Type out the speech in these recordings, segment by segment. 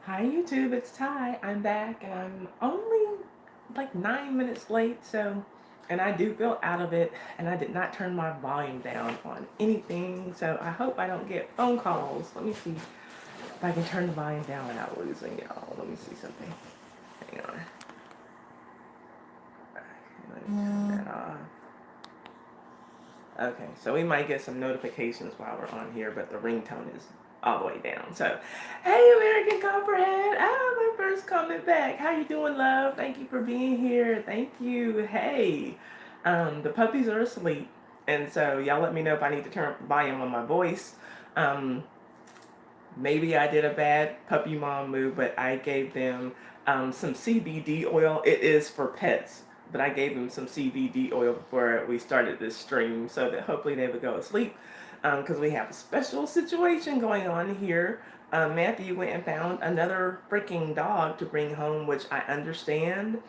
Hi YouTube, it's Ty. I'm back and I'm only like 9 minutes late, and I do feel out of it, and I did not turn my volume down on anything, so I hope I don't get phone calls. Let me see if I can turn the volume down without losing y'all. Let me see something. Hang on. Let me turn that off. Okay, so we might get some notifications while we're on here, but the ringtone is all the way down. So, hey, American Copperhead. My first comment back. How you doing, love? Thank you for being here. Thank you. Hey, the puppies are asleep, and so y'all let me know if I need to turn up the volume on my voice. Um, Maybe I did a bad puppy mom move, but I gave them some CBD oil. It is for pets, but I gave them some CBD oil before we started this stream so that hopefully they would go to sleep because we have a special situation going on here. Matthew went and found another freaking dog to bring home, which I understand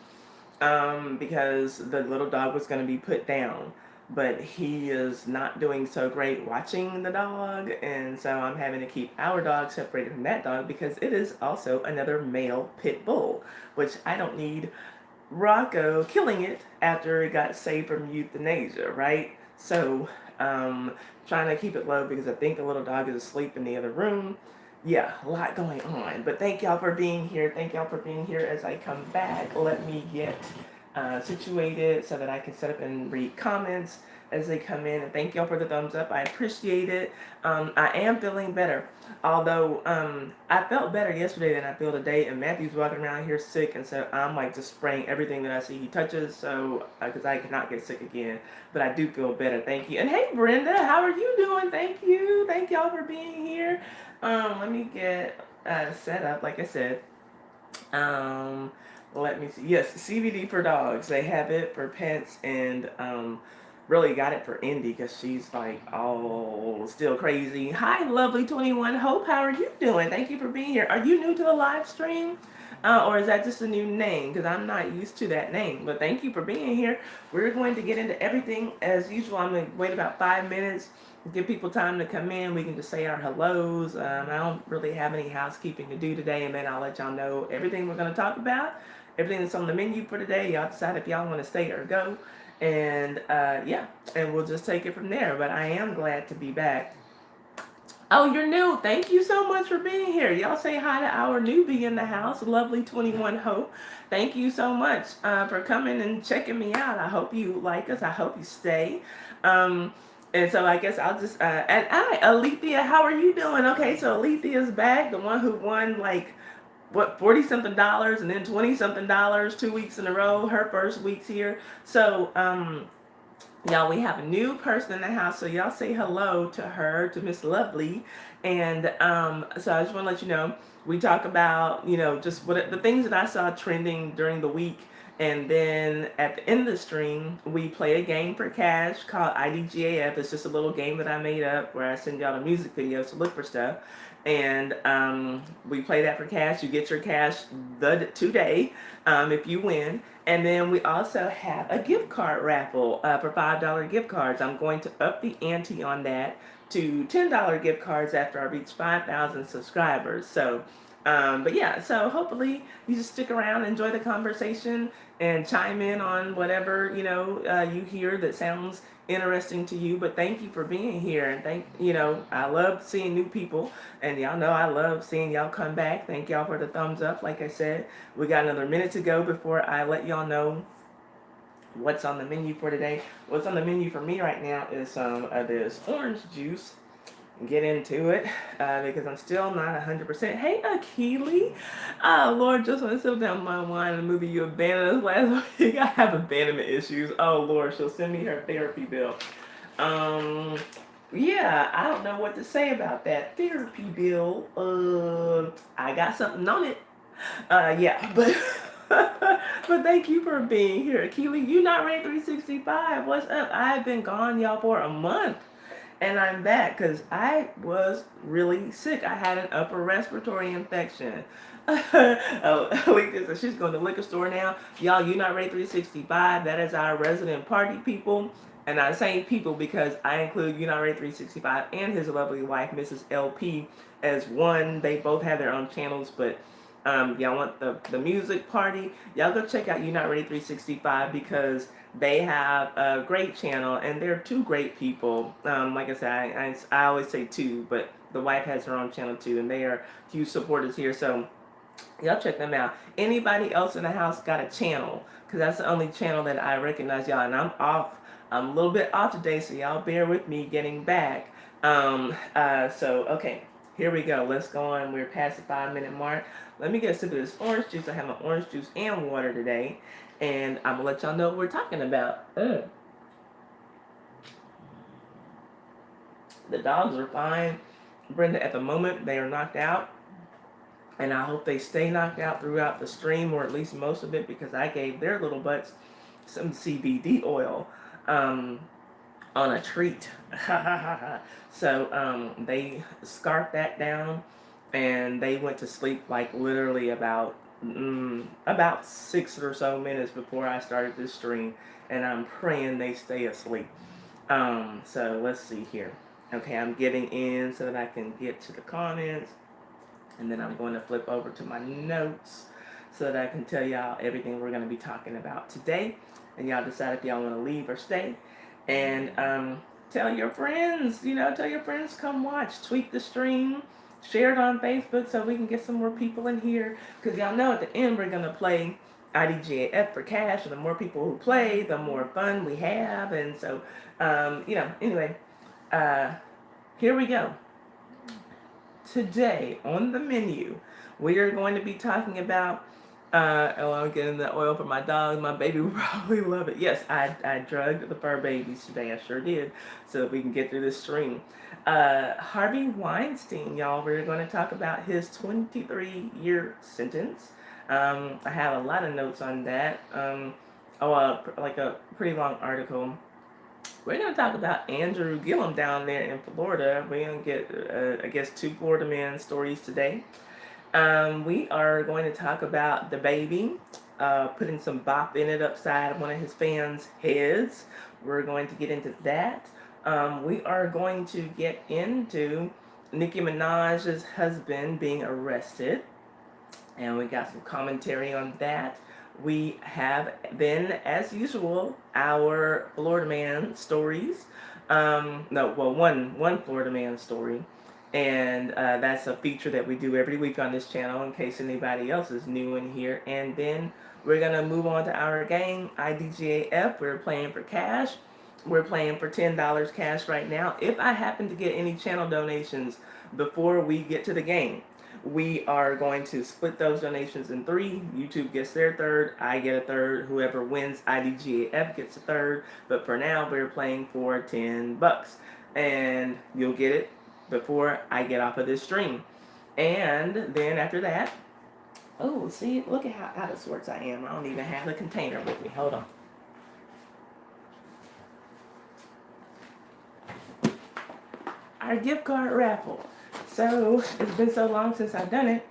because the little dog was going to be put down. But he is not doing so great watching the dog, and so I'm having to keep our dog separated from that dog because it is also another male pit bull, which I don't need Rocco killing it after it got saved from euthanasia, right? So, trying to keep it low because I think the little dog is asleep in the other room. Yeah, a lot going on. But thank y'all for being here. Thank y'all for being here as I come back. Let me get situated so that I can set up and read comments as they come in. And thank y'all for the thumbs up. I appreciate it. I am feeling better. Although I felt better yesterday than I feel today, and Matthew's walking around here sick, and so I'm like just spraying everything that I see he touches, so because I cannot get sick again. But I do feel better. Thank you. And hey, Brenda, how are you doing? Thank you. Thank y'all for being here. Let me get set up. Like I said, um, let me see. Yes, CBD for dogs. They have it for pets, and really got it for Indy because she's like all still crazy. Hi, lovely 21 Hope. How are you doing? Thank you for being here. Are you new to the live stream? Or is that just a new name? Because I'm not used to that name. But thank you for being here. We're going to get into everything as usual. I'm going to wait about 5 minutes, give people time to come in. We can just say our hellos. I don't really have any housekeeping to do today, and then I'll let y'all know everything we're going to talk about, everything that's on the menu for today. Y'all decide if y'all want to stay or go. And yeah, and we'll just take it from there. But I am glad to be back. Oh, you're new. Thank you so much for being here. Y'all say hi to our newbie in the house, lovely 21 Hope. Thank you so much for coming and checking me out. I hope you like us. I hope you stay. And so I guess I'll just and Alethea, how are you doing? Okay, so Alethea's back, the one who won like what 40 something dollars and then 20 something dollars 2 weeks in a row. Her first week's here. So y'all, we have a new person in the house, so y'all say hello to her, to Miss Lovely. And so I just want to let you know, we talk about, just what the things that I saw trending during the week. And then at the end of the stream, we play a game for cash called IDGAF. It's just a little game that I made up where I send y'all the music videos to look for stuff. And we play that for cash. You get your cash today if you win. And then we also have a gift card raffle for $5 gift cards. I'm going to up the ante on that to $10 gift cards after I reach 5,000 subscribers. So, but yeah, so hopefully you just stick around, enjoy the conversation, and chime in on whatever you hear that sounds interesting to you. But thank you for being here, and I love seeing new people, and y'all know I love seeing y'all come back. Thank y'all for the thumbs up. Like I said, we got another minute to go before I let y'all know what's on the menu for today. What's on the menu for me right now is some of this orange juice. Get into it because I'm still not 100%. Hey, Akili. Oh, Lord, just want to sit down my wine and movie you abandoned us last week. I have abandonment issues. Oh, Lord, she'll send me her therapy bill. Um, yeah, I don't know what to say about that therapy bill. I got something on it. Yeah, but but thank you for being here, Keely. You not ready 365. What's up? I've been gone, y'all, for a month, and I'm back because I was really sick. I had an upper respiratory infection. Alethea says she's going to the liquor store now. Y'all, you not ready 365. That is our resident party people. And I'm saying people because I include You Not Ready 365 and his lovely wife, Mrs. LP, as one. They both have their own channels, but Y'all want the music party, y'all go check out You Not Ready 365 because they have a great channel and they're two great people. Like I said, I always say two, but the wife has her own channel too, and they are huge supporters here. So y'all check them out. Anybody else in the house got a channel? Because that's the only channel that I recognize y'all. And I'm off. I'm a little bit off today, so y'all bear with me getting back. Okay, here we go. Let's go on. We're past the 5-minute mark. Let me get a sip of this orange juice. I have my orange juice and water today. And I'm going to let y'all know what we're talking about. The dogs are fine. Brenda, at the moment, they are knocked out. And I hope they stay knocked out throughout the stream, or at least most of it, because I gave their little butts some CBD oil on a treat. So they scarfed that down, and they went to sleep like literally about 6 or so minutes before I started this stream, and I'm praying they stay asleep. So let's see here. Okay, I'm getting in so that I can get to the comments. And then I'm going to flip over to my notes so that I can tell y'all everything we're going to be talking about today. And y'all decide if y'all want to leave or stay. And tell your friends, tell your friends come watch. Tweet the stream. Share it on Facebook so we can get some more people in here. Because y'all know at the end we're going to play IDGAF for cash. And the more people who play, the more fun we have. And so, anyway, here we go. Today on the menu, we are going to be talking about, I'm getting the oil for my dog. My baby will probably love it. Yes, I drugged the fur babies today. I sure did. So we can get through this stream. Harvey Weinstein, y'all, we're going to talk about his 23-year sentence. I have a lot of notes on that. Like a pretty long article. We're going to talk about Andrew Gillum down there in Florida. We're going to get, I guess, 2 Florida man stories today. We are going to talk about DaBaby putting some bop in it upside one of his fans' heads. We're going to get into that. We are going to get into Nicki Minaj's husband being arrested. And we got some commentary on that. We have then, as usual, our Florida man stories. One Florida man story. And that's a feature that we do every week on this channel in case anybody else is new in here. And then we're going to move on to our game, IDGAF. We're playing for cash. We're playing for $10 cash right now. If I happen to get any channel donations before we get to the game, we are going to split those donations in 3. YouTube gets their third, I get a third. Whoever wins IDGAF gets a third. But for now, we're playing for $10. And you'll get it before I get off of this stream. And then after that, oh, see, look at how out of sorts I am. I don't even have the container with me. Hold on. Our gift card raffle. So, it's been so long since I've done it.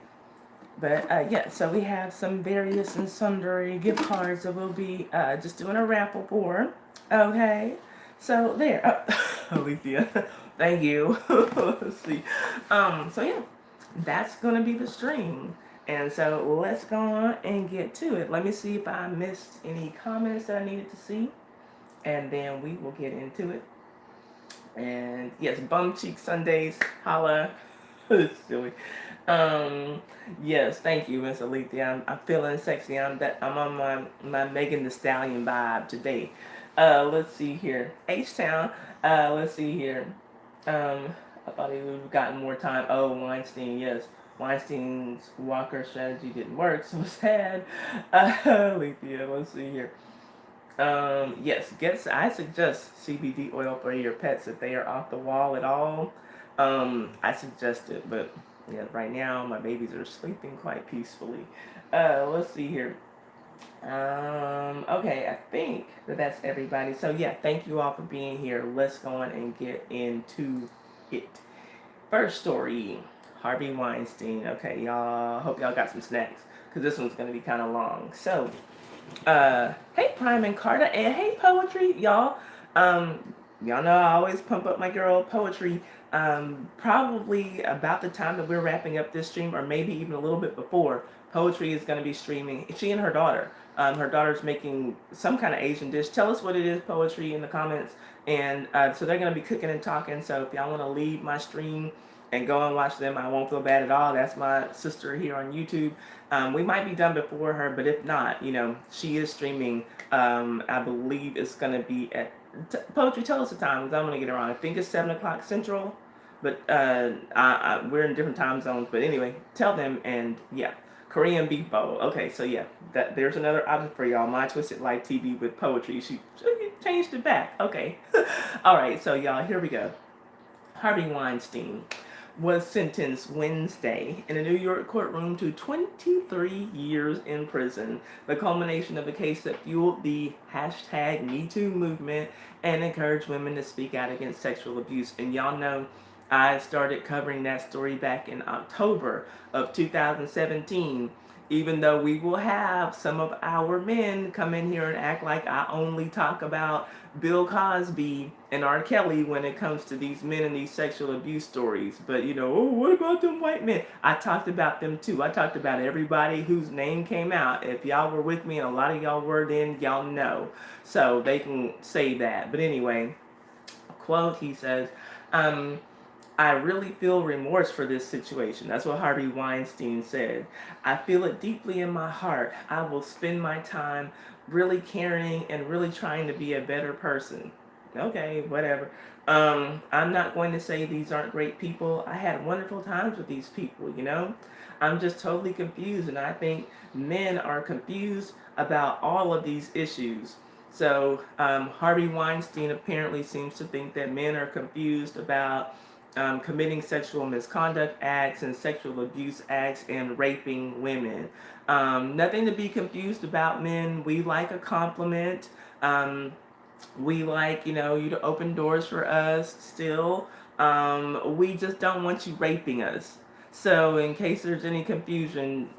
But, yeah, so we have some various and sundry gift cards that we'll be just doing a raffle for. Okay. So, there. Oh, Alethea. Thank you. Let's see. So, yeah, that's going to be the stream. And so, let's go on and get to it. Let me see if I missed any comments that I needed to see. And then we will get into it. And, yes, Bum Cheek Sundays. Holla. Silly. Yes, thank you, Miss Alethea. I'm feeling sexy. I'm on my Megan Thee Stallion vibe today. Let's see here. H-Town. Let's see here. I thought he would have gotten more time. Oh, Weinstein, yes. Weinstein's Walker strategy didn't work, so sad. Alethea, let's see here. Yes, I suggest CBD oil for your pets if they are off the wall at all. I suggest it, but yeah, right now my babies are sleeping quite peacefully. Let's see here. Okay, I think that's everybody. So yeah, thank you all for being here. Let's go on and get into it. First story, Harvey Weinstein. Okay, y'all, hope y'all got some snacks, because this one's going to be kind of long. So, hey Prime and Carter, and hey Poetry, y'all. Y'all know I always pump up my girl poetry. Probably about the time that we're wrapping up this stream, or maybe even a little bit before, poetry is going to be streaming. She and her daughter. Her daughter's making some kind of Asian dish. Tell us what it is, poetry, in the comments. And so they're going to be cooking and talking. So if y'all want to leave my stream and go and watch them, I won't feel bad at all. That's my sister here on YouTube. We might be done before her, but if not, she is streaming. I believe it's going to be at Poetry, tell us the time, because I'm going to get it wrong. I think it's 7 o'clock Central, but we're in different time zones. But anyway, tell them, and yeah, Korean Beef Bowl. Okay, so yeah, there's another option for y'all. My Twisted Life TV with poetry. She changed it back. Okay. All right, so y'all, here we go. Harvey Weinstein was sentenced Wednesday in a New York courtroom to 23 years in prison, the culmination of a case that fueled the hashtag #MeToo movement and encouraged women to speak out against sexual abuse. And y'all know I started covering that story back in October of 2017. Even though we will have some of our men come in here and act like I only talk about Bill Cosby and R. Kelly when it comes to these men and these sexual abuse stories. But oh, what about them white men? I talked about them too. I talked about everybody whose name came out. If y'all were with me, and a lot of y'all were then, y'all know. So they can say that. But anyway, quote, he says, I really feel remorse for this situation. That's what Harvey Weinstein said. I feel it deeply in my heart. I will spend my time really caring and really trying to be a better person. Okay, whatever. I'm not going to say these aren't great people. I had wonderful times with these people. I'm just totally confused, and I think men are confused about all of these issues. So Harvey Weinstein apparently seems to think that men are confused about committing sexual misconduct acts and sexual abuse acts and raping women. Nothing to be confused about, men. We like a compliment. We like, you to open doors for us still. We just don't want you raping us. So in case there's any confusion,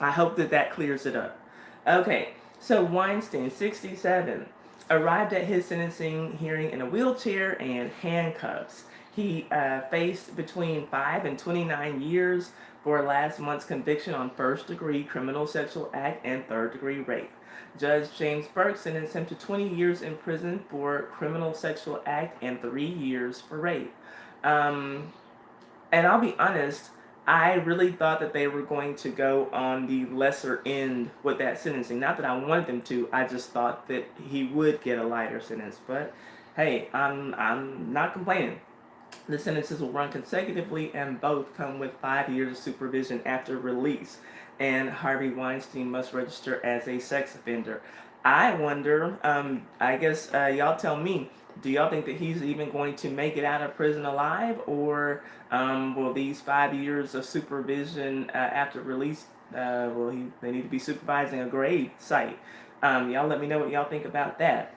I hope that clears it up. Okay, so Weinstein, 67, arrived at his sentencing hearing in a wheelchair and handcuffs. He faced between 5 and 29 years for last month's conviction on first-degree criminal sexual act and third-degree rape. Judge James Burke sentenced him to 20 years in prison for criminal sexual act and 3 years for rape. And I'll be honest, I really thought that they were going to go on the lesser end with that sentencing. Not that I wanted them to, I just thought that he would get a lighter sentence. But hey, I'm not complaining. The sentences will run consecutively and both come with 5 years of supervision after release. And Harvey Weinstein must register as a sex offender. I wonder, I guess y'all tell me, do y'all think that he's even going to make it out of prison alive? Or will these 5 years of supervision after release, they need to be supervising a grave site? Y'all let me know what y'all think about that.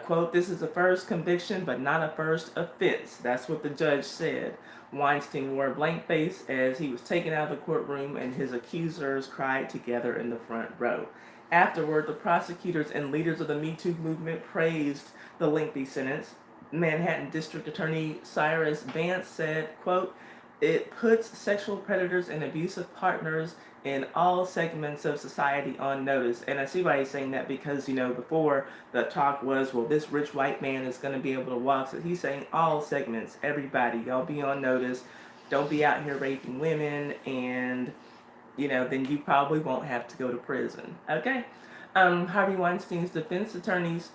Quote, this is a first conviction, but not a first offense. That's what the judge said. Weinstein wore a blank face as he was taken out of the courtroom, and his accusers cried together in the front row. Afterward, the prosecutors and leaders of the Me Too movement praised the lengthy sentence. Manhattan District Attorney Cyrus Vance said, quote, it puts sexual predators and abusive partners in all segments of society on notice. And I see why he's saying that, because, before the talk was, well, this rich white man is going to be able to walk. So he's saying all segments, everybody, y'all be on notice. Don't be out here raping women, and, then you probably won't have to go to prison. Okay? Harvey Weinstein's defense attorneys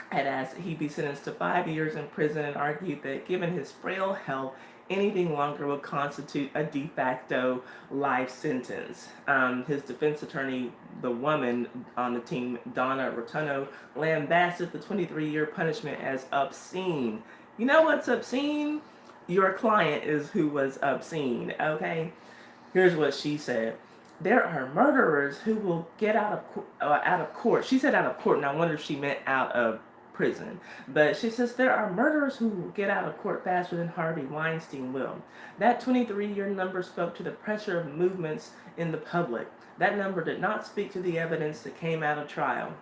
had asked that he be sentenced to 5 years in prison and argued that given his frail health, anything longer would constitute a de facto life sentence. His defense attorney, the woman on the team, Donna Rotuno, lambasted the 23-year punishment as obscene. You know what's obscene? Your client is who was obscene, okay? Here's what she said. There are murderers who will get out of court. She said out of court, and I wonder if she meant out of prison. But she says there are murderers who will get out of court faster than Harvey Weinstein will. That 23-year number spoke to the pressure of movements in the public. That number did not speak to the evidence that came out of trial.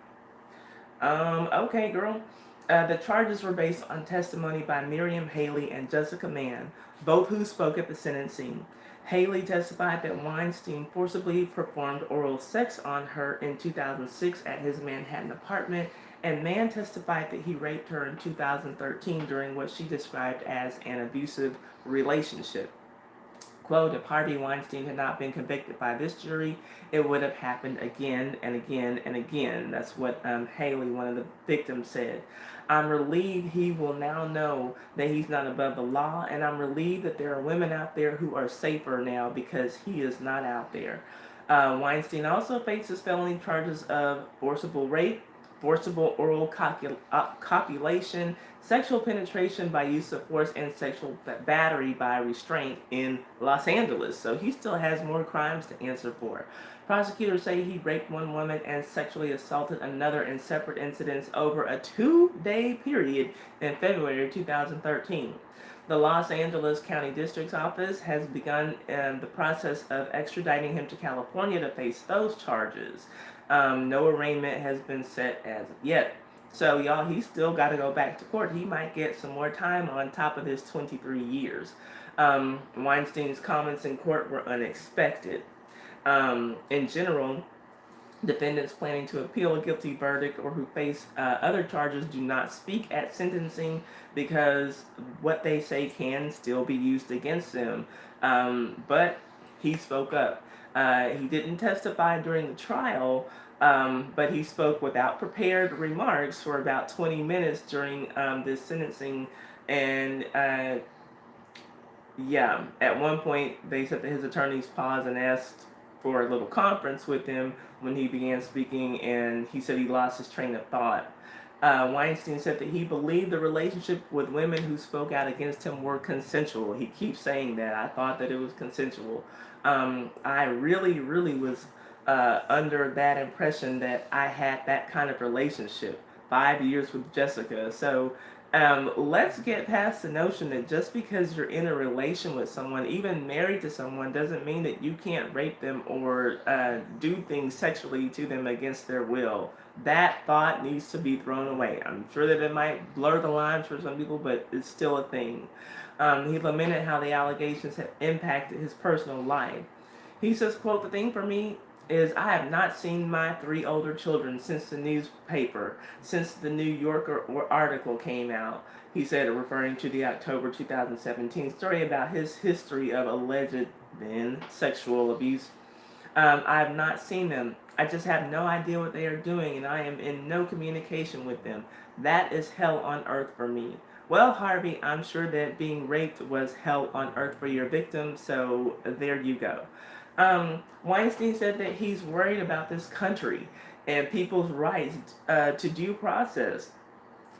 Okay, girl. The charges were based on testimony by Miriam Haley and Jessica Mann, both who spoke at the sentencing. Haley testified that Weinstein forcibly performed oral sex on her in 2006 at his Manhattan apartment, and Mann testified that he raped her in 2013 during what she described as an abusive relationship. Quote, if Harvey Weinstein had not been convicted by this jury, it would have happened again and again and again. That's what Haley, one of the victims, said. I'm relieved he will now know that he's not above the law, and I'm relieved that there are women out there who are safer now because he is not out there. Weinstein also faces felony charges of forcible rape, forcible oral copulation, sexual penetration by use of force, and sexual battery by restraint in Los Angeles. So he still has more crimes to answer for. Prosecutors say he raped one woman and sexually assaulted another in separate incidents over a 2-day period in February 2013. The Los Angeles County District's Office has begun the process of extraditing him to California to face those charges. No arraignment has been set as of yet. So, y'all, he's still got to go back to court. He might get some more time on top of his 23 years. Weinstein's comments in court were unexpected. In general, defendants planning to appeal a guilty verdict or who face other charges do not speak at sentencing because what they say can still be used against them. But he spoke up. He didn't testify during the trial, but he spoke without prepared remarks for about 20 minutes during this sentencing. And yeah, at one point they said that his attorneys paused and asked for a little conference with him when he began speaking, and he said he lost his train of thought. Weinstein said that he believed the relationship with women who spoke out against him were consensual. He keeps saying that. I thought that it was consensual. I really was under that impression that I had that kind of relationship. 5 years with Jessica. So let's get past the notion that just because you're in a relation with someone, even married to someone, doesn't mean that you can't rape them or do things sexually to them against their will. That thought needs to be thrown away. I'm sure that it might blur the lines for some people, but it's still a thing. He lamented how the allegations have impacted his personal life. He says, quote, the thing for me is I have not seen my 3 older children since the newspaper, since the New Yorker article came out. He said, referring to the October 2017 story about his history of alleged then sexual abuse. I have not seen them. I just have no idea what they are doing, and I am in no communication with them. That is hell on earth for me. Well, Harvey, I'm sure that being raped was hell on earth for your victim, so there you go. Weinstein said that he's worried about this country and people's rights to due process.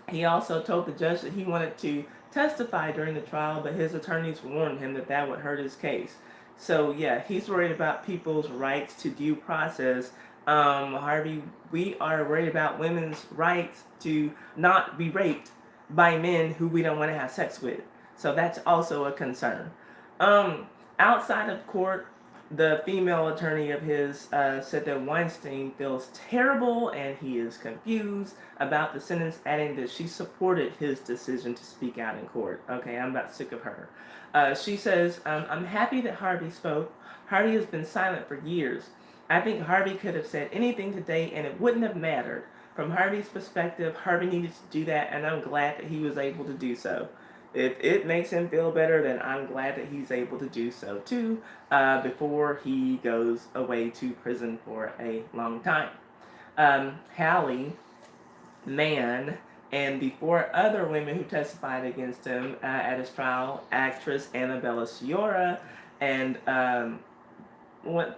He also told the judge that he wanted to testify during the trial, but his attorneys warned him that that would hurt his case. So, yeah, he's worried about people's rights to due process. Harvey, we are worried about women's rights to not be raped by men who we don't want to have sex with. So that's also a concern. Outside of court, the female attorney of his said that Weinstein feels terrible and he is confused about the sentence, adding that she supported his decision to speak out in court. Okay, I'm about sick of her. She says, I'm happy that Harvey spoke. Harvey has been silent for years. I think Harvey could have said anything today and it wouldn't have mattered. From Harvey's perspective, Harvey needed to do that, and I'm glad that he was able to do so. If it makes him feel better, then I'm glad that he's able to do so too, before he goes away to prison for a long time. Hallie, Mann, and the 4 other women who testified against him at his trial, actress Annabella Sciorra, and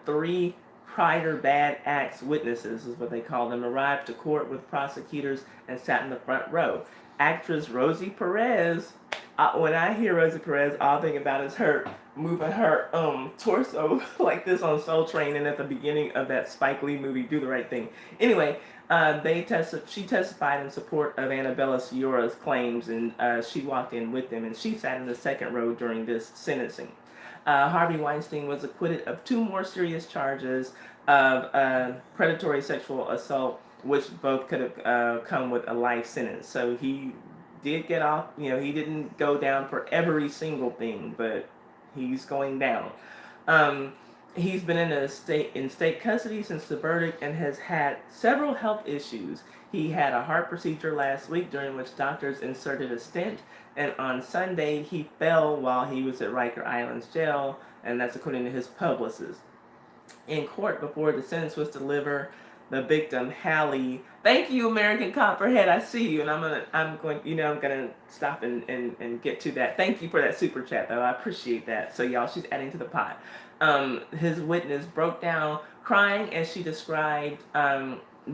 3 prior bad acts witnesses, is what they call them, arrived to court with prosecutors and sat in the front row. Actress Rosie Perez, when I hear Rosie Perez, all I think about is her moving her torso like this on Soul Train and at the beginning of that Spike Lee movie, Do the Right Thing. Anyway, she testified in support of Annabella Sciorra's claims, and she walked in with them, and she sat in the second row during this sentencing. Harvey Weinstein was acquitted of 2 more serious charges of predatory sexual assault which both could have come with a life sentence. So he did get off. He didn't go down for every single thing, but he's going down. Um, he's been in state custody since the verdict and has had several health issues. He had a heart procedure last week during which doctors inserted a stent, and on Sunday he fell while he was at Riker Island's jail, and that's according to his publicist. In court before the sentence was delivered, the victim Hallie. Thank you, American Copperhead. I see you, and I'm gonna stop and get to that. Thank you for that super chat, though. I appreciate that. So y'all, she's adding to the pot. His witness broke down crying as she described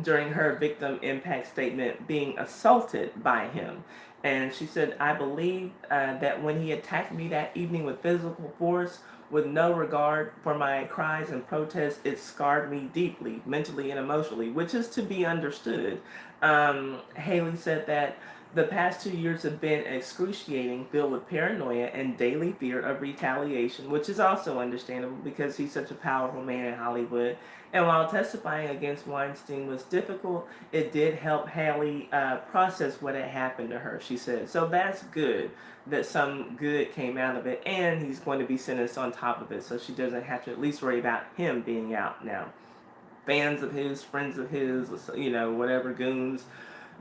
during her victim impact statement being assaulted by him. And she said, I believe that when he attacked me that evening with physical force, with no regard for my cries and protests, it scarred me deeply, mentally and emotionally, which is to be understood. Haley said that the past 2 years have been excruciating, filled with paranoia and daily fear of retaliation, which is also understandable because he's such a powerful man in Hollywood. And while testifying against Weinstein was difficult, it did help Haley process what had happened to her, she said. So that's good that some good came out of it, and he's going to be sentenced on top of it, so she doesn't have to at least worry about him being out now. Fans of his, friends of his, whatever goons,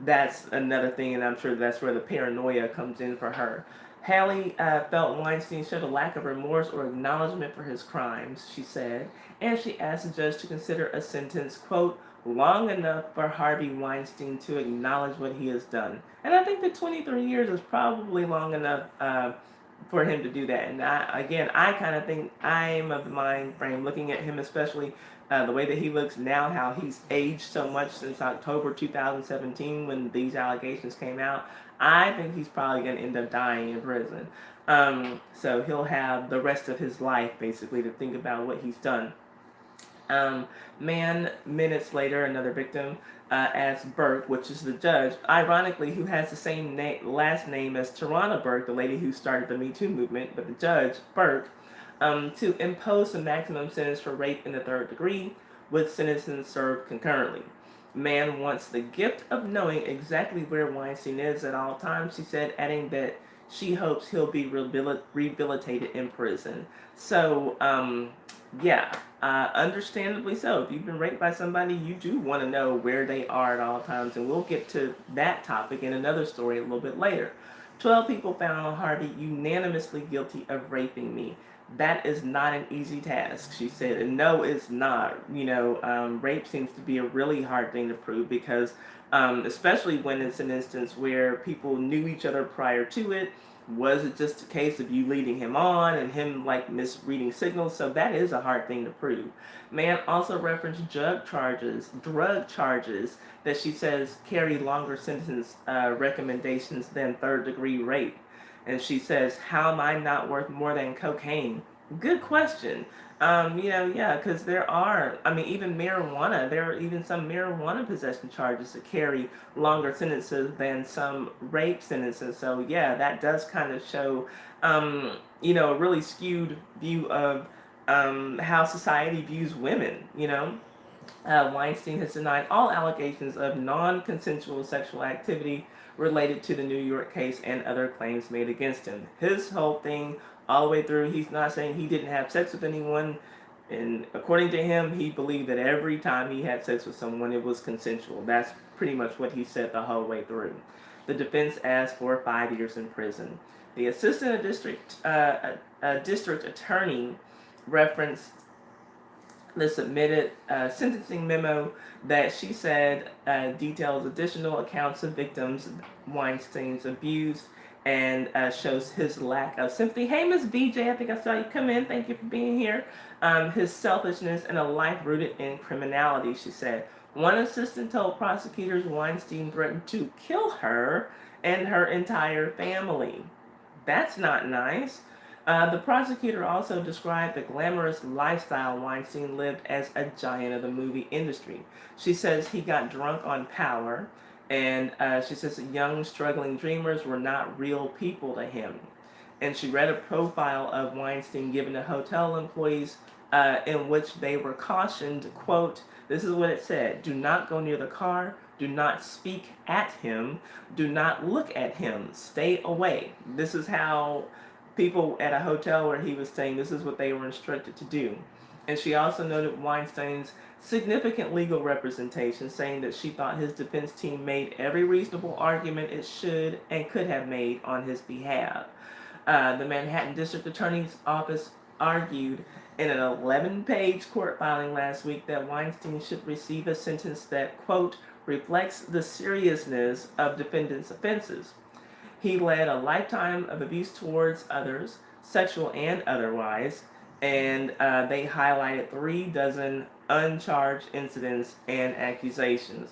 that's another thing, and I'm sure that's where the paranoia comes in for her. Hallie felt Weinstein showed a lack of remorse or acknowledgement for his crimes, she said, and she asked the judge to consider a sentence, quote, long enough for Harvey Weinstein to acknowledge what he has done. And I think that 23 years is probably long enough for him to do that. And I kind of think I'm of the mind frame, looking at him especially, the way that he looks now, how he's aged so much since October 2017 when these allegations came out. I think he's probably going to end up dying in prison. So he'll have the rest of his life basically to think about what he's done. Minutes later, another victim asked Burke, which is the judge, ironically, who has the same last name as Tarana Burke, the lady who started the Me Too movement, but the judge, Burke, to impose the maximum sentence for rape in the third degree, with sentences served concurrently. Mann wants the gift of knowing exactly where Weinstein is at all times, she said, adding that she hopes he'll be rehabilitated in prison. So, understandably so. If you've been raped by somebody, you do want to know where they are at all times, and we'll get to that topic in another story a little bit later. 12 people found Harvey unanimously guilty of raping me. That is not an easy task, she said. And no, it's not. Rape seems to be a really hard thing to prove because, especially when it's an instance where people knew each other prior to it. Was it just a case of you leading him on and him misreading signals? So that is a hard thing to prove. Mann also referenced drug charges that she says carry longer sentence recommendations than third degree rape. And she says, how am I not worth more than cocaine? Good question. Because there are, even marijuana, there are even some marijuana possession charges that carry longer sentences than some rape sentences. So, yeah, that does kind of show, a really skewed view of how society views women, Weinstein has denied all allegations of non-consensual sexual activity related to the New York case and other claims made against him. His whole thing, all the way through, he's not saying he didn't have sex with anyone, and according to him, he believed that every time he had sex with someone, it was consensual. That's pretty much what he said the whole way through. The defense asked for 5 years in prison. The assistant district attorney referenced the submitted sentencing memo that she said details additional accounts of victims Weinstein's abused and shows his lack of sympathy. Hey, Miss BJ, I think I saw you come in. Thank you for being here. His selfishness and a life rooted in criminality, she said. One assistant told prosecutors Weinstein threatened to kill her and her entire family. That's not nice. The prosecutor also described the glamorous lifestyle Weinstein lived as a giant of the movie industry. She says he got drunk on power, and she says that young, struggling dreamers were not real people to him. And she read a profile of Weinstein given to hotel employees in which they were cautioned, quote, this is what it said: do not go near the car, do not speak at him, do not look at him, stay away. This is how people at a hotel where he was staying, this is what they were instructed to do. And she also noted Weinstein's significant legal representation, saying that she thought his defense team made every reasonable argument it should and could have made on his behalf. The Manhattan District Attorney's Office argued in an 11-page court filing last week that Weinstein should receive a sentence that, quote, reflects the seriousness of defendant's offenses. He led a lifetime of abuse towards others, sexual and otherwise, and they highlighted 36 uncharged incidents and accusations.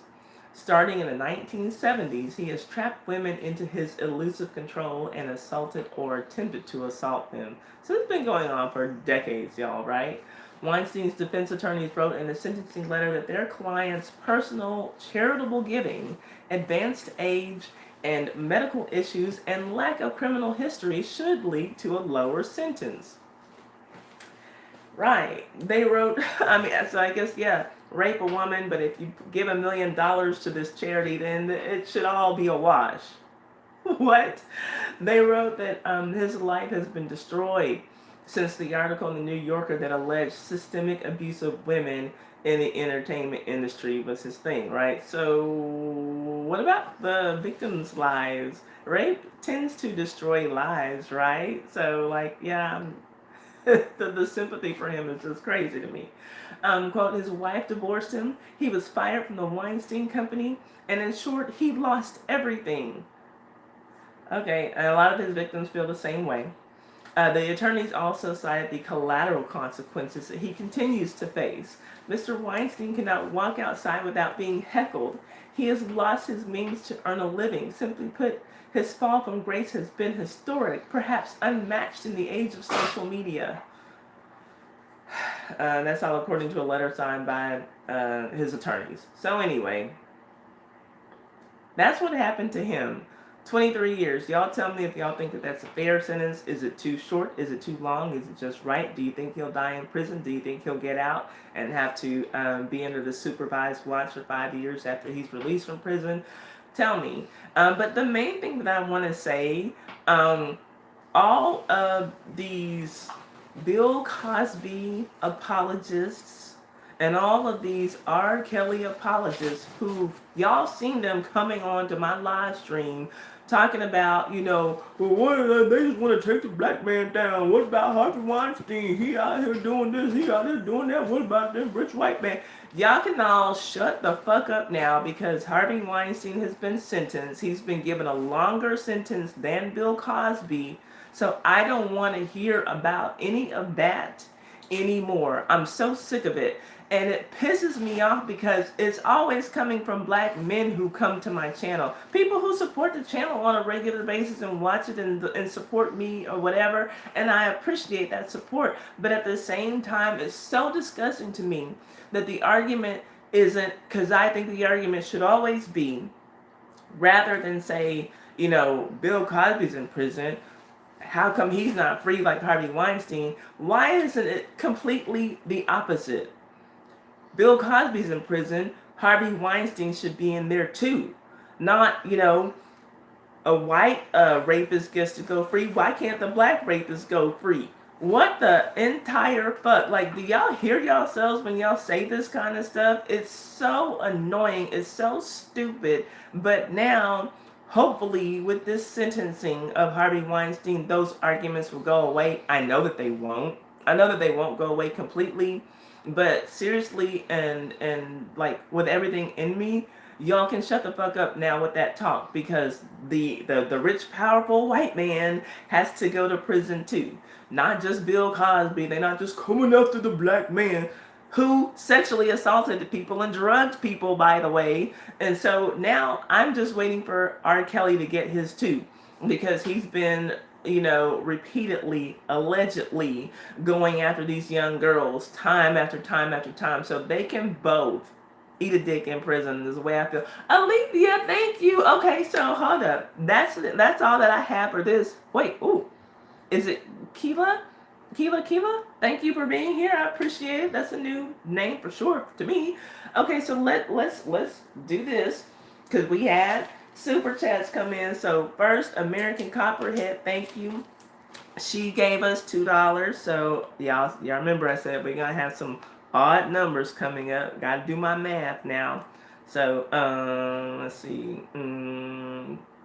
Starting in the 1970s, he has trapped women into his elusive control and assaulted or attempted to assault them. So it's been going on for decades, y'all, right? Weinstein's defense attorneys wrote in a sentencing letter that their client's personal charitable giving, advanced age, and medical issues and lack of criminal history should lead to a lower sentence. Right. They wrote, so I guess, yeah, rape a woman, but if you give $1 million to this charity, then it should all be a wash. What? They wrote that his life has been destroyed since the article in the New Yorker that alleged systemic abuse of women in the entertainment industry was his thing, right? So what about the victims' lives? Rape tends to destroy lives, right? So, like, yeah, the sympathy for him is just crazy to me. Quote, his wife divorced him, he was fired from the Weinstein Company, and in short, he lost everything. Okay, and a lot of his victims feel the same way. The attorneys also cited the collateral consequences that he continues to face. Mr. Weinstein cannot walk outside without being heckled. He has lost his means to earn a living. Simply put, his fall from grace has been historic, perhaps unmatched in the age of social media. That's all according to a letter signed by his attorneys. So anyway, that's what happened to him. 23 years. Y'all tell me if y'all think that that's a fair sentence. Is it too short? Is it too long? Is it just right? Do you think he'll die in prison? Do you think he'll get out and have to be under the supervised watch for 5 years after he's released from prison? Tell me. But the main thing that I want to say, all of these Bill Cosby apologists and all of these R. Kelly apologists who y'all seen them coming on to my live stream talking about, well, they just want to take the black man down. What about Harvey Weinstein? He out here doing this, he out here doing that. What about this rich white man? Y'all can all shut the fuck up now because Harvey Weinstein has been sentenced. He's been given a longer sentence than Bill Cosby. So I don't want to hear about any of that anymore. I'm so sick of it. And it pisses me off because it's always coming from black men who come to my channel. People who support the channel on a regular basis and watch it and support me or whatever. And I appreciate that support. But at the same time, it's so disgusting to me that the argument isn't, because I think the argument should always be, rather than say, Bill Cosby's in prison, how come he's not free like Harvey Weinstein? Why isn't it completely the opposite? Bill Cosby's in prison, Harvey Weinstein should be in there too. Not, a white rapist gets to go free. Why can't the black rapist go free? What the entire fuck? Like, do y'all hear yourselves when y'all say this kind of stuff? It's so annoying. It's so stupid. But now, hopefully, with this sentencing of Harvey Weinstein, those arguments will go away. I know that they won't. I know that they won't go away completely. But seriously, and like with everything in me, y'all can shut the fuck up now with that talk, because the rich, powerful white man has to go to prison too. Not just Bill Cosby. They're not just coming after the black man who sexually assaulted people and drugged people, by the way. And so now I'm just waiting for R. Kelly to get his too, because he's been, repeatedly, allegedly going after these young girls time after time after time. So they can both eat a dick in prison is the way I feel. Alethea, thank you. Okay, so hold up. That's all that I have for this. Wait, ooh. Is it Keela? Keela, thank you for being here. I appreciate it. That's a new name for sure to me. Okay, so let's do this because we had super chats come in. So first, American Copperhead, thank you. She gave us $2. So y'all remember I said we're gonna have some odd numbers coming up. Got to do my math now. So let's see.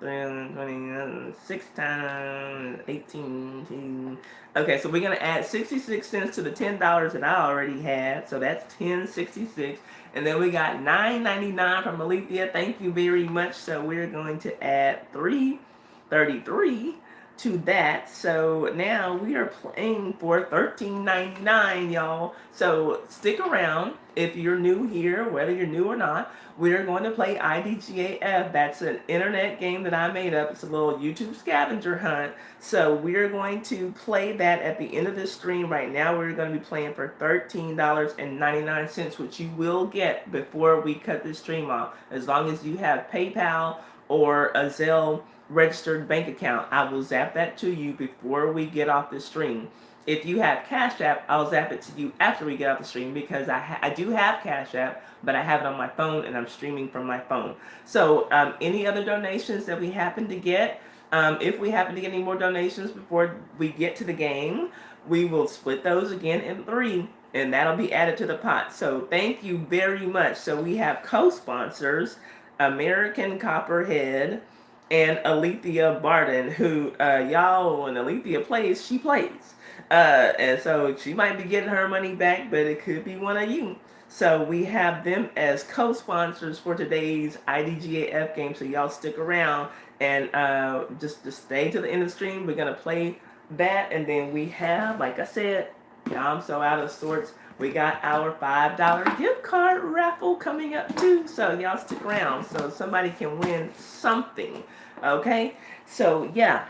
6 times 18. Okay, so we're gonna add 66 cents to the $10 that I already had. So that's 10.66. And then we got $9.99 from Alethea. Thank you very much. So we're going to add 3.33 to that. So now we are playing for $13.99, y'all. So stick around if you're new here, whether you're new or not. We're going to play IDGAF. That's an internet game that I made up. It's a little YouTube scavenger hunt. So we're going to play that at the end of this stream. Right now we're going to be playing for $13.99, which you will get before we cut this stream off. As long as you have PayPal or a Zelle registered bank account, I will zap that to you before we get off the stream. If you have Cash App, I'll zap it to you after we get off the stream because I do have Cash App, but I have it on my phone and I'm streaming from my phone. So any other donations that we happen to get, if we happen to get any more donations before we get to the game, we will split those again in 3 and that'll be added to the pot. So thank you very much. So we have co-sponsors, American Copperhead and Alethea Barden, who y'all, when Alethea plays, she plays. And so she might be getting her money back, but it could be one of you. So we have them as co-sponsors for today's IDGAF game. So y'all stick around and just stay to the end of the stream. We're gonna play that, and then we have, like I said, y'all, I'm so out of sorts. We got our $5 gift card raffle coming up too. So y'all stick around so somebody can win something. Okay? So yeah.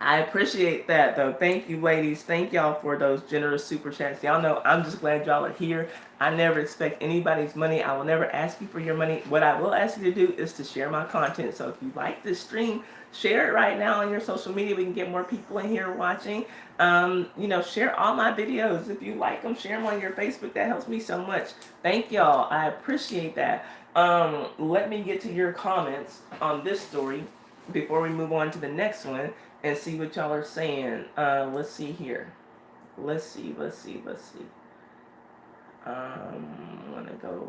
I appreciate that though. Thank you, ladies. Thank y'all for those generous super chats. Y'all know I'm just glad y'all are here. I never expect anybody's money. I will never ask you for your money. What I will ask you to do is to share my content. So if you like this stream, share it right now on your social media. We can get more people in here watching. Share all my videos. If you like them, share them on your Facebook. That helps me so much. Thank y'all. I appreciate that. Let me get to your comments on this story before we move on to the next one and see what y'all are saying. Let's see here. Let's see. I'm gonna go.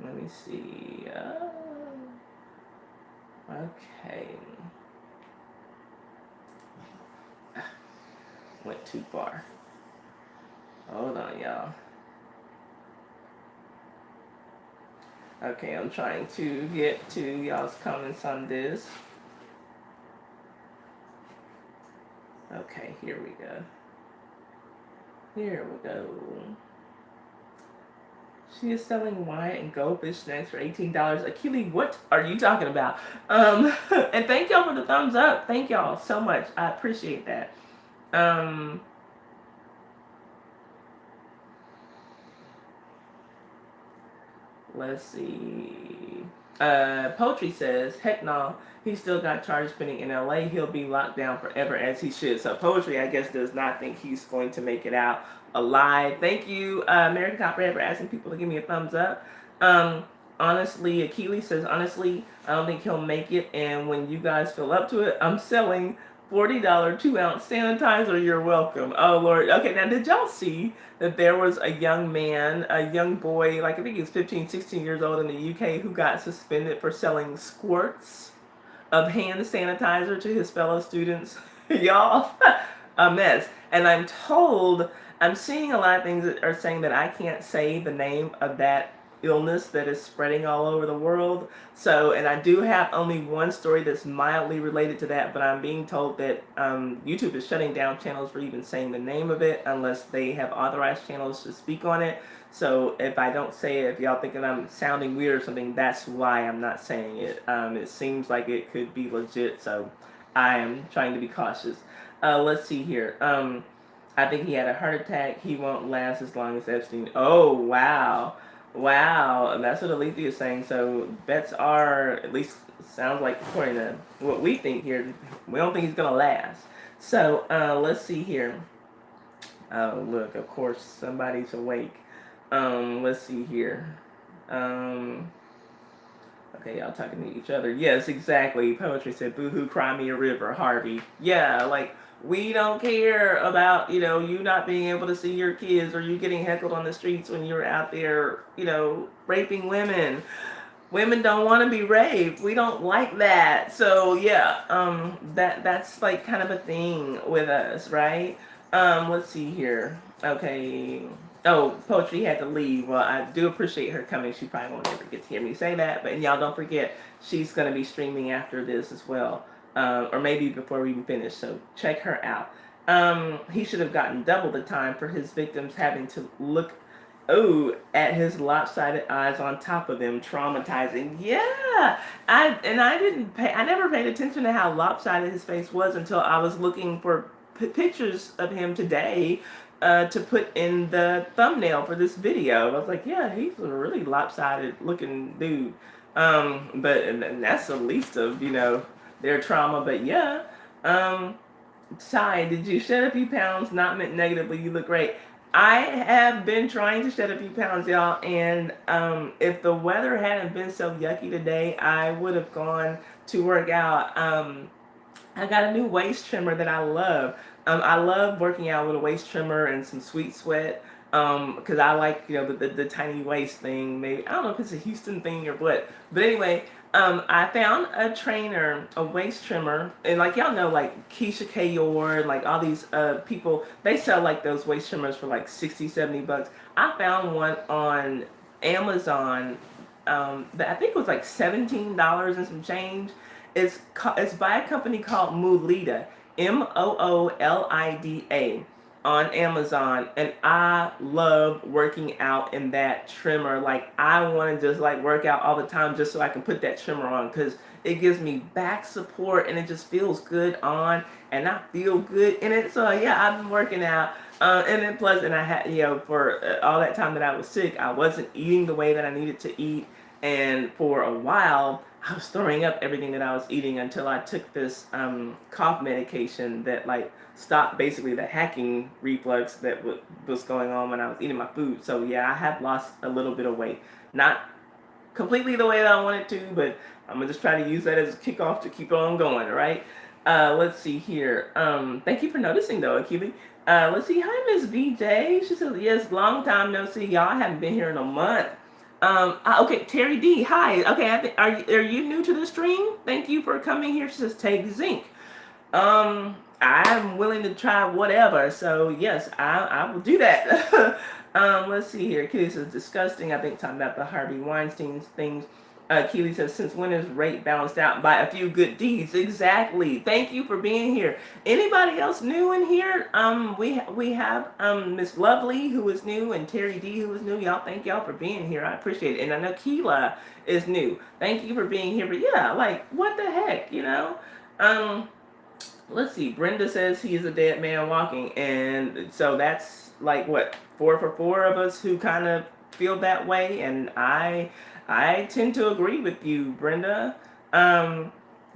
Let me see. Okay. Went too far. Hold on, y'all. Okay, I'm trying to get to y'all's comments on this. Okay, here we go. She is selling wine and goldfish snacks for $18. Akili, what are you talking about? And thank y'all for the thumbs up. Thank y'all so much. I appreciate that. Let's see. Poetry says, heck no, he still got charges pending in LA. He'll be locked down forever as he should. So Poetry, I guess, does not think he's going to make it out alive. Thank you, American Copperhead, for asking people to give me a thumbs up. Honestly, Akili says, honestly, I don't think he'll make it. And when you guys feel up to it, I'm selling $40 2-ounce sanitizer. You're welcome. Oh, Lord. Okay, now did y'all see that there was a young man, a young boy, like I think he was 15, 16 years old in the UK, who got suspended for selling squirts of hand sanitizer to his fellow students? Y'all, a mess. And I'm seeing a lot of things that are saying that I can't say the name of that illness that is spreading all over the world. So, and I do have only one story that's mildly related to that, but I'm being told that YouTube is shutting down channels for even saying the name of it unless they have authorized channels to speak on it. So if I don't say it, if y'all thinking I'm sounding weird or something, that's why I'm not saying it. It seems like it could be legit, so I am trying to be cautious. Let's see here. I think he had a heart attack. He won't last as long as Epstein. Oh, wow. Wow, and that's what Alethea is saying. So bets are, at least sounds like according to what we think here, we don't think he's gonna last. So let's see here. Oh look, of course somebody's awake. Let's see here. Um, okay, y'all talking to each other. Yes, exactly. Poetry said, "Boohoo, cry me a river, Harvey." Yeah, like we don't care about you not being able to see your kids or you getting heckled on the streets when you're out there raping women. Women don't want to be raped. We don't like that. So yeah, that's like kind of a thing with us, right? Let's see here. Okay. Oh, Poetry had to leave. Well, I do appreciate her coming. She probably won't ever get to hear me say that. But y'all don't forget, she's going to be streaming after this as well. Or maybe before we even finish. So check her out. He should have gotten double the time for his victims having to look at his lopsided eyes on top of them, traumatizing. Yeah, I never paid attention to how lopsided his face was until I was looking for pictures of him today to put in the thumbnail for this video. I was like, yeah, he's a really lopsided looking dude. But and that's the least of their trauma. But yeah, Ty, did you shed a few pounds? Not meant negatively. You look great. I have been trying to shed a few pounds, y'all, and if the weather hadn't been so yucky today, I would have gone to work out. I got a new waist trimmer that I love. I love working out with a waist trimmer and some Sweet Sweat because I like the tiny waist thing. Maybe I don't know if it's a Houston thing or what, but anyway, I found a trainer, a waist trimmer, and like y'all know, like Keisha Kayor, like all these people, they sell like those waist trimmers for like 60, 70 bucks. I found one on Amazon that I think it was like $17 and some change. It's by a company called Moolida, Moolida, on Amazon, and I love working out in that trimmer. Like I want to just like work out all the time just so I can put that trimmer on because it gives me back support and it just feels good on, and I feel good in it. So yeah, I've been working out. And then plus, and I had, for all that time that I was sick, I wasn't eating the way that I needed to eat. And for a while, I was throwing up everything that I was eating until I took this cough medication that like stopped basically the hacking reflux that was going on when I was eating my food. So yeah, I have lost a little bit of weight. Not completely the way that I wanted to, but I'm gonna just try to use that as a kickoff to keep on going, right? Let's see here. Thank you for noticing though, Akili. Let's see. Hi, Miss VJ. She says, yes, long time no see. Y'all I haven't been here in a month. Okay, Terry D. Hi. Okay, are you new to the stream? Thank you for coming here. She says, take zinc. I'm willing to try whatever. So yes, I will do that. Let's see here. Keely says disgusting. I think talking about the Harvey Weinstein things. Keely says, since when is rate balanced out by a few good deeds? Exactly. Thank you for being here. Anybody else new in here? We have Miss Lovely who is new and Terry D who is new. Y'all, thank y'all for being here. I appreciate it. And I know Keela is new. Thank you for being here. But yeah, like what the heck, Let's see. Brenda says he is a dead man walking, and so that's like what 4 of us who kind of feel that way, and I tend to agree with you, Brenda.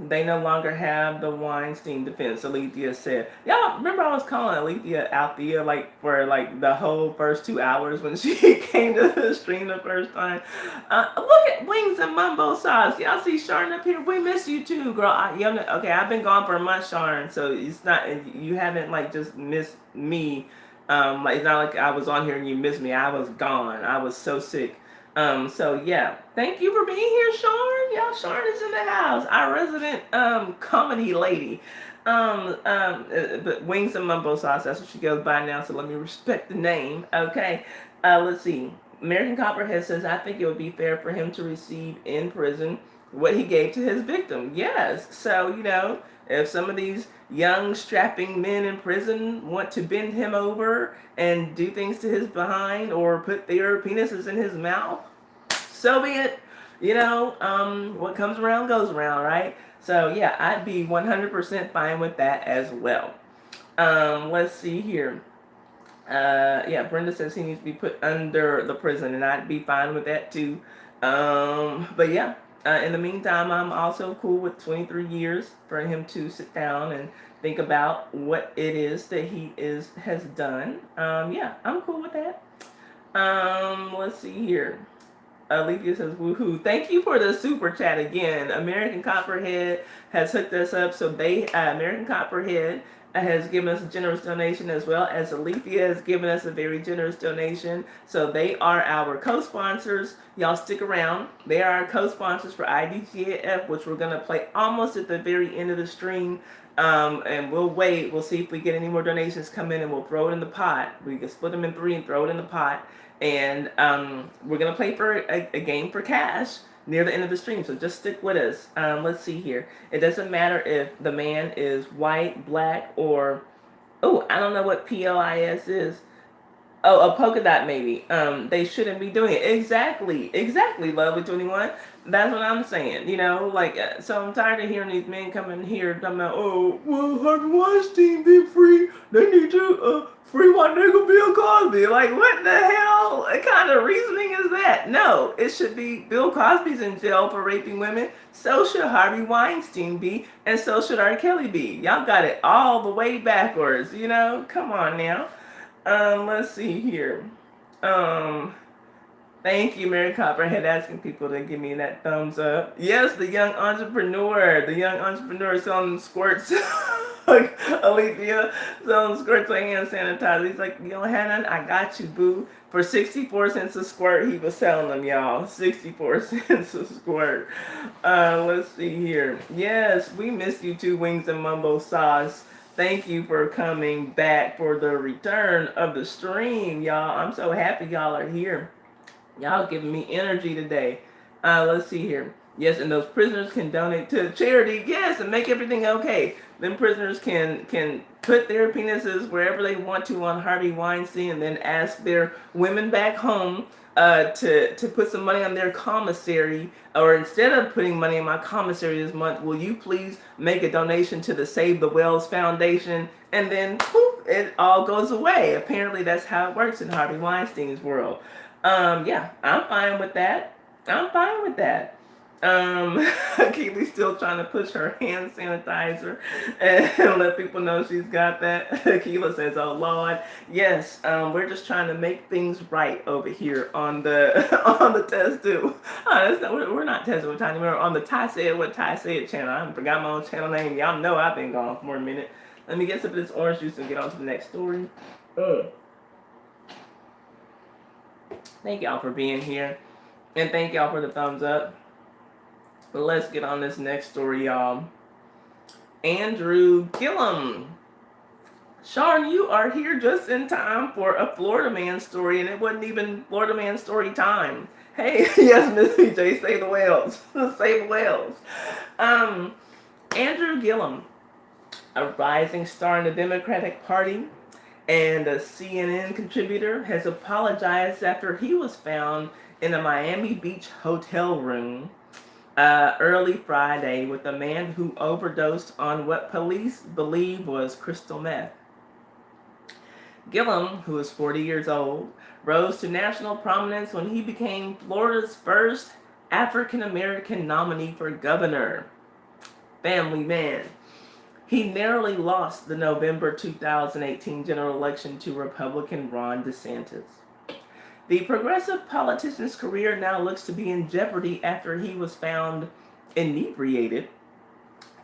They no longer have the Weinstein defense, Alethea said. Y'all remember I was calling Alethea Althea like for like the whole first 2 hours when she came to the stream the first time. Look at Wings and Mumbo Sauce. Y'all see Sharon up here? We miss you too, girl. Okay, I've been gone for a month, Sharon, so it's not, you haven't like just missed me. Like it's not like I was on here and you missed me. I was gone. I was so sick. So yeah, thank you for being here, Sharon. Y'all, Sharon is in the house, our resident comedy lady. But Wings and Mumbo Sauce, that's what she goes by now, so let me respect the name. Okay, let's see. American Copperhead says, I think it would be fair for him to receive in prison what he gave to his victim. Yes, so if some of these young strapping men in prison want to bend him over and do things to his behind or put their penises in his mouth, so be it. What comes around goes around, right? So yeah, I'd be 100% fine with that as well. Let's see here. Yeah, Brenda says he needs to be put under the prison, and I'd be fine with that too. But yeah, in the meantime, I'm also cool with 23 years for him to sit down and think about what it is that he has done. Yeah, I'm cool with that. Let's see here. Alethea says, woohoo. Thank you for the super chat again. American Copperhead has hooked us up. So American Copperhead has given us a generous donation, as well as Alethea has given us a very generous donation. So they are our co-sponsors. Y'all stick around. They are our co-sponsors for IDGAF, which we're going to play almost at the very end of the stream. And we'll wait. We'll see if we get any more donations come in, and we'll throw it in the pot. We can split them in 3 and throw it in the pot. And we're going to play for a game for cash near the end of the stream. So just stick with us. Let's see here. It doesn't matter if the man is white, black, or... Oh, I don't know what PLIS is. Oh, a polka dot maybe. They shouldn't be doing it. Exactly, Lovely 21. That's what I'm saying. You know, like, so I'm tired of hearing these men come in here talking about, oh, well, Harvey Weinstein been free. They need to free my nigga Bill Cosby. Like, what the hell? What kind of reasoning is that? No, it should be Bill Cosby's in jail for raping women. So should Harvey Weinstein be, and so should R. Kelly be. Y'all got it all the way backwards. You know, come on now. Let's see here. Thank you, Mary Copperhead, asking people to give me that thumbs up. Yes, the young entrepreneur selling squirts. Like Alethea selling squirts like hand sanitizer. He's like, you don't have none? I got you, boo. For 64 cents a squirt, he was selling them, y'all. 64 cents a squirt. Let's see here. Yes, we missed you too, Wings and Mumbo Sauce. Thank you for coming back for the return of the stream, y'all. I'm so happy y'all are here. Y'all giving me energy today. Let's see here. Yes, and those prisoners can donate to charity. Yes, and make everything okay. Then prisoners can put their penises wherever they want to on Harvey Weinstein, and then ask their women back home to put some money on their commissary, or instead of putting money in my commissary this month, will you please make a donation to the Save the Whales Foundation? And then poof, it all goes away. Apparently that's how it works in Harvey Weinstein's world. Yeah, I'm fine with that. Keely's still trying to push her hand sanitizer and let people know she's got that. Keela says, oh Lord. Yes, we're just trying to make things right over here on the on the test too. We're not testing with Tiny. We're on the Ty Said What Ty Said channel. I forgot my own channel name. Y'all know I've been gone for a minute. Let me get some of this orange juice and get on to the next story. Thank y'all for being here. And thank y'all for the thumbs up. But let's get on this next story, y'all. Andrew Gillum. Sean, you are here just in time for a Florida man story, and it wasn't even Florida man story time. Hey, yes, Miss PJ, save the whales. Save the whales. Andrew Gillum, a rising star in the Democratic Party and a CNN contributor, has apologized after he was found in a Miami Beach hotel room early Friday with a man who overdosed on what police believe was crystal meth. Gillum, who is 40 years old, rose to national prominence when he became Florida's first African-American nominee for governor. Family man. He narrowly lost the November 2018 general election to Republican Ron DeSantis. The progressive politician's career now looks to be in jeopardy after he was found inebriated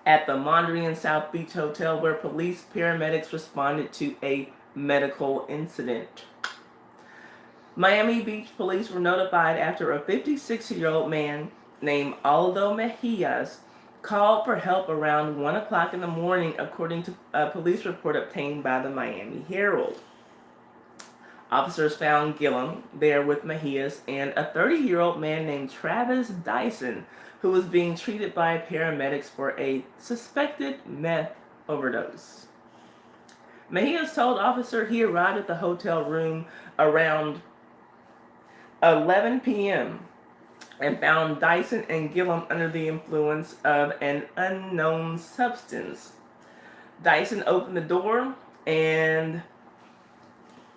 at the Mondrian South Beach Hotel, where police paramedics responded to a medical incident. Miami Beach police were notified after a 56-year-old man named Aldo Mejias called for help around 1 o'clock in the morning, according to a police report obtained by the Miami Herald. Officers found Gillum there with Mejias and a 30-year-old man named Travis Dyson, who was being treated by paramedics for a suspected meth overdose. Mejias told officers he arrived at the hotel room around 11 p.m. and found Dyson and Gillum under the influence of an unknown substance. Dyson opened the door and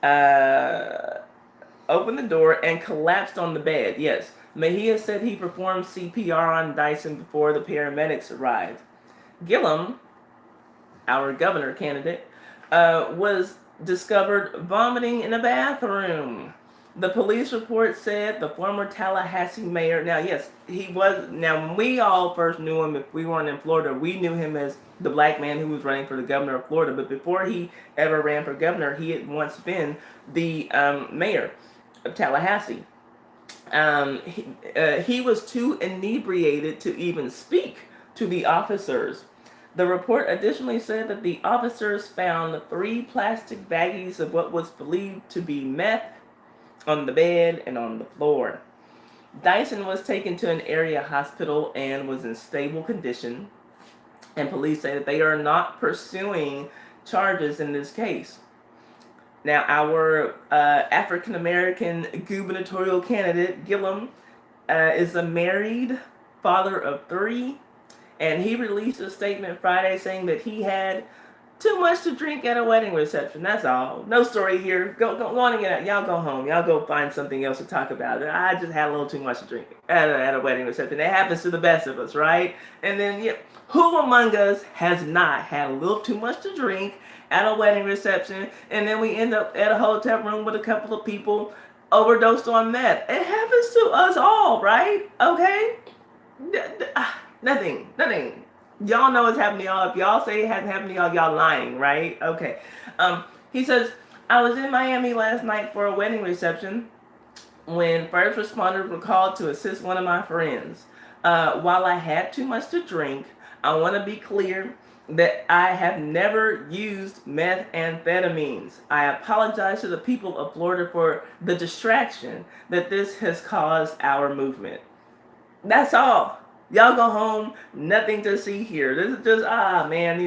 uh, opened the door and collapsed on the bed. Yes, Mejia said he performed CPR on Dyson before the paramedics arrived. Gillum, our governor candidate, was discovered vomiting in a bathroom. The police report said the former Tallahassee mayor, now, yes, he was, now, when we all first knew him, if we weren't in Florida, we knew him as the black man who was running for the governor of Florida. But before he ever ran for governor, he had once been the mayor of Tallahassee. He was too inebriated to even speak to the officers. The report additionally said that the officers found 3 plastic baggies of what was believed to be meth on the bed and on the floor. Dyson was taken to an area hospital and was in stable condition, and police say that they are not pursuing charges in this case. Now, our African American gubernatorial candidate, Gillum, is a married father of 3, and he released a statement Friday saying that he had too much to drink at a wedding reception. That's all. No story here. Go on and get out. Y'all go home. Y'all go find something else to talk about. I just had a little too much to drink at a wedding reception. It happens to the best of us, right? And then, yeah, who among us has not had a little too much to drink at a wedding reception, and then we end up at a hotel room with a couple of people overdosed on meth? It happens to us all, right? Okay? Nothing. Y'all know it's happening to y'all. If y'all say it hasn't happened to y'all, y'all lying, right? Okay. He says, I was in Miami last night for a wedding reception when first responders were called to assist one of my friends. While I had too much to drink, I want to be clear that I have never used methamphetamines. I apologize to the people of Florida for the distraction that this has caused our movement. That's all. Y'all go home. Nothing to see here. This is just man,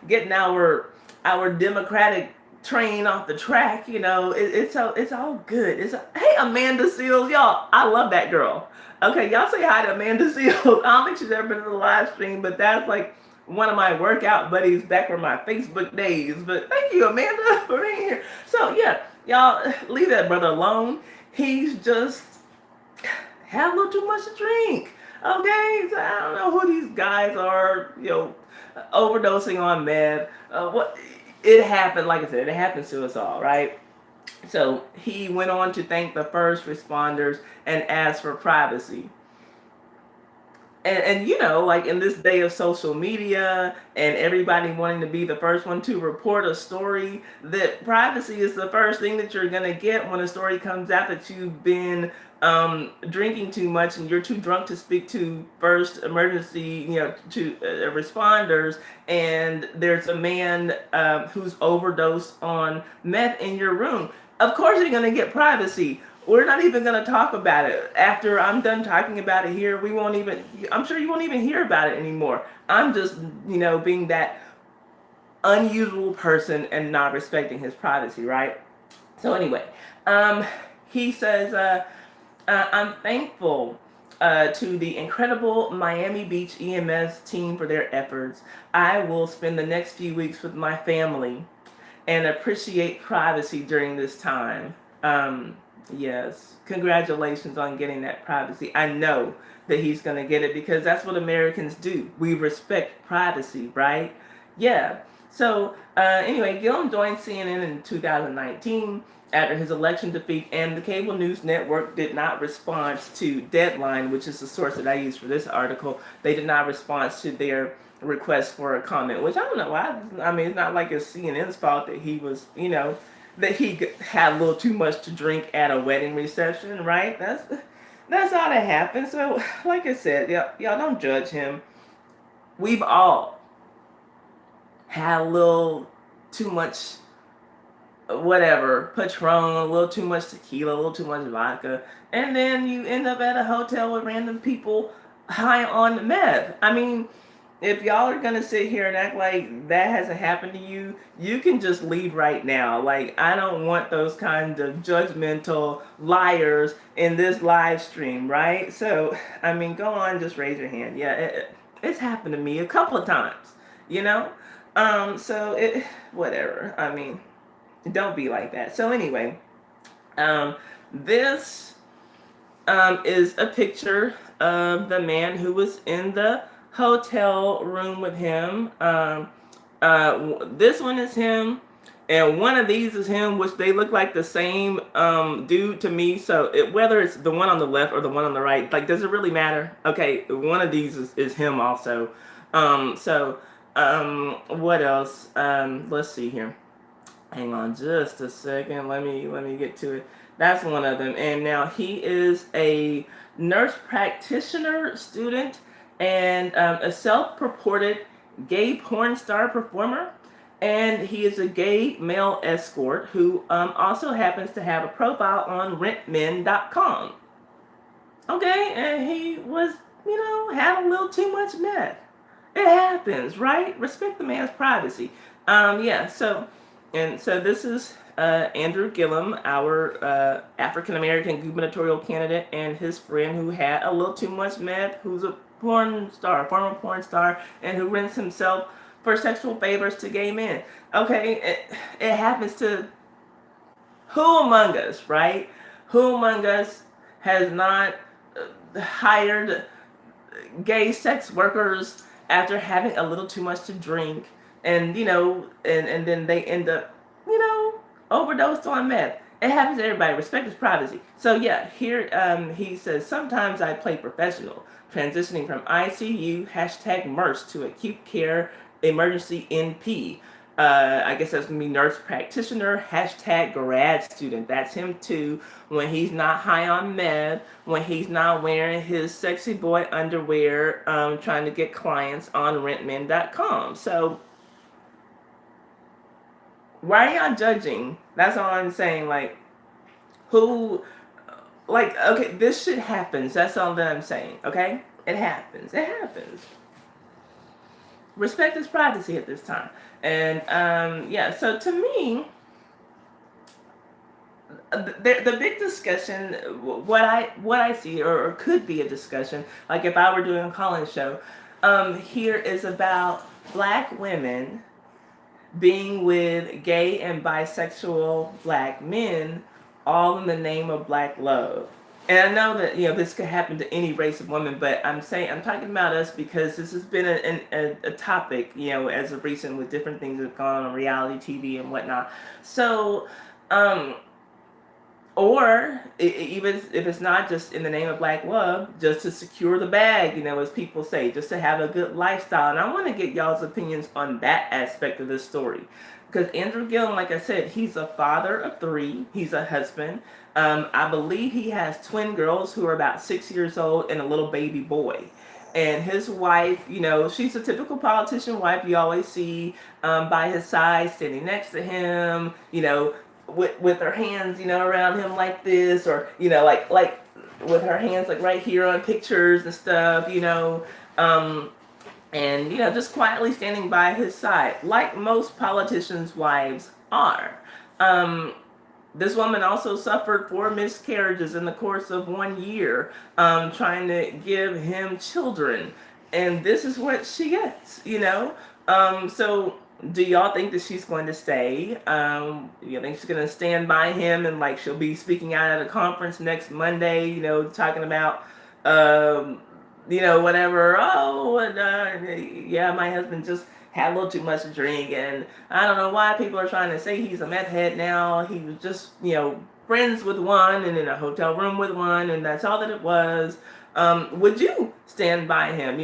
getting our Democratic train off the track. It's all good. Hey, Amanda Seals, y'all. I love that girl. Okay, y'all say hi to Amanda Seals. I don't think she's ever been in the live stream, but that's like one of my workout buddies back from my Facebook days. But thank you, Amanda, for being here. So yeah, y'all leave that brother alone. He's just had a little too much to drink. Okay, so I don't know who these guys are, overdosing on meth. What it happened, like I said, it happens to us all, right? So he went on to thank the first responders and ask for privacy. And like in this day of social media and everybody wanting to be the first one to report a story, that privacy is the first thing that you're going to get when a story comes out that you've been drinking too much and you're too drunk to speak to first emergency, to responders, and there's a man who's overdosed on meth in your room. Of course you're going to get privacy. We're not even going to talk about it. After I'm done talking about it here, I'm sure you won't even hear about it anymore. I'm just, being that unusual person and not respecting his privacy, right? So anyway, he says, I'm thankful to the incredible Miami Beach EMS team for their efforts. I will spend the next few weeks with my family and appreciate privacy during this time. Yes, congratulations on getting that privacy. I know that he's going to get it because that's what Americans do. We respect privacy, right? Yeah. So anyway, Gillum joined CNN in 2019 after his election defeat, and the cable news network did not respond to Deadline, which is the source that I use for this article. They did not respond to their request for a comment, which I don't know why. I mean, it's not like it's CNN's fault that he was, that he had a little too much to drink at a wedding reception, right? That's how that happens. So, like I said, y'all don't judge him. We've all had a little too much, whatever, Patron, a little too much tequila, a little too much vodka, and then you end up at a hotel with random people high on meth. I mean, if y'all are gonna sit here and act like that hasn't happened to you, you can just leave right now. Like, I don't want those kinds of judgmental liars in this live stream, right? So, I mean, go on, just raise your hand. Yeah, it's happened to me a couple of times, So whatever. I mean, Don't be like that. So anyway, this is a picture of the man who was in the hotel room with him. This one is him, and one of these is him, which they look like the same dude to me. So whether it's the one on the left or the one on the right, like, does it really matter? Okay, one of these is him also. What else? Let's see here. Hang on just a second. Let me get to it. That's one of them. And now he is a nurse practitioner student and a self-purported gay porn star performer. And he is a gay male escort who also happens to have a profile on rentmen.com. Okay, and he was, had a little too much meth. It happens, right? Respect the man's privacy. Yeah, so this is Andrew Gillum, our African American gubernatorial candidate, and his friend who had a little too much meth, who's a porn star, former porn star, and who rents himself for sexual favors to gay men. Okay, it happens to who among us, right? Who among us has not hired gay sex workers after having a little too much to drink, and and then they end up, overdosed on meth? It happens to everybody. Respect his privacy. So yeah, here he says, sometimes I play professional, transitioning from ICU #MERS to acute care emergency NP. I guess that's gonna be nurse practitioner #grad student. That's him too. When he's not high on meth, when he's not wearing his sexy boy underwear, trying to get clients on rentmen.com. So why are y'all judging? That's all I'm saying. Like, who, like, okay, this shit happens. That's all that I'm saying. Okay, it happens. It happens. Respect his privacy at this time. And yeah, so to me, the big discussion, what I see, or could be a discussion, like if I were doing a call-in show, here is about Black women being with gay and bisexual Black men, all in the name of Black love. And I know that this could happen to any race of women, but I'm talking about us because this has been a topic, as of recent, with different things that have gone on reality TV and whatnot. So, or even if it's not just in the name of Black love, just to secure the bag, as people say, just to have a good lifestyle. And I want to get y'all's opinions on that aspect of this story. Because Andrew Gillum, like I said, he's a father of 3. He's a husband. I believe he has twin girls who are about 6 years old and a little baby boy. And his wife, she's a typical politician wife you always see by his side, standing next to him, with her hands, around him like this, or, like with her hands like right here on pictures and stuff, and just quietly standing by his side, like most politicians' wives are. This woman also suffered 4 miscarriages in the course of 1 year, trying to give him children, and this is what she gets, So do y'all think that she's going to stay? You think she's going to stand by him, and like she'll be speaking out at a conference next Monday, talking about whatever, yeah, my husband just had a little too much to drink, and I don't know why people are trying to say he's a meth head now. He was just, friends with one and in a hotel room with one, and that's all that it was. Would you stand by him,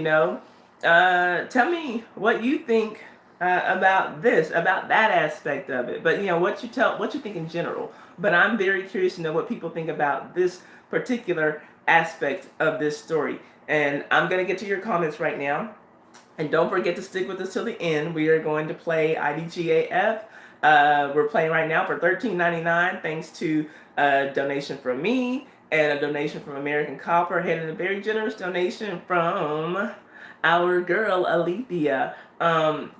Tell me what you think about this, about that aspect of it. But, what you think in general. But I'm very curious to know what people think about this particular aspect of this story. And I'm going to get to your comments right now. And don't forget to stick with us till the end. We are going to play IDGAF. We're playing right now for $13.99, thanks to a donation from me and a donation from American Copperhead, and a very generous donation from our girl Alethea.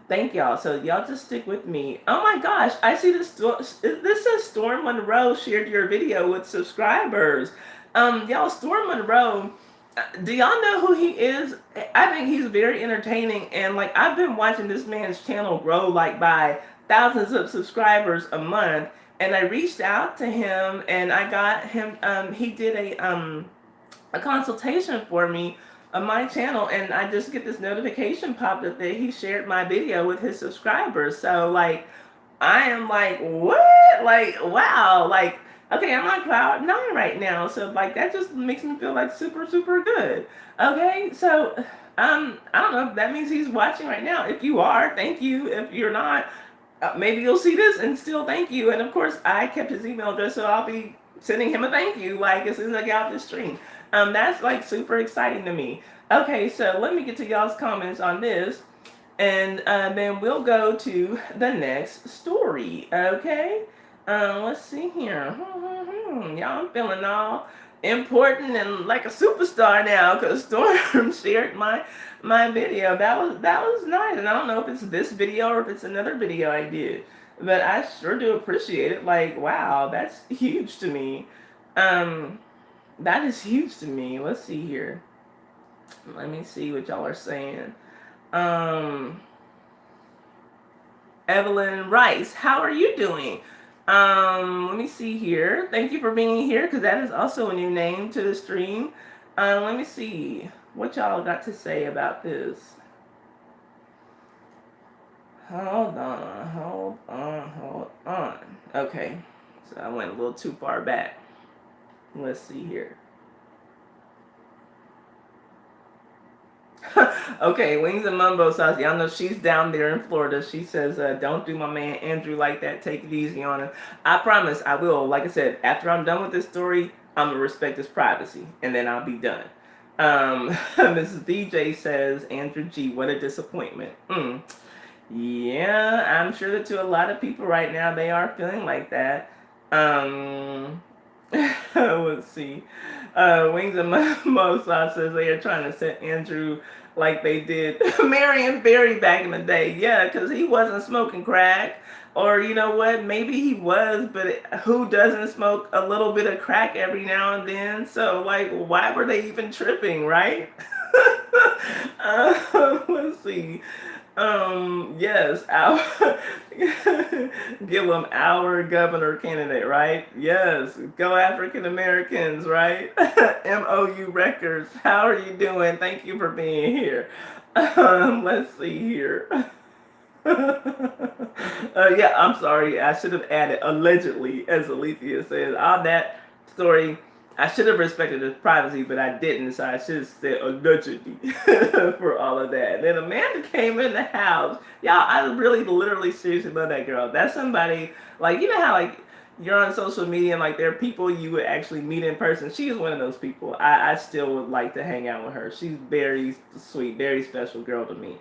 Thank y'all. So y'all just stick with me. Oh my gosh, I see this. This says Storm Monroe shared your video with subscribers. Y'all, Storm Monroe, do y'all know who he is? I think he's very entertaining, and like I've been watching this man's channel grow like by thousands of subscribers a month. And I reached out to him, and I got him. He did a consultation for me on my channel, and I just get this notification popped up that he shared my video with his subscribers. So like, I am like, what? Like, wow. Like, okay, I'm on cloud nine right now. So like, that just makes me feel like super, super good. Okay, so I don't know if that means he's watching right now. If you are, thank you. If you're not, maybe you'll see this and still thank you. And of course, I kept his email address, so I'll be sending him a thank you like as soon as I get out this stream. That's like super exciting to me. Okay, so let me get to y'all's comments on this, and then we'll go to the next story. Okay, let's see here. Y'all, I'm feeling all important and like a superstar now because Storm shared my video. That was nice, and I don't know if it's this video or if it's another video I did, but I sure do appreciate it. Like, wow, that's huge to me. That is huge to me. Let's see here. Let me see what y'all are saying. Evelyn Rice, how are you doing? Let me see here. Thank you for being here, because that is also a new name to the stream. Let me see what y'all got to say about this. Hold on. Okay, so I went a little too far back. Let's see here. Okay, Wings and Mumbo Sauce. Y'all know she's down there in Florida. She says, don't do my man Andrew like that. Take it easy on him. I promise I will. Like I said, after I'm done with this story, I'm going to respect his privacy, and then I'll be done. Mrs. DJ says, Andrew G., what a disappointment. Yeah, I'm sure that to a lot of people right now, they are feeling like that. Let's see. Wings and Mumbo Sauce says they are trying to set Andrew like they did Marion Barry back in the day. Yeah, because he wasn't smoking crack. Or you know what? Maybe he was, but who doesn't smoke a little bit of crack every now and then? So, like, why were they even tripping, right? Let's see. Yes, our Gillum, our governor candidate, right? Yes, go African Americans, right? MOU Records, how are you doing? Thank you for being here. Let's see here. Yeah, I'm sorry. I should have added allegedly, as Alethea says. On that story, I should have respected his privacy, but I didn't, so I should have said allegedly for all of that. Then Amanda came in the house. Y'all, I really, literally, seriously love that girl. That's somebody, like, you know how, like, you're on social media and, like, there are people you would actually meet in person. She is one of those people. I still would like to hang out with her. She's very sweet, very special girl to me.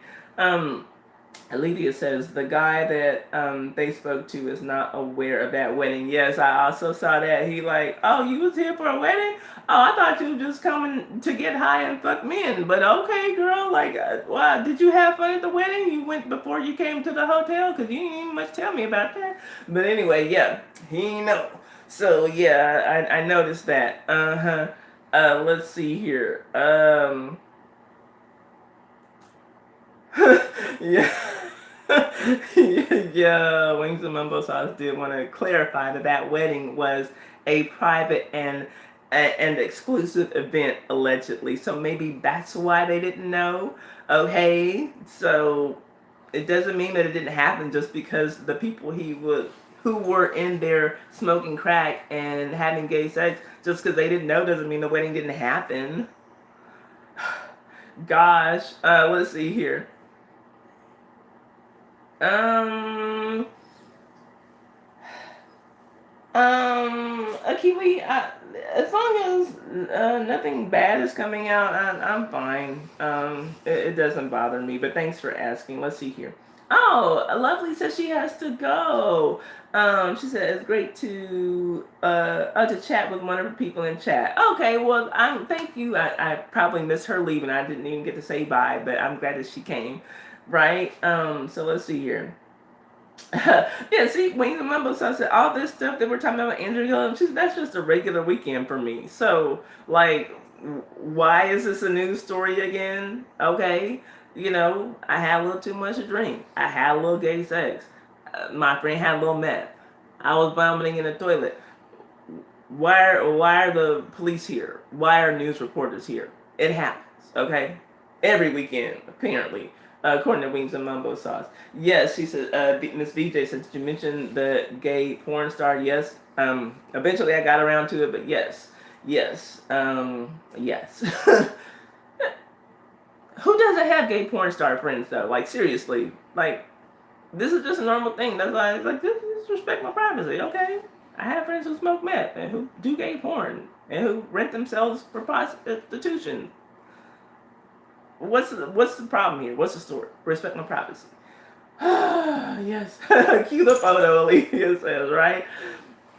Alethea says, the guy that they spoke to is not aware of that wedding. Yes, I also saw that. He like, oh, you was here for a wedding? Oh, I thought you were just coming to get high and fuck men. But okay, girl, like, wow, did you have fun at the wedding? You went before you came to the hotel? Because you didn't even much tell me about that. But anyway, yeah, he know. So, yeah, I noticed that. Let's see here. Yeah. Yeah, Wings and Mumbo Sauce did want to clarify that that wedding was a private and exclusive event, allegedly. So maybe that's why they didn't know. Okay, so it doesn't mean that it didn't happen just because the people who were in there smoking crack and having gay sex, just because they didn't know doesn't mean the wedding didn't happen. Gosh, let's see here. Kiwi, as long as nothing bad is coming out, I'm fine. It doesn't bother me, but thanks for asking. Let's see here. Oh, Lovely says she has to go. She said it's great to chat with one of the people in chat. Okay, well, thank you. I probably missed her leaving. I didn't even get to say bye, but I'm glad that she came. Right? So let's see here. Yeah, see, Wings and Mumbo Sauce said all this stuff that we're talking about Andrew Gillum, that's just a regular weekend for me. So, like, why is this a news story again? Okay, you know, I had a little too much to drink. I had a little gay sex. My friend had a little meth. I was vomiting in the toilet. Why are the police here? Why are news reporters here? It happens, okay? Every weekend, apparently, according to Wings and Mumbo Sauce. Yes, she said, Miss VJ said, did you mention the gay porn star? Yes. Eventually I got around to it, but yes. Yes. Yes. Who doesn't have gay porn star friends, though? Like, seriously. Like, this is just a normal thing. That's why it's like, just respect my privacy, okay? I have friends who smoke meth and who do gay porn and who rent themselves for prostitution. What's the problem here? What's the story? Respect my privacy. Yes. Cue the photo, Alicia says, right?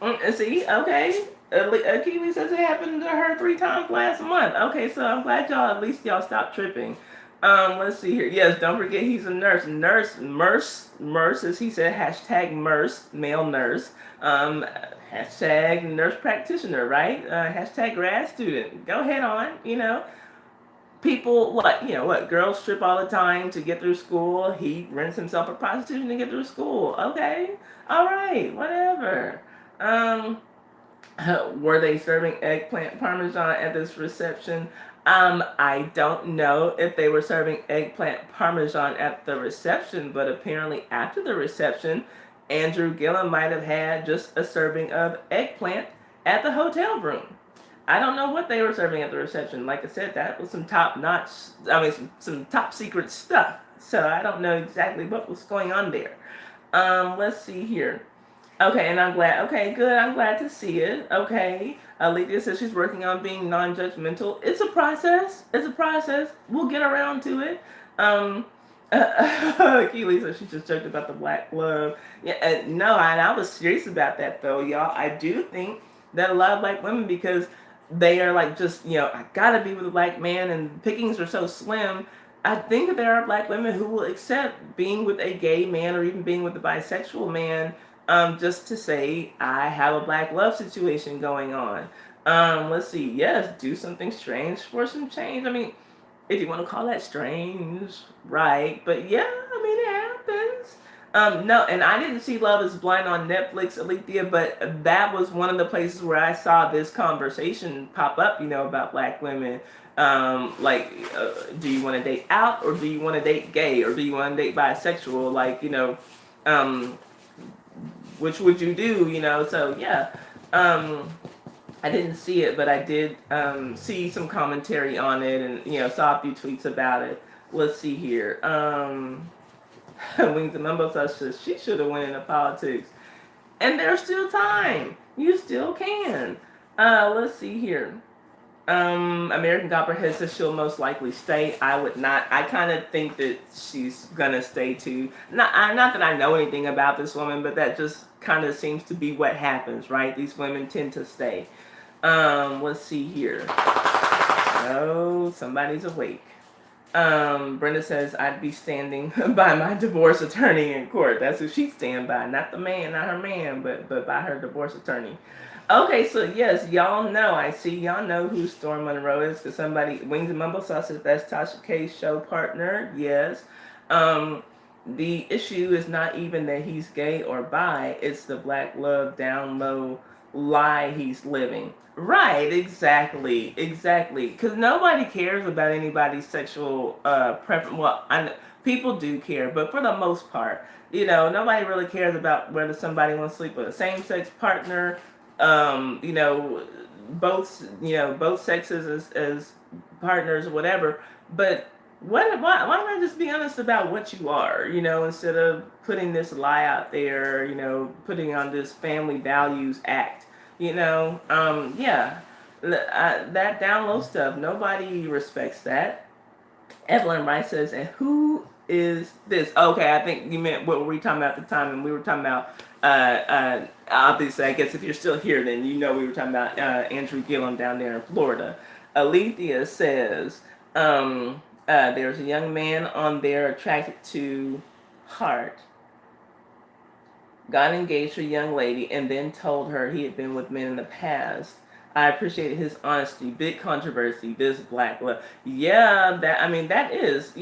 And see, okay. Kiwi says it happened to her 3 times last month. Okay, so I'm glad at least y'all stopped tripping. Let's see here. Yes, don't forget he's a nurse. Nurse, as he said, hashtag nurse, male nurse. Hashtag nurse practitioner, right? Hashtag grad student. Go ahead on, People, girls strip all the time to get through school. He rents himself a prostitution to get through school. Okay, all right, whatever. Were they serving eggplant parmesan at this reception? I don't know if they were serving eggplant parmesan at the reception, but apparently after the reception, Andrew Gillum might have had just a serving of eggplant at the hotel room. I don't know what they were serving at the reception. Like I said, that was some top-notch, some top-secret stuff. So I don't know exactly what was going on there. Let's see here. Okay, and I'm glad. Okay, good. I'm glad to see it. Okay. Alethea says she's working on being non-judgmental. It's a process. It's a process. We'll get around to it. Keely says she just joked about the black glove. Yeah, no, and I was serious about that, though, y'all. I do think that a lot of black women, because they are like just, I gotta be with a black man, and pickings are so slim. I think that there are black women who will accept being with a gay man or even being with a bisexual man, just to say, I have a black love situation going on. Let's see. Yes, do something strange for some change. I mean, if you want to call that strange, right? But yeah, it happens. No, and I didn't see Love is Blind on Netflix, Alethea, but that was one of the places where I saw this conversation pop up, about black women. Do you want to date out, or do you want to date gay, or do you want to date bisexual? Which would you do, So, yeah. I didn't see it, but I did see some commentary on it, and, saw a few tweets about it. Let's see here. Wings and Mumbo says she should have went into politics. And there's still time. You still can. Let's see here. American Copperhead says she'll most likely stay. I would not. I kind of think that she's gonna stay too. Not that I know anything about this woman, but that just kind of seems to be what happens, right? These women tend to stay. Let's see here. Oh, somebody's awake. Brenda says I'd be standing by my divorce attorney in court. That's who she'd stand by, not the man, not her man, but by her divorce attorney. Okay, so yes, y'all know. I see y'all know who Storm Monroe is, because somebody, Wings and Mumble Sauce says that's Tasha K's show partner. Yes. The issue is not even that he's gay or bi, it's the black love down low lie he's living. Right, exactly. Because nobody cares about anybody's sexual preference. Well, people do care, but for the most part, nobody really cares about whether somebody wants to sleep with a same-sex partner. Both sexes as partners or whatever. But why not just be honest about what you are, instead of putting this lie out there, putting on this family values act, that down low stuff, nobody respects that. Evelyn Rice says, and who is this? Okay, I think you meant what were we talking about at the time, and we were talking about, obviously, I guess if you're still here, then we were talking about Andrew Gillum down there in Florida. Alethea says, there's a young man on there attracted to Hart, got engaged to a young lady, and then told her he had been with men in the past. I appreciated his honesty. Big controversy, this black love. Yeah, that is,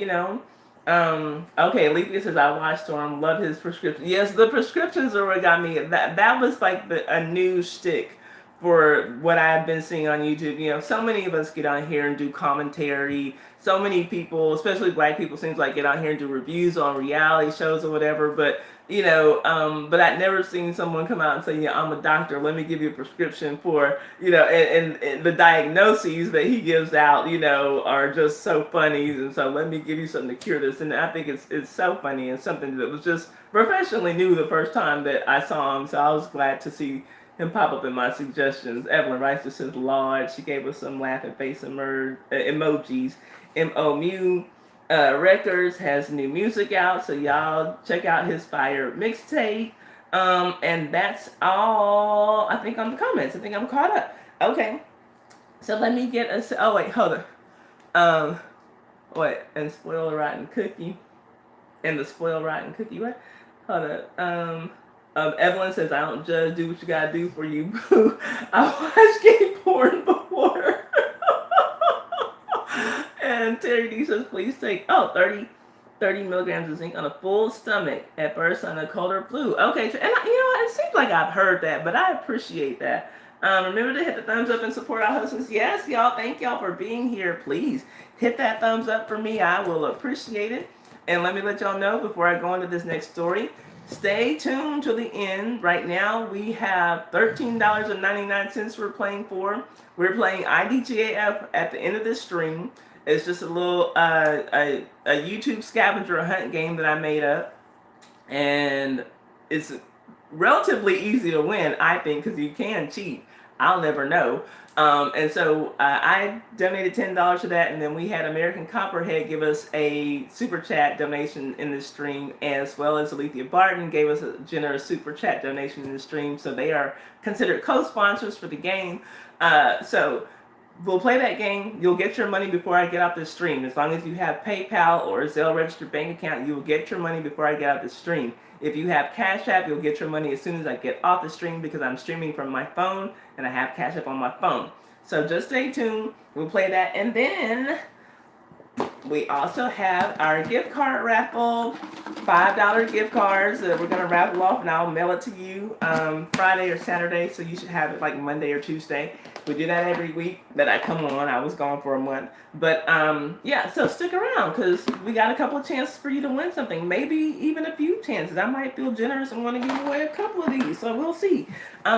Okay, Alethea says I watched Storm, love his prescription. Yes, the prescriptions are what got me. That was like a new shtick for what I've been seeing on YouTube. You know, so many of us get on here and do commentary. So many people, especially black people, seems like get on here and do reviews on reality shows or whatever. But but I'd never seen someone come out and say, yeah, I'm a doctor. Let me give you a prescription for, and the diagnoses that he gives out, are just so funny. And so let me give you something to cure this. And I think it's so funny and something that was just professionally new the first time that I saw him. So I was glad to see him pop up in my suggestions. Evelyn Rice just says, Lord, she gave us some laughing face emojis. M.O. Mew. Records has new music out, so y'all check out his fire mixtape. And that's all I think on the comments. I think I'm caught up. Okay, so let me get a. Oh wait, hold on. What? And spoil a rotten cookie. And the spoil rotten cookie. What? Hold up. Evelyn says I don't judge. Do what you gotta do for you, boo. I watched gay porn before. And Terry D says, please take 30 milligrams of zinc on a full stomach at first on a cold or flu. Okay, so, and it seems like I've heard that, but I appreciate that. Remember to hit the thumbs up and support our husbands. Yes, y'all, thank y'all for being here. Please hit that thumbs up for me. I will appreciate it. And let me let y'all know before I go into this next story, stay tuned to the end. Right now, we have $13.99 we're playing for. We're playing IDGAF at the end of this stream. It's just a little a YouTube scavenger hunt game that I made up, and it's relatively easy to win, I think, because you can cheat. I'll never know. And so I donated $10 to that, and then we had American Copperhead give us a super chat donation in this stream, as well as Alethea Barton gave us a generous super chat donation in the stream. So they are considered co-sponsors for the game. So we'll play that game. You'll get your money before I get off this stream. As long as you have PayPal or a Zelle registered bank account, you will get your money before I get out the stream. If you have Cash App, you'll get your money as soon as I get off the stream because I'm streaming from my phone and I have Cash App on my phone. So just stay tuned. We'll play that. And then we also have our gift card raffle, $5 gift cards that we're going to raffle off, and I'll mail it to you Friday or Saturday, so you should have it like Monday or Tuesday. We do that every week that I come on. I was gone for a month. But yeah, so stick around because we got a couple of chances for you to win something. Maybe even a few chances. I might feel generous and want to give away a couple of these, so we'll see.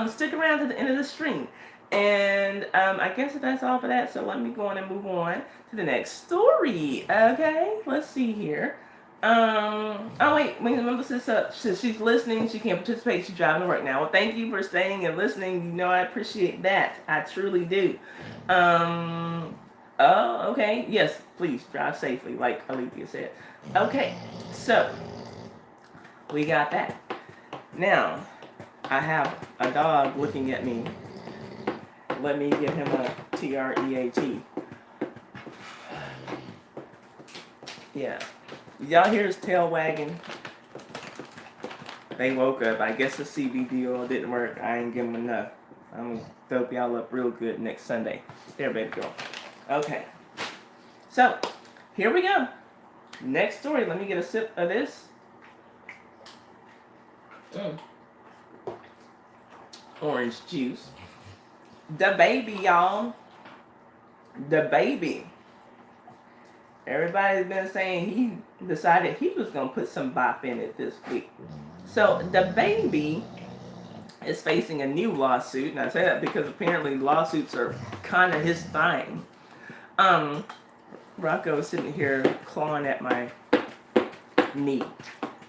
Stick around to the end of the stream. And I guess that's all for that. So let me go on and move on to the next story. Okay, let's see here. Oh wait, remember since she's listening, she can't participate. She's driving to work now. Well, thank you for staying and listening. You know I appreciate that. I truly do. Oh, okay. Yes, please drive safely, like Alethea said. Okay, so we got that. Now I have a dog looking at me. Let me give him a TREAT. Yeah. Y'all hear his tail wagging? They woke up. I guess the CBD oil didn't work. I ain't give them enough. I'm going to dope y'all up real good next Sunday. There, baby girl. Okay. So, here we go. Next story. Let me get a sip of this. Orange juice. DaBaby, y'all. DaBaby. Everybody's been saying he decided he was going to put some bop in it this week. So, DaBaby is facing a new lawsuit. And I say that because apparently lawsuits are kind of his thing. Rocco is sitting here clawing at my knee.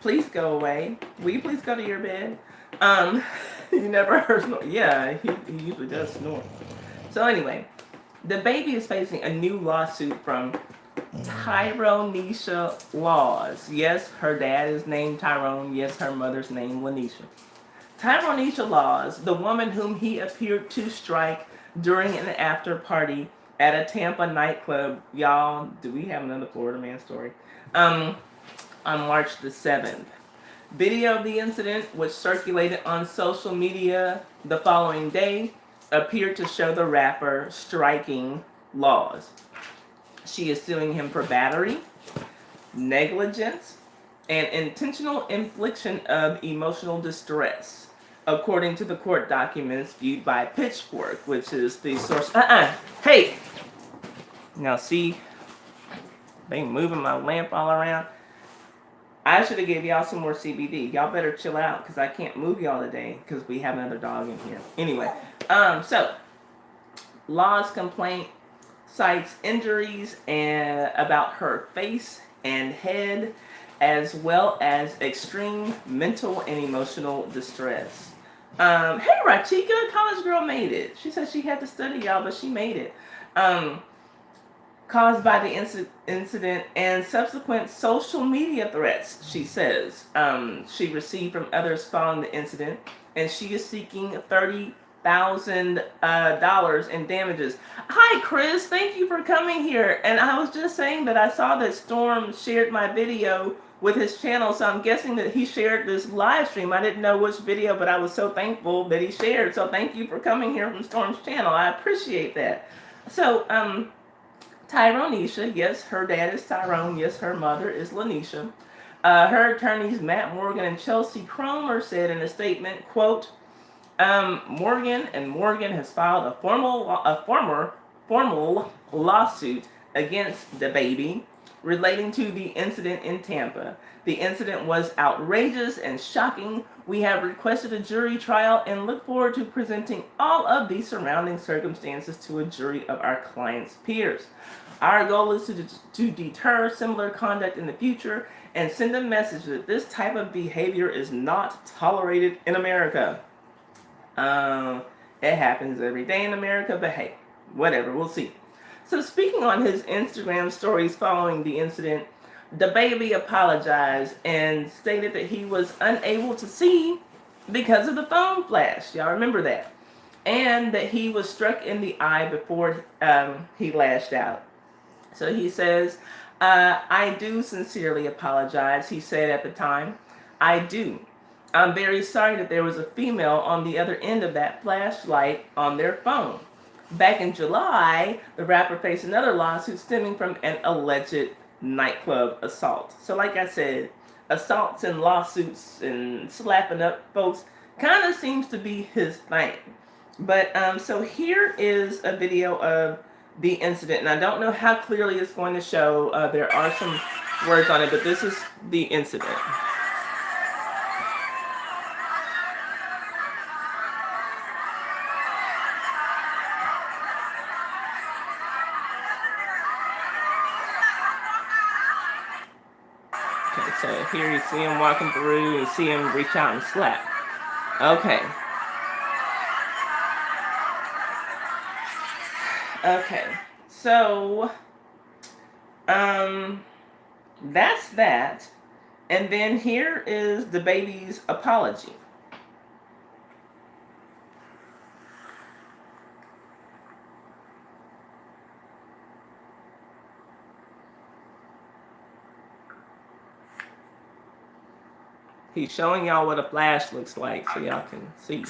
Please go away. Will you please go to your bed? You never heard snore. Yeah, he usually does snore. So anyway, DaBaby is facing a new lawsuit from Tyronisha Laws. Yes, her dad is named Tyrone. Yes, her mother's named Lanisha. Tyronisha Laws, the woman whom he appeared to strike during an after party at a Tampa nightclub. Y'all, do we have another Florida man story? On March the 7th. Video of the incident, which circulated on social media the following day, appeared to show the rapper striking Laws. She is suing him for battery, negligence, and intentional infliction of emotional distress, according to the court documents viewed by Pitchfork, which is the source. Hey! Now, see, they moving my lamp all around. I should have gave y'all some more CBD. Y'all better chill out because I can't move y'all today because we have another dog in here. Anyway, so Law's complaint cites injuries and about her face and head, as well as extreme mental and emotional distress. Hey, Rachika, college girl made it. She said she had to study, y'all, but she made it. Caused by the incident and subsequent social media threats, she says, she received from others following the incident, and she is seeking $30,000 in damages. Hi, Chris. Thank you for coming here. And I was just saying that I saw that Storm shared my video with his channel, so I'm guessing that he shared this live stream. I didn't know which video, but I was so thankful that he shared. So thank you for coming here from Storm's channel. I appreciate that. So, Tyronisha, yes, her dad is Tyrone. Yes, her mother is Lanisha. Her attorneys, Matt Morgan and Chelsea Cromer, said in a statement, quote, Morgan has filed a formal lawsuit against DaBaby relating to the incident in Tampa. The incident was outrageous and shocking. We have requested a jury trial and look forward to presenting all of the surrounding circumstances to a jury of our client's peers. Our goal is to deter similar conduct in the future and send a message that this type of behavior is not tolerated in America. It happens every day in America, but hey, whatever, we'll see. So speaking on his Instagram stories following the incident, DaBaby apologized and stated that he was unable to see because of the phone flash. Y'all remember that? And that he was struck in the eye before he lashed out. So he says, I do sincerely apologize, he said at the time. I do. I'm very sorry that there was a female on the other end of that flashlight on their phone. Back in July, the rapper faced another lawsuit stemming from an alleged nightclub assault. So like I said, assaults and lawsuits and slapping up folks kind of seems to be his thing. But so here is a video of the incident, and I don't know how clearly it's going to show. There are some words on it, but this is the incident. Okay, so here you see him walking through and see him reach out and slap. Okay. Okay, so, that's that. And then here is DaBaby's apology. He's showing y'all what a flash looks like so y'all can see.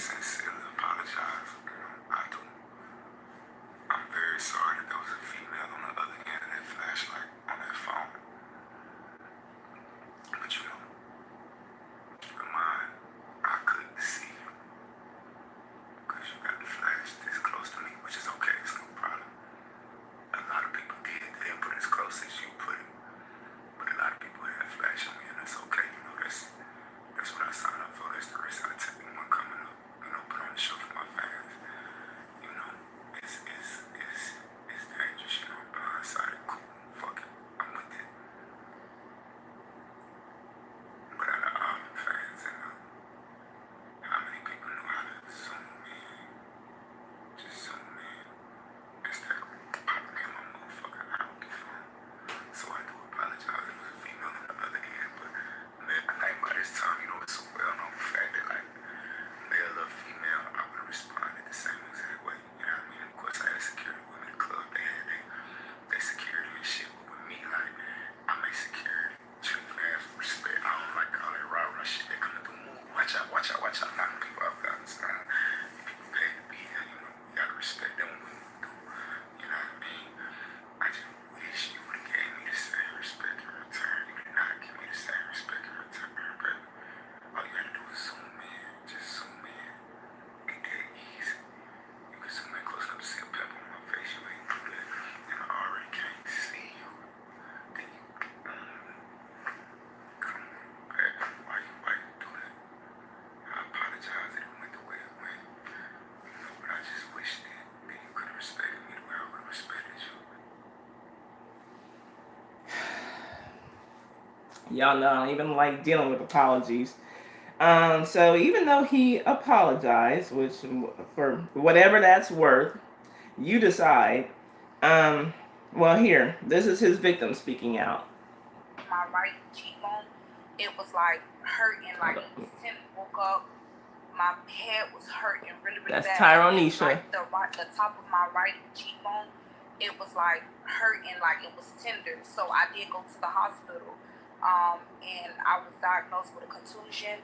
Y'all know I don't even like dealing with apologies. So even though he apologized, which for whatever that's worth, you decide. Um, well, here, this is his victim speaking out. My right cheekbone, it was like hurting, like woke up. My head was hurting really, really That's bad. Tyronisha. Like the top of my right cheekbone, it was like hurting, like it was tender. So I did go to the hospital, and I was diagnosed with a contusion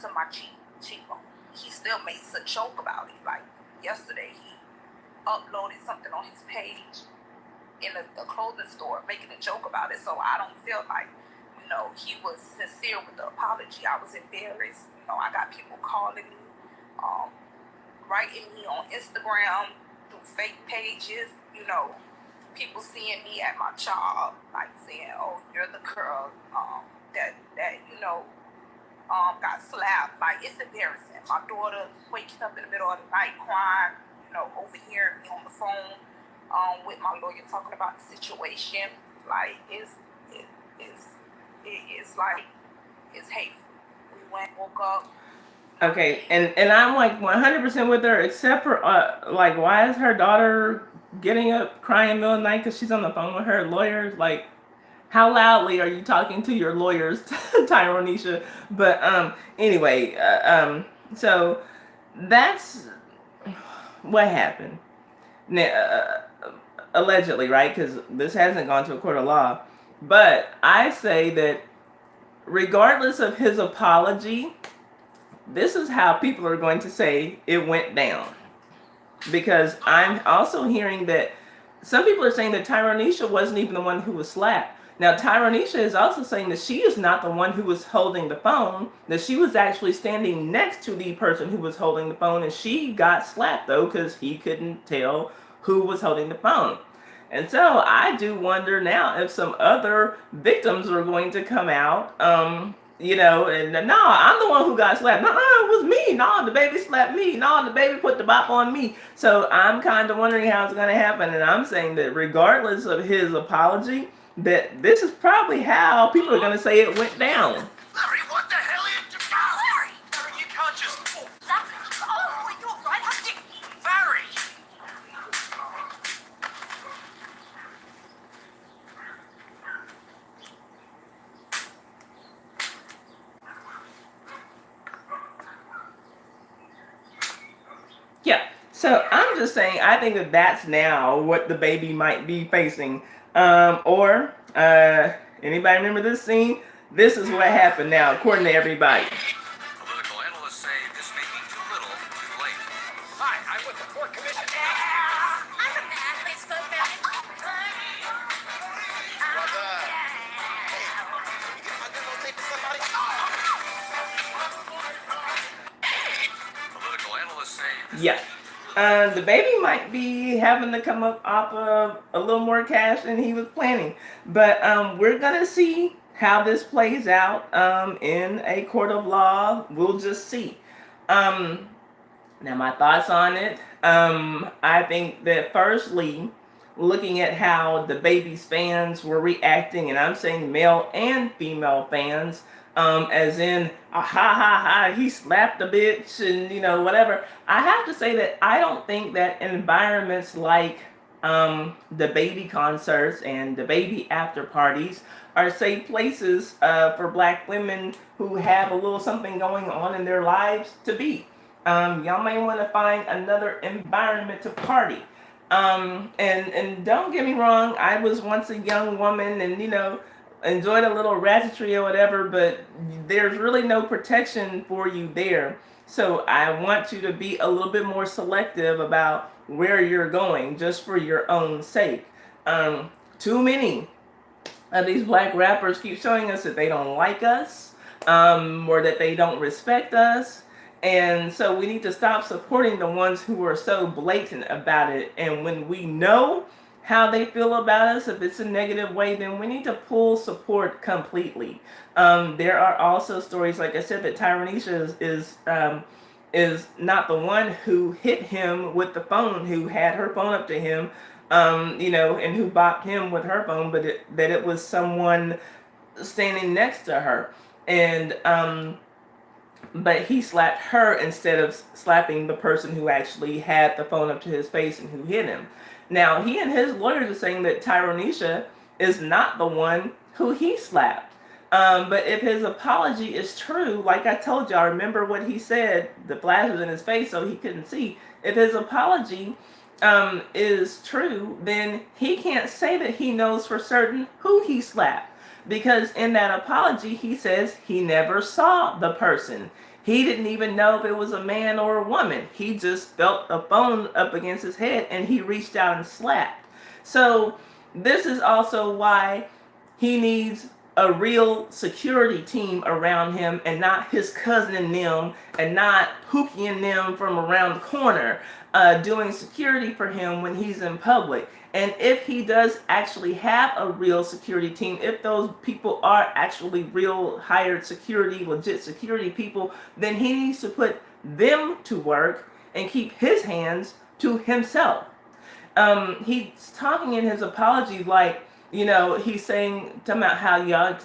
to my cheekbone. He still makes a joke about it. Like yesterday, he uploaded something on his page in a clothing store, making a joke about it. So I don't feel like, he was sincere with the apology. I was embarrassed. I got people calling me, writing me on Instagram through fake pages. People seeing me at my job, like saying, "Oh, you're the girl that got slapped." Like, it's embarrassing. My daughter waking up in the middle of the night crying, overhearing me on the phone with my lawyer talking about the situation. Like, it's hateful. We woke up. Okay, and I'm like 100% with her, except for like, why is her daughter getting up crying in the middle of the night because she's on the phone with her lawyers? Like, how loudly are you talking to your lawyers, Tyronisha? But anyway, so that's what happened. Now, allegedly, right? Because this hasn't gone to a court of law. But I say that regardless of his apology, this is how people are going to say it went down. Because I'm also hearing that some people are saying that Tyronisha wasn't even the one who was slapped. Now, Tyronisha is also saying that she is not the one who was holding the phone, that she was actually standing next to the person who was holding the phone, and she got slapped, though, because he couldn't tell who was holding the phone. And so I do wonder now if some other victims are going to come out, and no, I'm the one who got slapped. No, it was me. No, DaBaby slapped me. No, DaBaby put the bop on me. So I'm kind of wondering how it's going to happen. And I'm saying that regardless of his apology, that this is probably how people are going to say it went down. Larry, what the hell are you doing? Larry! Larry, you can't just... Larry! Oh, you're right. Larry! Yeah. So I'm just saying, I think that that's now what DaBaby might be facing. Or anybody remember this scene? This is what happened now, according to everybody. Political analysts say this may be too little, too late. Hi, I'm with the Port Commission. I'm from the Athletes Club family. Brother. Hey, you get my demo tape to somebody? Political analysts say... Yeah. DaBaby might be having to come up off of a little more cash than he was planning. But we're going to see how this plays out in a court of law. We'll just see. Now, my thoughts on it. I think that firstly, looking at how DaBaby's fans were reacting, and I'm saying male and female fans, as in, ha ha ha, he slapped a bitch and whatever. I have to say that I don't think that environments like DaBaby concerts and DaBaby after parties are safe places for black women who have a little something going on in their lives to be. Y'all may want to find another environment to party. And don't get me wrong, I was once a young woman and enjoyed a little ratchetry or whatever, but there's really no protection for you there. So I want you to be a little bit more selective about where you're going, just for your own sake. Too many of these black rappers keep showing us that they don't like us, or that they don't respect us. And so we need to stop supporting the ones who are so blatant about it. And when we know how they feel about us, if it's a negative way, then we need to pull support completely. There are also stories, like I said, that Tyronisha is not the one who hit him with the phone, who had her phone up to him, and who bopped him with her phone, but that it was someone standing next to her, and but he slapped her instead of slapping the person who actually had the phone up to his face and who hit him. Now, he and his lawyers are saying that Tyronisha is not the one who he slapped. But if his apology is true, like I told y'all, remember what he said, the flash was in his face so he couldn't see. If his apology is true, then he can't say that he knows for certain who he slapped. Because in that apology, he says he never saw the person. He didn't even know if it was a man or a woman. He just felt a phone up against his head and he reached out and slapped. So this is also why he needs a real security team around him and not his cousin and them and not Pookie and them from around the corner doing security for him when he's in public. And if he does actually have a real security team, if those people are actually real hired security, legit security people, then he needs to put them to work and keep his hands to himself. He's talking in his apology like, he's saying, talking about how y'all, I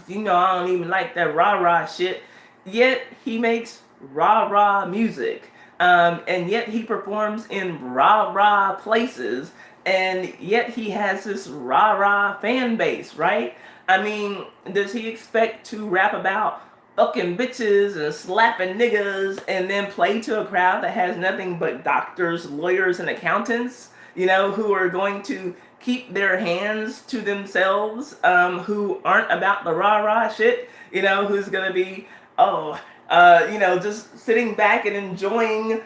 don't even like that rah-rah shit. Yet he makes rah-rah music. And yet he performs in rah-rah places. And yet he has this rah-rah fan base, right? I mean, does he expect to rap about fucking bitches and slapping niggas and then play to a crowd that has nothing but doctors, lawyers, and accountants, who are going to keep their hands to themselves, who aren't about the rah-rah shit, who's going to be, just sitting back and enjoying,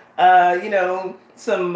some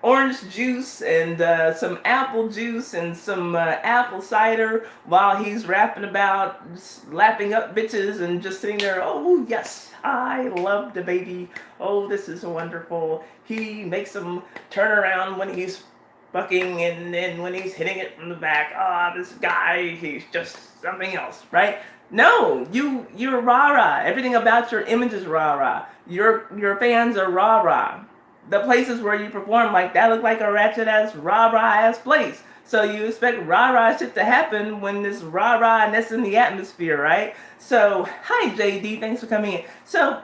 orange juice and some apple juice and some apple cider while he's rapping about slapping up bitches and just sitting there, oh yes, I love DaBaby. Oh, this is wonderful. He makes them turn around when he's fucking and then when he's hitting it from the back, this guy, he's just something else, right? No, you're rah-rah. Everything about your image is rah-rah. Your fans are rah-rah. The places where you perform like that look like a ratchet ass rah-rah ass place. So you expect rah-rah shit to happen when this rah-rah-ness in the atmosphere, right? So, hi JD, thanks for coming in. So,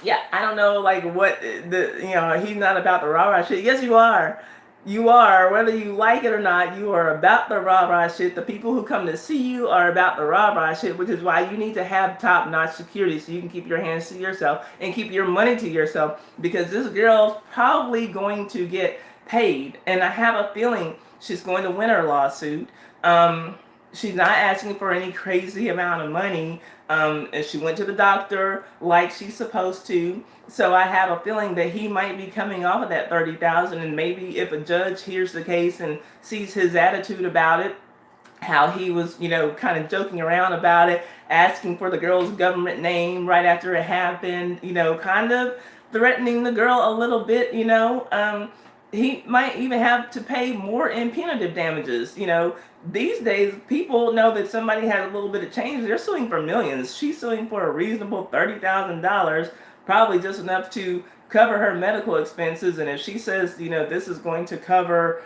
yeah, I don't know like what he's not about the rah-rah shit. Yes, you are. You are, whether you like it or not, you are about the rah-rah shit. The people who come to see you are about the rah-rah shit, which is why you need to have top-notch security so you can keep your hands to yourself and keep your money to yourself, because this girl's probably going to get paid, and I have a feeling she's going to win her lawsuit. She's not asking for any crazy amount of money. And she went to the doctor like she's supposed to. So I have a feeling that he might be coming off of that $30,000, and maybe if a judge hears the case and sees his attitude about it, how he was, kind of joking around about it, asking for the girl's government name right after it happened, kind of threatening the girl a little bit, he might even have to pay more in punitive damages. These days, people know that somebody has a little bit of change. They're suing for millions. She's suing for a reasonable $30,000, probably just enough to cover her medical expenses. And if she says, this is going to cover,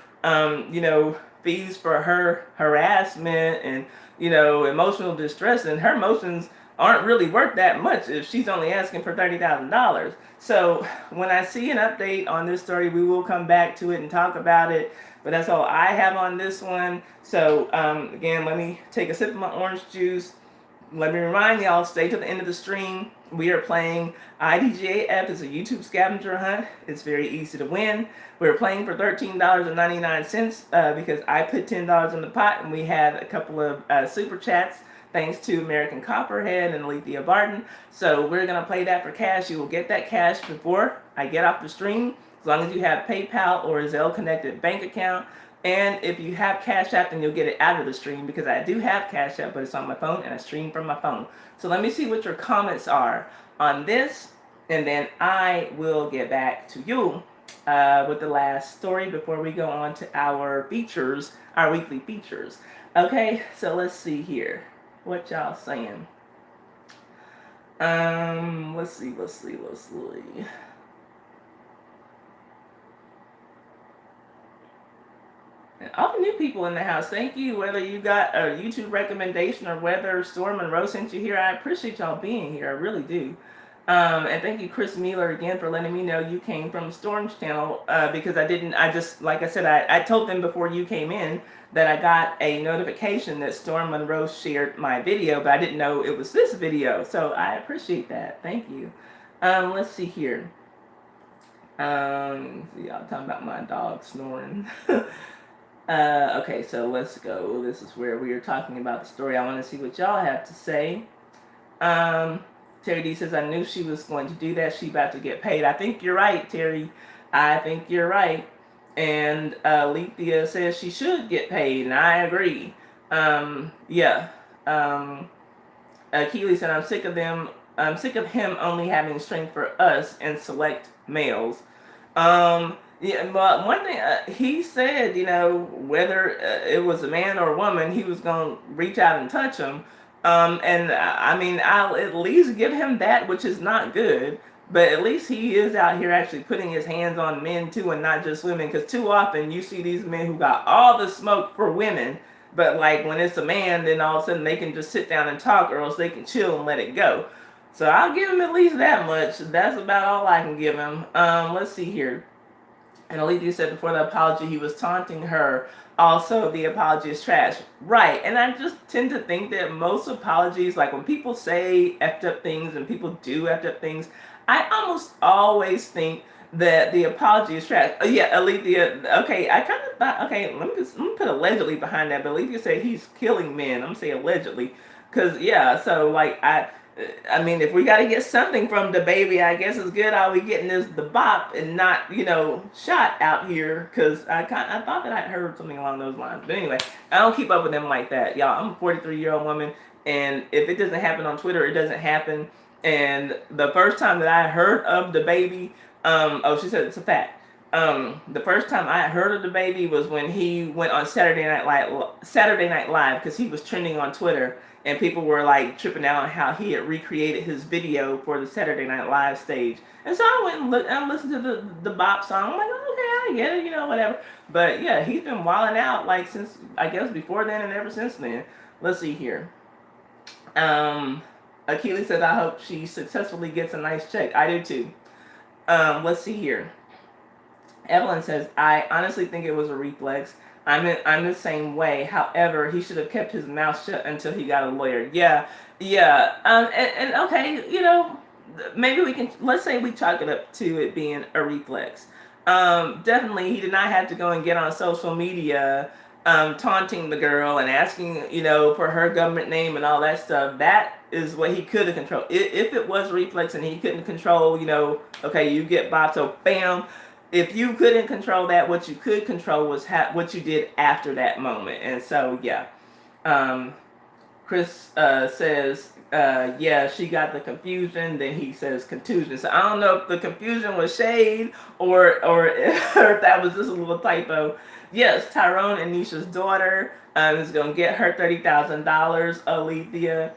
fees for her harassment and, emotional distress, and her emotions aren't really worth that much if she's only asking for $30,000. So when I see an update on this story, we will come back to it and talk about it. But that's all I have on this one. So again, let me take a sip of my orange juice. Let me remind y'all, stay to the end of the stream. We are playing IDGAF. It's a YouTube scavenger hunt. It's very easy to win. We're playing for $13.99 because I put $10 in the pot, and we had a couple of super chats thanks to American Copperhead and Alethea Barton. So we're going to play that for cash. You will get that cash before I get off the stream, as long as you have PayPal or a Zelle connected bank account. And if you have Cash App, then you'll get it out of the stream, because I do have Cash App, but it's on my phone and I stream from my phone. So let me see what your comments are on this, and then I will get back to you with the last story before we go on to our features, our weekly features. Okay, so let's see here. What y'all saying? Let's see. And all the new people in the house, thank you. Whether you got a YouTube recommendation or whether Storm Monroe sent you here, I appreciate y'all being here. I really do. And thank you, Chris Mueller, again for letting me know you came from Storm's channel because I just, like I said, I told them before you came in that I got a notification that Storm Monroe shared my video, but I didn't know it was this video. So I appreciate that. Thank you. Let's see here. See, I'm talking about my dog snoring. Okay, so let's go. This is where we are talking about the story. I want to see what y'all have to say. Terry D says, I knew she was going to do that. She about to get paid. I think you're right, Terry. I think you're right. And Lethea says she should get paid, and I agree. Yeah. Keely said, I'm sick of them. I'm sick of him only having strength for us and select males. Yeah, but one thing he said, you know, whether it was a man or a woman, he was gonna reach out and touch him. And I mean, I'll at least give him that, which is not good. But at least he is out here actually putting his hands on men too, and not just women. Because too often you see these men who got all the smoke for women, but like when it's a man, then all of a sudden they can just sit down and talk, or else they can chill and let it go. So I'll give him at least that much. That's about all I can give him. Let's see here. And Alethea said before the apology, he was taunting her. Also, the apology is trash. Right. And I just tend to think that most apologies, like when people say effed up things and people do effed up things, I almost always think that the apology is trash. Yeah, Alethea, okay, I kind of thought, okay, let me put allegedly behind that. But Alethea said he's killing men. I'm going to say allegedly. Because, yeah, so, like, I mean, if we got to get something from DaBaby, I guess it's good I'll be getting this the bop and not, you know, shot out here. Because I thought that I'd heard something along those lines. But anyway, I don't keep up with them like that. Y'all, I'm a 43-year-old woman. And if it doesn't happen on Twitter, it doesn't happen. And the first time that I heard of DaBaby, oh, she said it's a fact. The first time I heard of DaBaby was when he went on Saturday Night Live because he was trending on Twitter. And people were like tripping out on how he had recreated his video for the Saturday Night Live stage. And so I went and listened to the bop song. I'm like, oh, okay, I get it, you know, whatever. But yeah, he's been wilding out like since, I guess, before then and ever since then. Let's see here. Achilles says, I hope she successfully gets a nice check. I do too. Let's see here. Evelyn says, I honestly think it was a reflex. I'm the same way. However, he should have kept his mouth shut until he got a lawyer. Yeah. And okay, you know, maybe we can, let's say we chalk it up to it being a reflex. Definitely, he did not have to go and get on social media taunting the girl and asking, you know, for her government name and all that stuff. That is what he could have controlled. If it was reflex and he couldn't control, you know, okay, you get bopped, so bam. If you couldn't control that, what you could control was what you did after that moment. And so, yeah. Chris says, yeah, she got the confusion. Then he says contusion. So I don't know if the confusion was shade or if that was just a little typo. Yes, Tyrone and Nisha's daughter is going to get her $30,000, Alethea.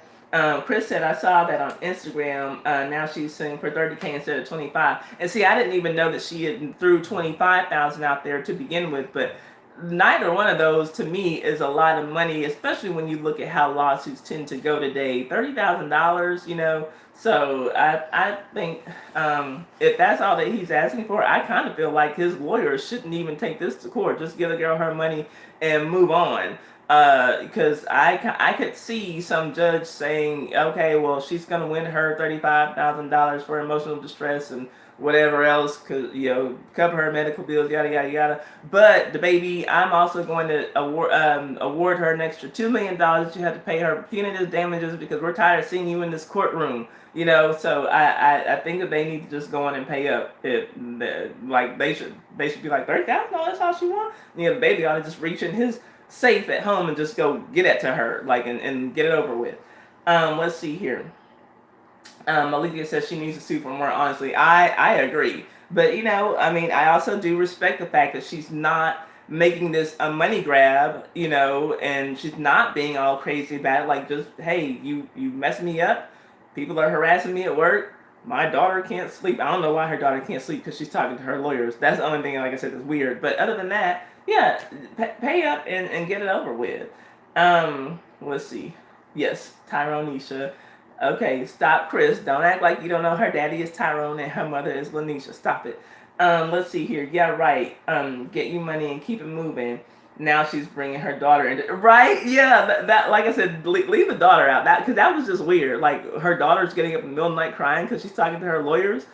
Chris said, I saw that on Instagram. Now she's suing for $30K instead of $25,000. And see, I didn't even know that she had threw $25,000 out there to begin with. But neither one of those, to me, is a lot of money, especially when you look at how lawsuits tend to go today. $30,000, you know. So I think if that's all that he's asking for, I kind of feel like his lawyers shouldn't even take this to court. Just give the girl her money and move on. Because I could see some judge saying, okay, well, she's going to win her $35,000 for emotional distress and whatever else, cause, you know, cover her medical bills, yada, yada, yada. But DaBaby, I'm also going to award her an extra $2 million that you have to pay her punitive damages because we're tired of seeing you in this courtroom. You know, so I think that they need to just go on and pay up. Like they should be like $30,000. No, that's all she wants. You know, DaBaby ought to just reach in his safe at home and just go get it to her, like, and get it over with. Let's see here. Malika says she needs to sue for more. Honestly, I agree. But, you know, I mean, I also do respect the fact that she's not making this a money grab, you know, and she's not being all crazy about it. Like, just, hey, you messed me up. People are harassing me at work. My daughter can't sleep. I don't know why her daughter can't sleep because she's talking to her lawyers. That's the only thing, like I said, that's weird. But other than that, yeah, pay up and get it over with. Let's see. Yes, Tyronisha. Okay, stop, Chris. Don't act like you don't know her daddy is Tyrone and her mother is Lanisha. Stop it. Let's see here. Yeah, right. Get you money and keep it moving. Now she's bringing her daughter into right. Yeah, that like I said, leave the daughter out. That because that was just weird. Like her daughter's getting up in the middle of the night crying because she's talking to her lawyers.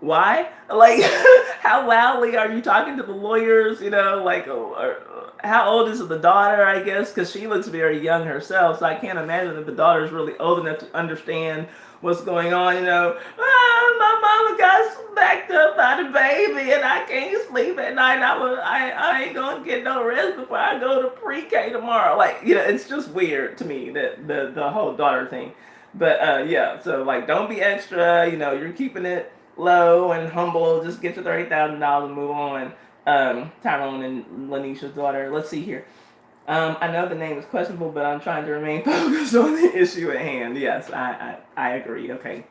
Why? Like, how loudly are you talking to the lawyers? You know, like, how old is the daughter? I guess because she looks very young herself, so I can't imagine that the daughter is really old enough to understand what's going on. You know, my mama got smacked up by the baby, and I can't sleep at night. I ain't gonna get no rest before I go to pre-K tomorrow. Like, you know, it's just weird to me that the whole daughter thing. But yeah, so like, don't be extra. You know, you're keeping it low and humble. Just get your $30,000 and move on. Tyrone and Lanisha's daughter. Let's see here. I know the name is questionable, but I'm trying to remain focused on the issue at hand. Yes, I agree. Okay.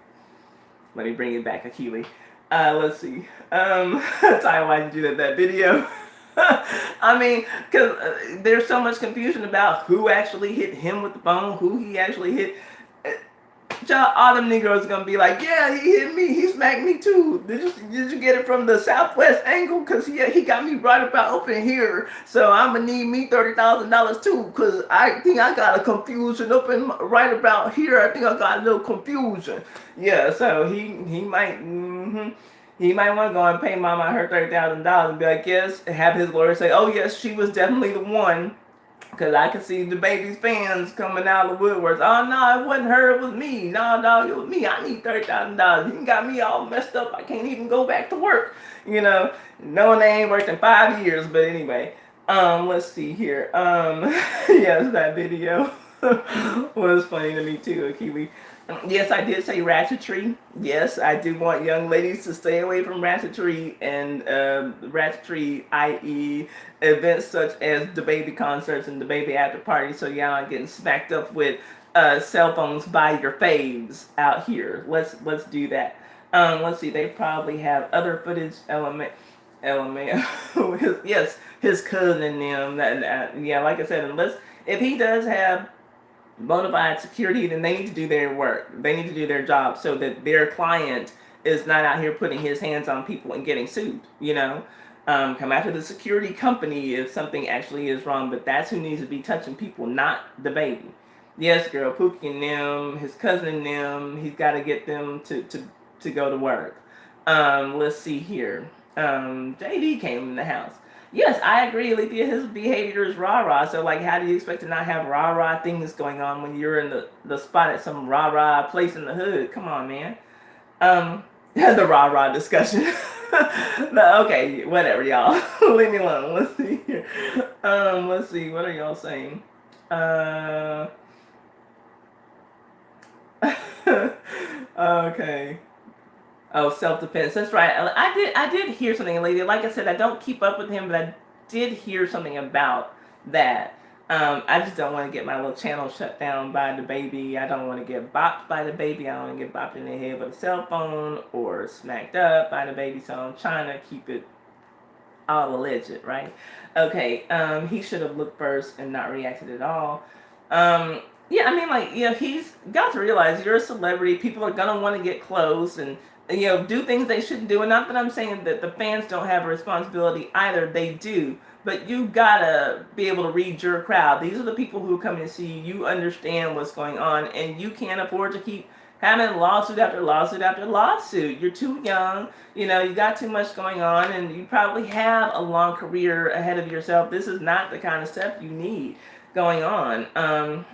Let me bring it back, Akili. Let's see. Ty, why did you do that video? I mean, because there's so much confusion about who actually hit him with the phone, who he actually hit. All them Negroes are gonna be like, yeah, he hit me, he smacked me too. Did you get it from the southwest angle? Cause he got me right about open here. So I'm gonna need me $30,000 too. Cause I think I got a confusion open right about here. I think I got a little confusion. Yeah, so he might he might want to go and pay mama her $30,000 and be like, yes, have his lawyer say, oh yes, she was definitely the one. Because I can see DaBaby's fans coming out of the woodworks. Oh, no, it wasn't her. It was me. No, dog, it was me. I need $30,000. You got me all messed up. I can't even go back to work. You know, knowing they ain't worked in 5 years. But anyway, let's see here. Yes, that video was funny to me too, Akiwi. Yes, I did say ratchetry. Yes, I do want young ladies to stay away from ratchetry and ratchetry, i.e. events such as DaBaby concerts and DaBaby after parties, so y'all not getting smacked up with cell phones by your faves out here. Let's do that. Let's see. They probably have other footage element. Yes, his cousin and them. Yeah, like I said, unless if he does have bona fide security, then they need to do their work. They need to do their job so that their client is not out here putting his hands on people and getting sued. You know, come after the security company if something actually is wrong. But that's who needs to be touching people, not DaBaby. Yes, girl, Pookie and them, his cousin and them. He's got to get them to go to work. Let's see here. JD came in the house. Yes, I agree, Alethea. His behavior is rah-rah. So, like, how do you expect to not have rah-rah things going on when you're in the spot at some rah-rah place in the hood? Come on, man. The rah-rah discussion. No, okay, whatever, y'all. Leave me alone. Let's see here. Let's see. What are y'all saying? Okay. Oh, self-defense. That's right. I did hear something, lady. Like I said, I don't keep up with him, but I did hear something about that. I just don't want to get my little channel shut down by DaBaby. I don't want to get bopped by DaBaby. I don't want to get bopped in the head with a cell phone or smacked up by DaBaby. So I'm trying to keep it all alleged, right? Okay. He should have looked first and not reacted at all. Yeah, I mean, like, you know, he's got to realize you're a celebrity. People are gonna want to get close and, you know, do things they shouldn't do. And not that I'm saying that the fans don't have a responsibility either. They do. But you gotta be able to read your crowd. These are the people who come and see you. You understand what's going on. And you can't afford to keep having lawsuit after lawsuit after lawsuit. You're too young. You know, you got too much going on. And you probably have a long career ahead of yourself. This is not the kind of stuff you need going on.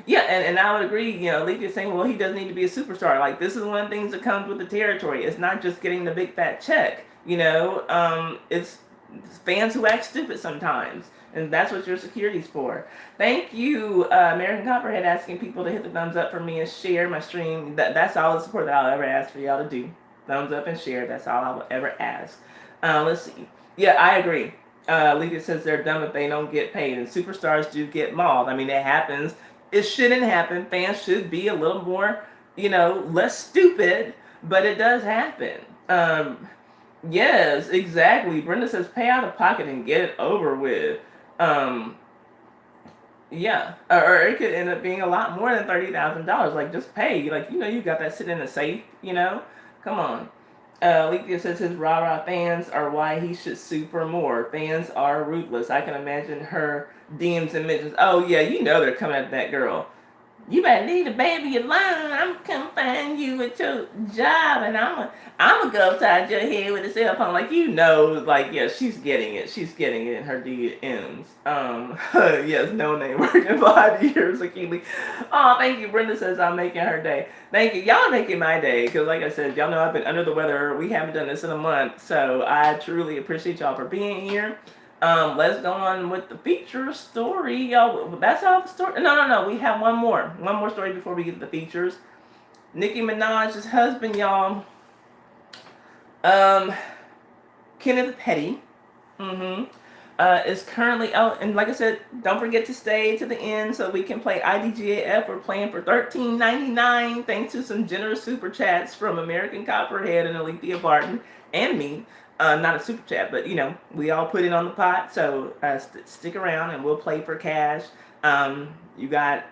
Yeah, and I would agree, you know, Leafy is saying, well, he doesn't need to be a superstar. Like, this is one of the things that comes with the territory. It's not just getting the big fat check, you know. It's fans who act stupid sometimes. And that's what your security's for. Thank you, American Copperhead, asking people to hit the thumbs up for me and share my stream. That's all the support that I'll ever ask for y'all to do. Thumbs up and share. That's all I will ever ask. Let's see. Yeah, I agree. Leafy says they're dumb if they don't get paid. And superstars do get mauled. I mean, it happens. It shouldn't happen. Fans should be a little more less stupid, but it does happen. Yes, exactly. Brenda says pay out of pocket and get it over with. Um, yeah, or it could end up being a lot more than $30,000. Like, just pay. Like, you got that sitting in a safe. Come on. Alethea says his rah rah fans are why he should sue for more. Fans are ruthless. I can imagine her DMs and mentions. Oh yeah, they're coming at that girl. You better leave the baby alone. I'm gonna find you at your job, and I'm gonna go upside your head with a cell phone. Like, like, yeah, she's getting it. She's getting it in her DMs. Yes, no name working 5 years, Akili. Oh, thank you. Brenda says I'm making her day. Thank you. Y'all are making my day, because like I said, y'all know I've been under the weather. We haven't done this in a month, so I truly appreciate y'all for being here. Let's go on with the feature story, y'all. That's all the story. No. We have one more story before we get to the features. Nicki Minaj's husband, y'all. Kenneth Petty. Is currently out, and like I said, don't forget to stay to the end so we can play IDGAF. We're playing for $13.99, thanks to some generous super chats from American Copperhead and Alethea Barton and me. Not a super chat, but we all put it on the pot, so stick around and we'll play for cash. You got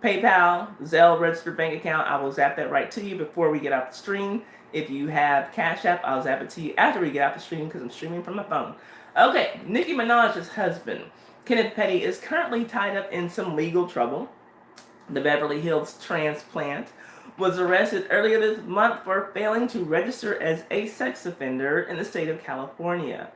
PayPal, Zelle, registered bank account. I will zap that right to you before we get off the stream. If you have Cash App, I'll zap it to you after we get off the stream because I'm streaming from my phone. Okay, Nicki Minaj's husband, Kenneth Petty, is currently tied up in some legal trouble. The Beverly Hills transplant was arrested earlier this month for failing to register as a sex offender in the state of California.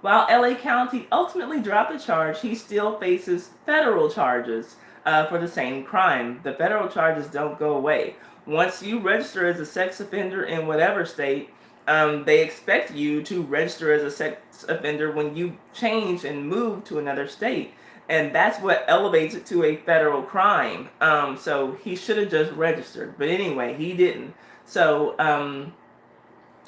While LA County ultimately dropped the charge, he still faces federal charges for the same crime. The federal charges don't go away. Once you register as a sex offender in whatever state, they expect you to register as a sex offender when you change and move to another state. And that's what elevates it to a federal crime. So he should have just registered. But anyway, he didn't. So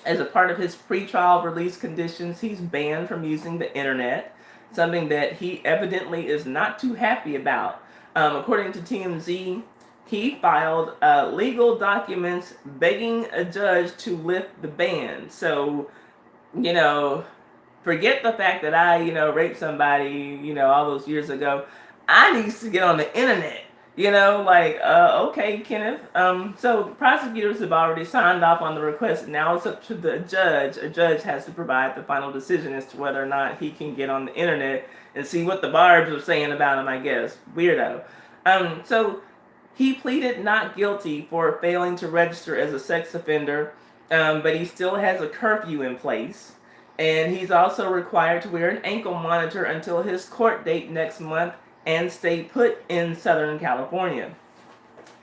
as a part of his pretrial release conditions, he's banned from using the internet, something that he evidently is not too happy about. According to TMZ, he filed legal documents begging a judge to lift the ban. So, forget the fact that I, raped somebody, all those years ago. I need to get on the internet. Okay, Kenneth. So prosecutors have already signed off on the request. Now it's up to the judge. A judge has to provide the final decision as to whether or not he can get on the internet and see what the barbs are saying about him, I guess. Weirdo. So he pleaded not guilty for failing to register as a sex offender, but he still has a curfew in place. And he's also required to wear an ankle monitor until his court date next month and stay put in Southern California.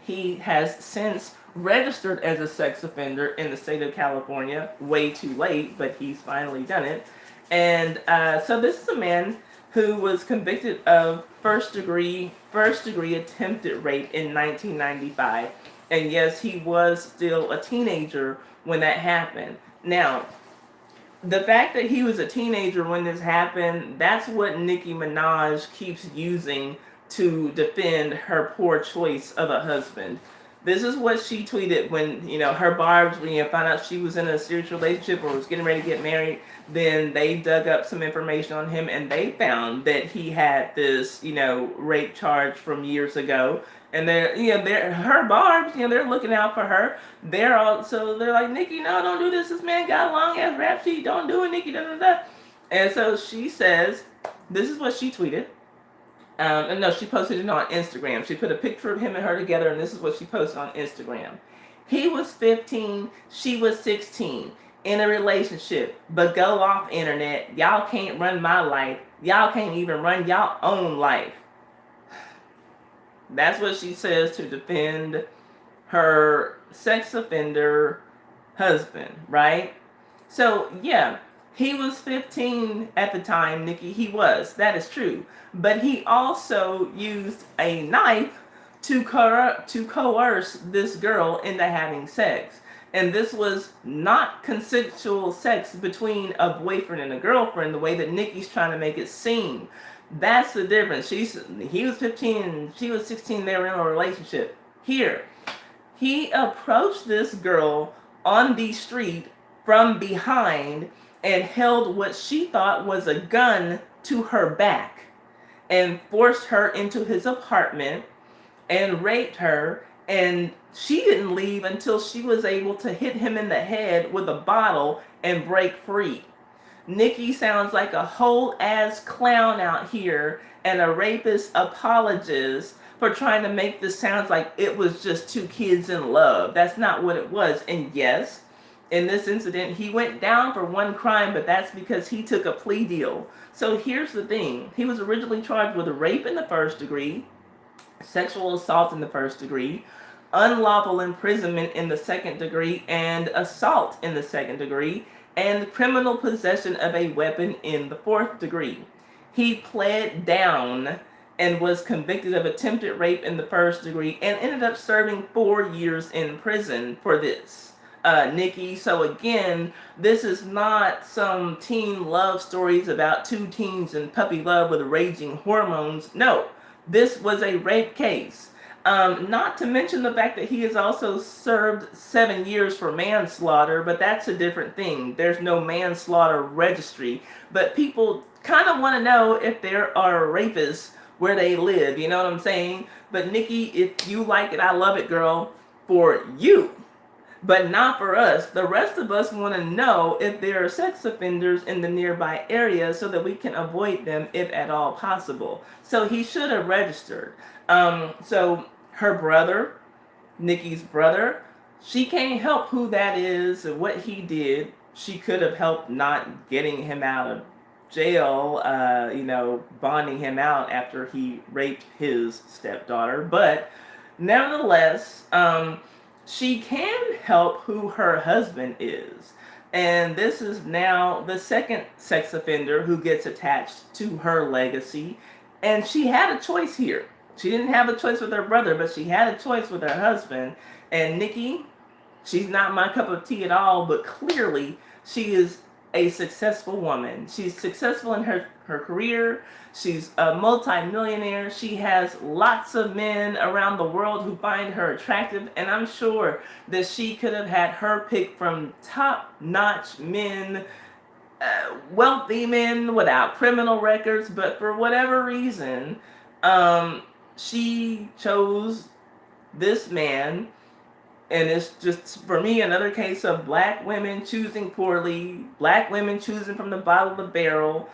He has since registered as a sex offender in the state of California, way too late, but he's finally done it. And so this is a man who was convicted of first degree attempted rape in 1995. And yes, he was still a teenager when that happened. Now, the fact that he was a teenager when this happened, that's what Nicki Minaj keeps using to defend her poor choice of a husband. This is what she tweeted when, her barbs, when you found out she was in a serious relationship or was getting ready to get married, then they dug up some information on him and they found that he had this, rape charge from years ago. And her barbs, they're looking out for her. They're like, Nicki, no, don't do this. This man got a long ass rap sheet. Don't do it, Nicki. Da, da, da. And so she says, this is what she tweeted. And no, she posted it on Instagram. She put a picture of him and her together, and this is what she posted on Instagram. He was 15, she was 16, in a relationship, but go off internet. Y'all can't run my life. Y'all can't even run y'all own life. That's what she says to defend her sex offender husband, right? So, yeah, he was 15 at the time, Nicki. He was. That is true. But he also used a knife to coerce this girl into having sex. And this was not consensual sex between a boyfriend and a girlfriend, the way that Nicki's trying to make it seem. That's the difference. He was 15 and she was 16. They were in a relationship. Here, He approached this girl on the street from behind and held what she thought was a gun to her back and forced her into his apartment and raped her. And she didn't leave until she was able to hit him in the head with a bottle and break free. Nicki sounds like a whole ass clown out here and a rapist apologist for trying to make this sound like it was just two kids in love. That's not what it was. And yes, in this incident, he went down for one crime, but that's because he took a plea deal. So here's the thing. He was originally charged with rape in the first degree, sexual assault in the first degree, unlawful imprisonment in the second degree, and assault in the second degree, and criminal possession of a weapon in the fourth degree. He pled down and was convicted of attempted rape in the first degree and ended up serving 4 years in prison for this. Nicki, so again, this is not some teen love stories about two teens in puppy love with raging hormones. No, this was a rape case. Not to mention the fact that he has also served 7 years for manslaughter, but that's a different thing. There's no manslaughter registry. But people kind of want to know if there are rapists where they live, you know what I'm saying? But Nicki, if you like it, I love it, girl, for you. But not for us. The rest of us want to know if there are sex offenders in the nearby area so that we can avoid them if at all possible. So he should have registered. So her brother, Nicki's brother, she can't help who that is and what he did. She could have helped not getting him out of jail, bonding him out after he raped his stepdaughter. But nevertheless, she can help who her husband is. And this is now the second sex offender who gets attached to her legacy. And she had a choice here. She didn't have a choice with her brother, but she had a choice with her husband. And Nicki, she's not my cup of tea at all, but clearly she is a successful woman. She's successful in her career. She's a multi-millionaire. She has lots of men around the world who find her attractive. And I'm sure that she could have had her pick from top-notch men, wealthy men without criminal records. But for whatever reason, she chose this man. And it's just, for me, another case of black women choosing poorly, black women choosing from the bottom of the barrel.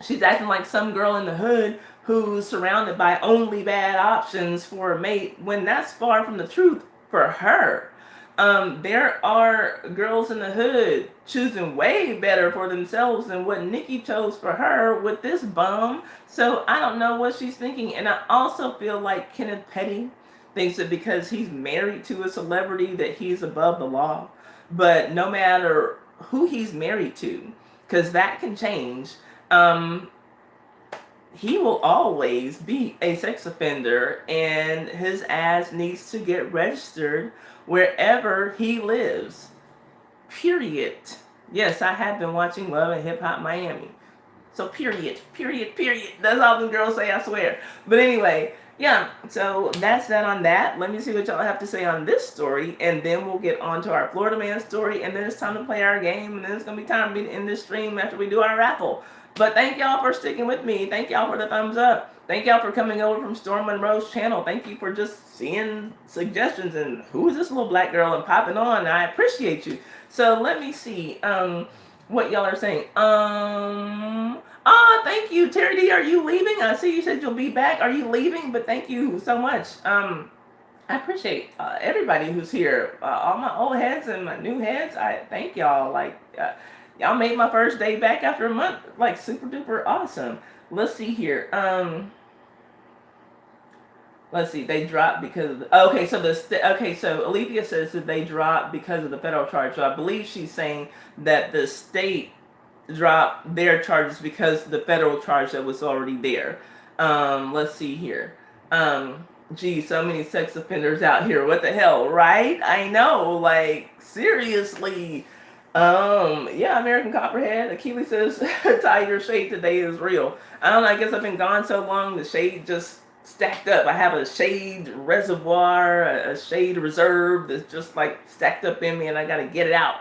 She's acting like some girl in the hood who's surrounded by only bad options for a mate, when that's far from the truth for her. There are girls in the hood choosing way better for themselves than what Nicki chose for her with this bum. So I don't know what she's thinking. And I also feel like Kenneth Petty thinks that because he's married to a celebrity that he's above the law. But no matter who he's married to, because that can change, he will always be a sex offender, and his ass needs to get registered wherever he lives. Period. Yes, I have been watching Love and Hip Hop Miami. So period. That's all the girls say, I swear. But anyway, yeah, so that's that on that. Let me see what y'all have to say on this story, and then we'll get on to our Florida man story, and then it's time to play our game, and then it's going to be time to end this stream after we do our raffle. But thank y'all for sticking with me. Thank y'all for the thumbs up. Thank y'all for coming over from Storm Monroe's channel. Thank you for just seeing suggestions and who is this little black girl and popping on. I appreciate you. So let me see what y'all are saying. Thank you, Terry D. Are you leaving? I see you said you'll be back. Are you leaving? But thank you so much. I appreciate everybody who's here. All my old heads and my new heads. I thank y'all. Y'all made my first day back after a month like super duper awesome. Let's see here. Let's see. They dropped because of the, so Alethea says that they dropped because of the federal charge. So I believe she's saying that the state dropped their charges because of the federal charge that was already there. Let's see here. Gee, so many sex offenders out here. What the hell, right? I know, like, seriously. Yeah, American Copperhead. Achilles says, Tiger, shade today is real. I don't know, I guess I've been gone so long, the shade just stacked up. I have a shade reservoir, a shade reserve that's just like stacked up in me, and I gotta get it out.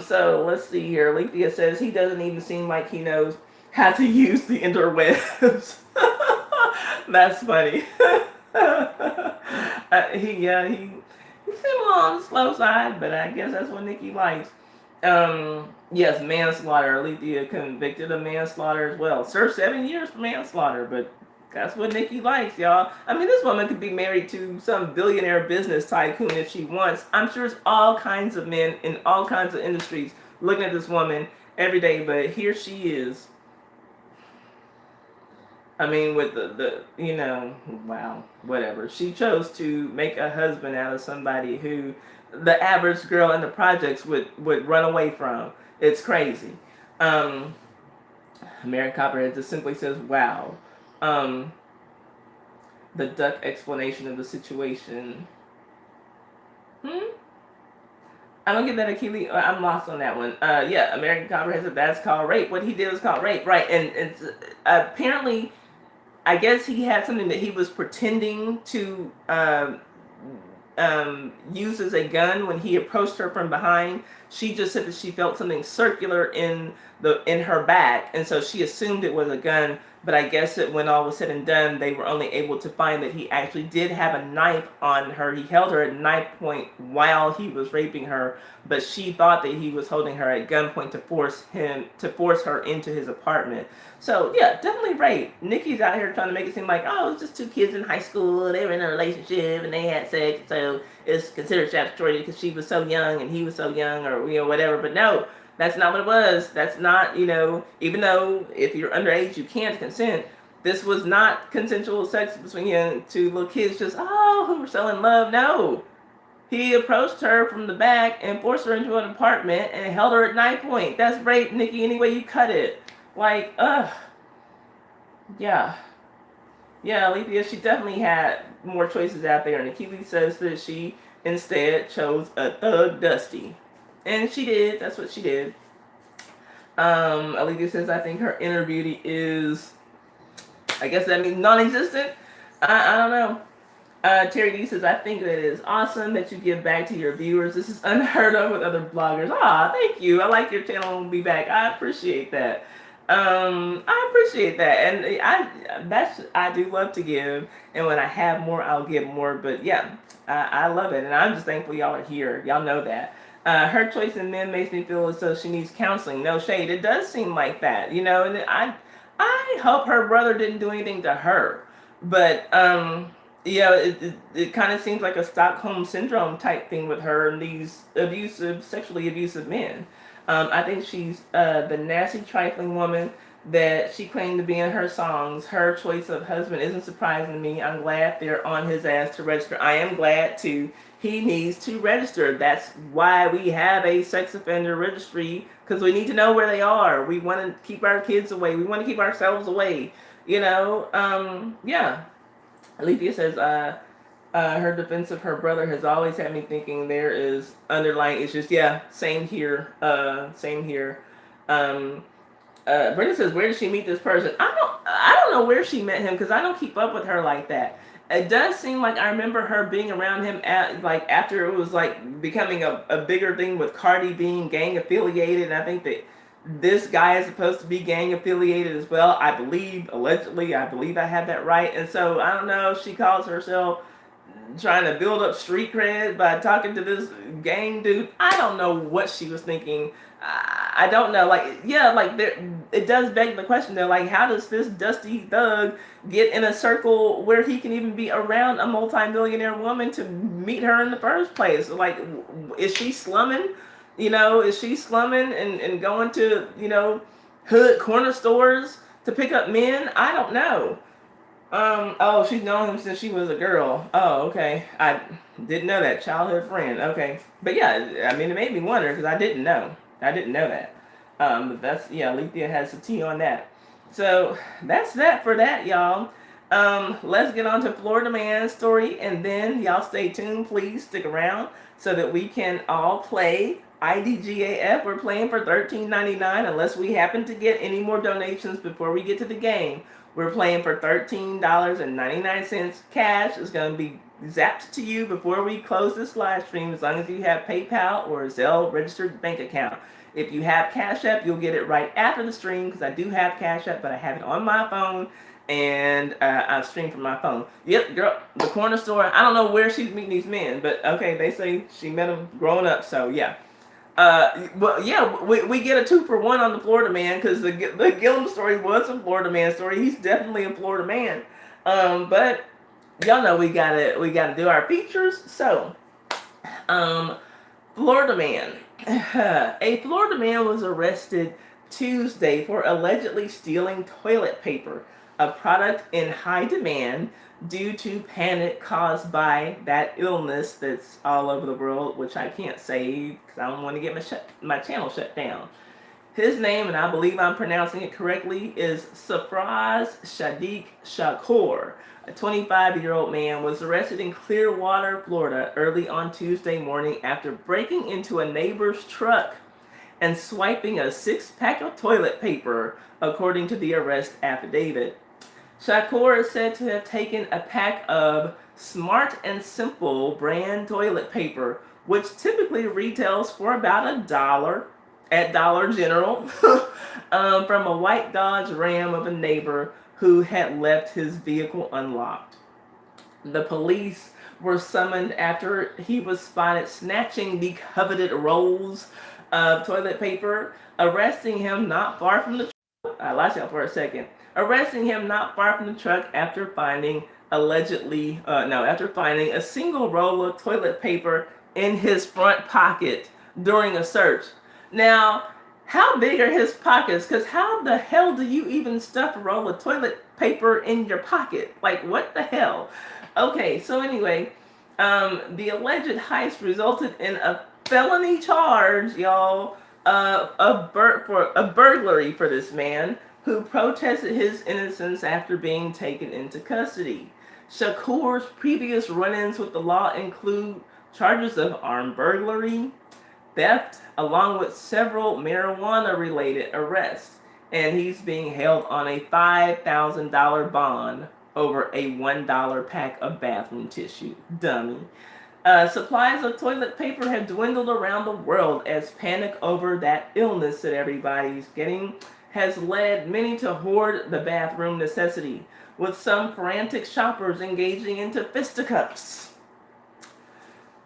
So let's see here. Alethea says he doesn't even seem like he knows how to use the interwebs. That's funny. He seemed a little on the slow side, but I guess that's what Nicki likes. Yes, manslaughter. Alethea convicted of manslaughter as well. Served 7 years for manslaughter, but that's what Nicki likes, y'all. I mean, this woman could be married to some billionaire business tycoon if she wants. I'm sure there's all kinds of men in all kinds of industries looking at this woman every day, but here she is. I mean, with the wow, whatever. She chose to make a husband out of somebody who the average girl in the projects would run away from. It's crazy. American Copperhead just simply says, wow. The duck explanation of the situation. I don't get that, Achilles. I'm lost on that one. Yeah, American Copperhead said that's called rape. What he did was called rape, right? And it's apparently, I guess he had something that he was pretending to use as a gun when he approached her from behind. She just said that she felt something circular in her back, and so she assumed it was a gun. But I guess that when all was said and done, they were only able to find that he actually did have a knife on her. He held her at knife point while he was raping her, but she thought that he was holding her at gunpoint to force her into his apartment. So yeah, definitely rape. Nicki's out here trying to make it seem like, oh, it's just two kids in high school, they were in a relationship and they had sex, so it's considered statutory because she was so young and he was so young, or whatever. But no, that's not what it was. That's not, even though if you're underage you can't consent, this was not consensual sex between two little kids just who were so in love. No, he approached her from the back and forced her into an apartment and held her at knife point. That's rape, Nicki, any way you cut it. Like, yeah, Alethea, she definitely had more choices out there, and Achilles says that she instead chose a thug Dusty. And she did. That's what she did. Alethea says, I think her inner beauty is, I guess that means non-existent. I don't know. Terry D says, I think that it is awesome that you give back to your viewers. This is unheard of with other bloggers. Thank you. I like your channel will be back. I appreciate that. I appreciate that. And I do love to give. And when I have more, I'll give more. But yeah, I love it. And I'm just thankful y'all are here. Y'all know that. Her choice in men makes me feel as though she needs counseling. No shade. It does seem like that, and I hope her brother didn't do anything to her, but it kind of seems like a Stockholm syndrome type thing with her and these sexually abusive men. I think she's the nasty, trifling woman that she claimed to be in her songs. Her choice of husband isn't surprising to me. I'm glad they're on his ass to register. I am glad too. He needs to register. That's why we have a sex offender registry, because we need to know where they are. We want to keep our kids away. We want to keep ourselves away. Yeah. Alethea says, her defense of her brother has always had me thinking there is underlying issues. Yeah, same here. Same here. Brenda says, where did she meet this person? I don't know where she met him, because I don't keep up with her like that. It does seem like I remember her being around him after it was becoming a bigger thing with Cardi being gang affiliated, and I think that this guy is supposed to be gang affiliated as well. I believe, allegedly, I have that right. And so I don't know if she calls herself trying to build up street cred by talking to this gang dude. I don't know what she was thinking. I don't know. It does beg the question though. How does this dusty thug get in a circle where he can even be around a multi-millionaire woman to meet her in the first place? Is she slumming? Is she slumming and going to hood corner stores to pick up men? I don't know. She's known him since she was a girl. Oh, okay. I didn't know that. Childhood friend. Okay. But yeah, I mean, it made me wonder because I didn't know that. But that's, Alethea has the tea on that. So that's that for that, y'all. Let's get on to Florida Man's story, and then y'all stay tuned. Please stick around so that we can all play IDGAF, we're playing for $13.99 unless we happen to get any more donations before we get to the game. We're playing for $13.99 cash. It's going to be zapped to you before we close this live stream, as long as you have PayPal or Zelle registered bank account. If you have Cash App, you'll get it right after the stream, because I do have Cash App, but I have it on my phone, and I stream from my phone. Yep, girl, the corner store. I don't know where she's meeting these men, but okay, they say she met them growing up, so yeah. Well, yeah, we get a 2-for-1 on the Florida man, because the Gillum story was a Florida man story. He's definitely a Florida man. But y'all know we gotta do our features. So, Florida man. A Florida man was arrested Tuesday for allegedly stealing toilet paper, a product in high demand due to panic caused by that illness that's all over the world, which I can't say because I don't want to get my channel shut down. His name, and I believe I'm pronouncing it correctly, is Safraz Shadiq Shakur. A 25-year-old man was arrested in Clearwater, Florida, early on Tuesday morning after breaking into a neighbor's truck and swiping a 6-pack of toilet paper, according to the arrest affidavit. Shakur is said to have taken a pack of Smart and Simple brand toilet paper, which typically retails for about $1 at Dollar General, from a white Dodge Ram of a neighbor who had left his vehicle unlocked. The police were summoned after he was spotted snatching the coveted rolls of toilet paper, arresting him not far from the truck. I lost y'all for a second. Arresting him not far from the truck after finding a single roll of toilet paper in his front pocket during a search. Now, how big are his pockets? Because how the hell do you even stuff a roll of toilet paper in your pocket? Like, what the hell? Okay, so anyway, the alleged heist resulted in a felony charge, y'all, for a burglary for this man, who protested his innocence after being taken into custody. Shakur's previous run-ins with the law include charges of armed burglary, theft, along with several marijuana-related arrests, and he's being held on a $5,000 bond over a $1 pack of bathroom tissue. Dummy. Supplies of toilet paper have dwindled around the world as panic over that illness that everybody's getting has led many to hoard the bathroom necessity, with some frantic shoppers engaging into fisticuffs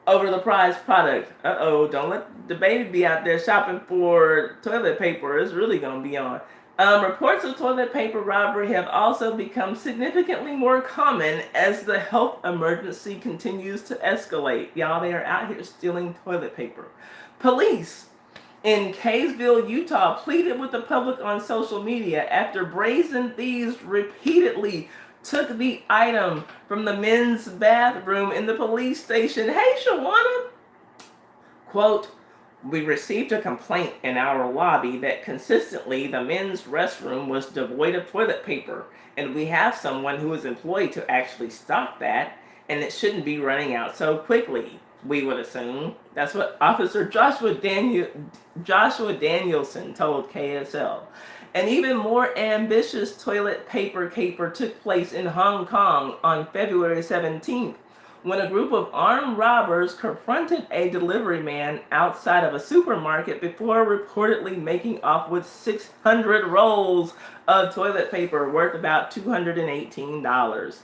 over the prized product. Don't let DaBaby be out there shopping for toilet paper. It's really going to be on. Reports of toilet paper robbery have also become significantly more common as the health emergency continues to escalate. Y'all, they are out here stealing toilet paper. Police in Kaysville, Utah, pleaded with the public on social media after brazen thieves repeatedly took the item from the men's bathroom in the police station. Hey, Shawana! Quote, "We received a complaint in our lobby that consistently the men's restroom was devoid of toilet paper, and we have someone who is employed to actually stock that, and it shouldn't be running out so quickly, we would assume." That's what Officer Joshua Danielson told KSL. An even more ambitious toilet paper caper took place in Hong Kong on February 17th, when a group of armed robbers confronted a delivery man outside of a supermarket before reportedly making off with 600 rolls of toilet paper worth about $218.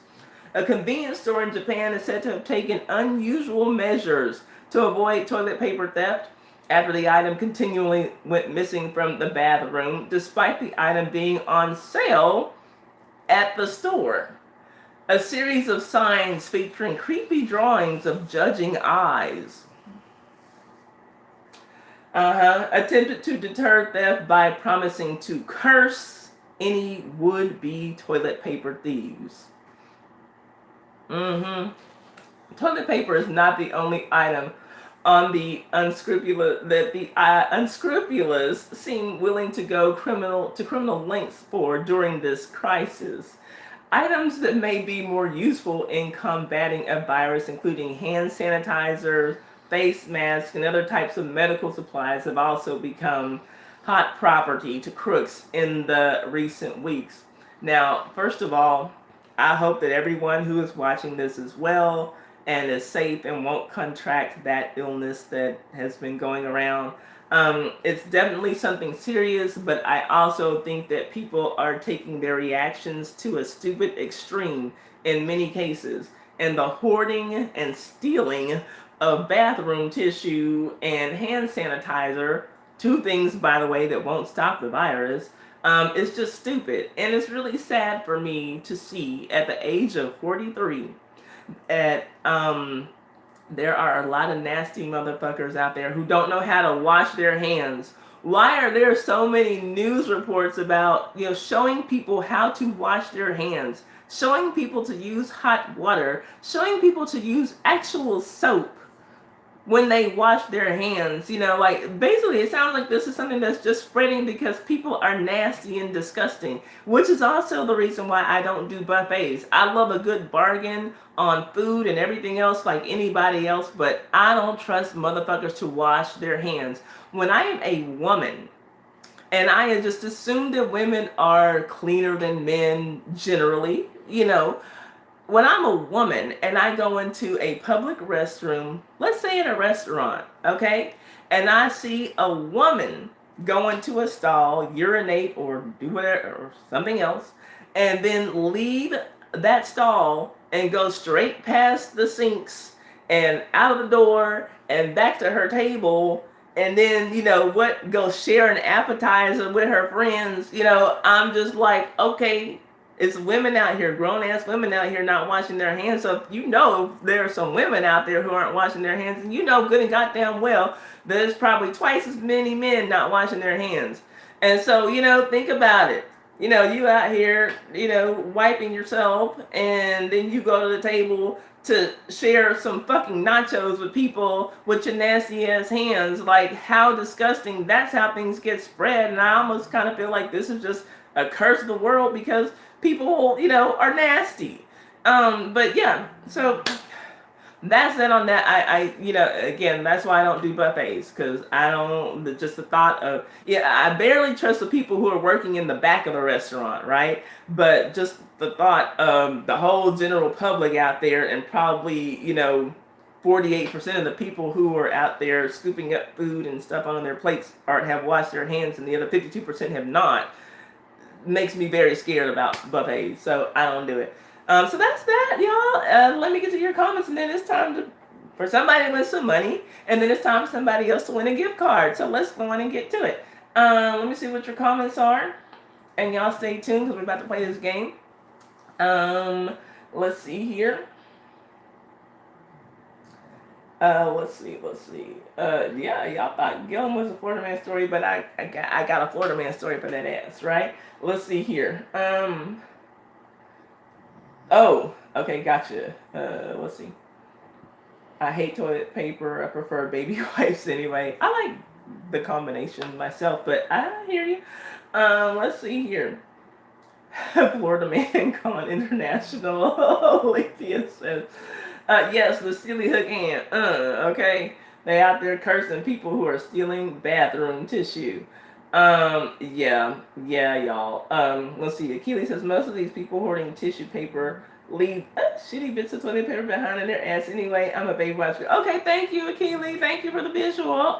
A convenience store in Japan is said to have taken unusual measures to avoid toilet paper theft after the item continually went missing from the bathroom, despite the item being on sale at the store. A series of signs featuring creepy drawings of judging eyes attempted to deter theft by promising to curse any would-be toilet paper thieves. Toilet paper is not the only item on the unscrupulous that the unscrupulous seem willing to go criminal lengths for during this crisis. Items that may be more useful in combating a virus, including hand sanitizer, face masks and other types of medical supplies have also become hot property to crooks in the recent weeks. Now, first of all, I hope that everyone who is watching this is well and is safe and won't contract that illness that has been going around. It's definitely something serious, but I also think that people are taking their reactions to a stupid extreme in many cases. And the hoarding and stealing of bathroom tissue and hand sanitizer, two things, by the way, that won't stop the virus, is just stupid. And it's really sad for me to see at the age of 43 at there are a lot of nasty motherfuckers out there who don't know how to wash their hands. Why are there so many news reports about, showing people how to wash their hands, showing people to use hot water, showing people to use actual soap when they wash their hands? Like, basically it sounds like this is something that's just spreading because people are nasty and disgusting, which is also the reason why I don't do buffets. I love a good bargain on food and everything else like anybody else, but I don't trust motherfuckers to wash their hands. When I am a woman, and I had just assumed that women are cleaner than men generally, when I'm a woman and I go into a public restroom, let's say in a restaurant, okay, and I see a woman go into a stall, urinate or do whatever, or something else, and then leave that stall and go straight past the sinks and out of the door and back to her table, and then, go share an appetizer with her friends, I'm just like, okay, it's women out here, grown-ass women out here not washing their hands. So if there are some women out there who aren't washing their hands, and good and goddamn well there's probably twice as many men not washing their hands. And so, think about it. You out here, wiping yourself, and then you go to the table to share some fucking nachos with people with your nasty ass hands. Like, how disgusting. That's how things get spread. And I almost kind of feel like this is just a curse of the world because people, are nasty. But yeah, so that's it on that. I again, that's why I don't do buffets, because I don't, just the thought of, I barely trust the people who are working in the back of the restaurant, right? But just the thought of the whole general public out there, and probably, 48% of the people who are out there scooping up food and stuff on their plates have washed their hands, and the other 52% have not, makes me very scared about buffets, so I don't do it. So that's that, y'all. Let me get to your comments, and then it's time for somebody to win some money, and then it's time for somebody else to win a gift card. So let's go on and get to it. Let me see what your comments are, and y'all stay tuned because we're about to play this game. Let's see here. Let's see. Y'all thought Gillum was a Florida man story, but I got a Florida man story for that ass, right? Let's see here. Oh, okay, gotcha. Let's see. I hate toilet paper. I prefer baby wipes anyway. I like the combination myself, but I hear you. Let's see here. Florida man gone international. Alethea says, yes, the silly hook hand. Okay. They out there cursing people who are stealing bathroom tissue. Yeah, y'all. Let's see. Achilles says most of these people hoarding tissue paper leave shitty bits of toilet paper behind in their ass anyway. I'm a baby watcher. Okay, thank you, Achilles. Thank you for the visual.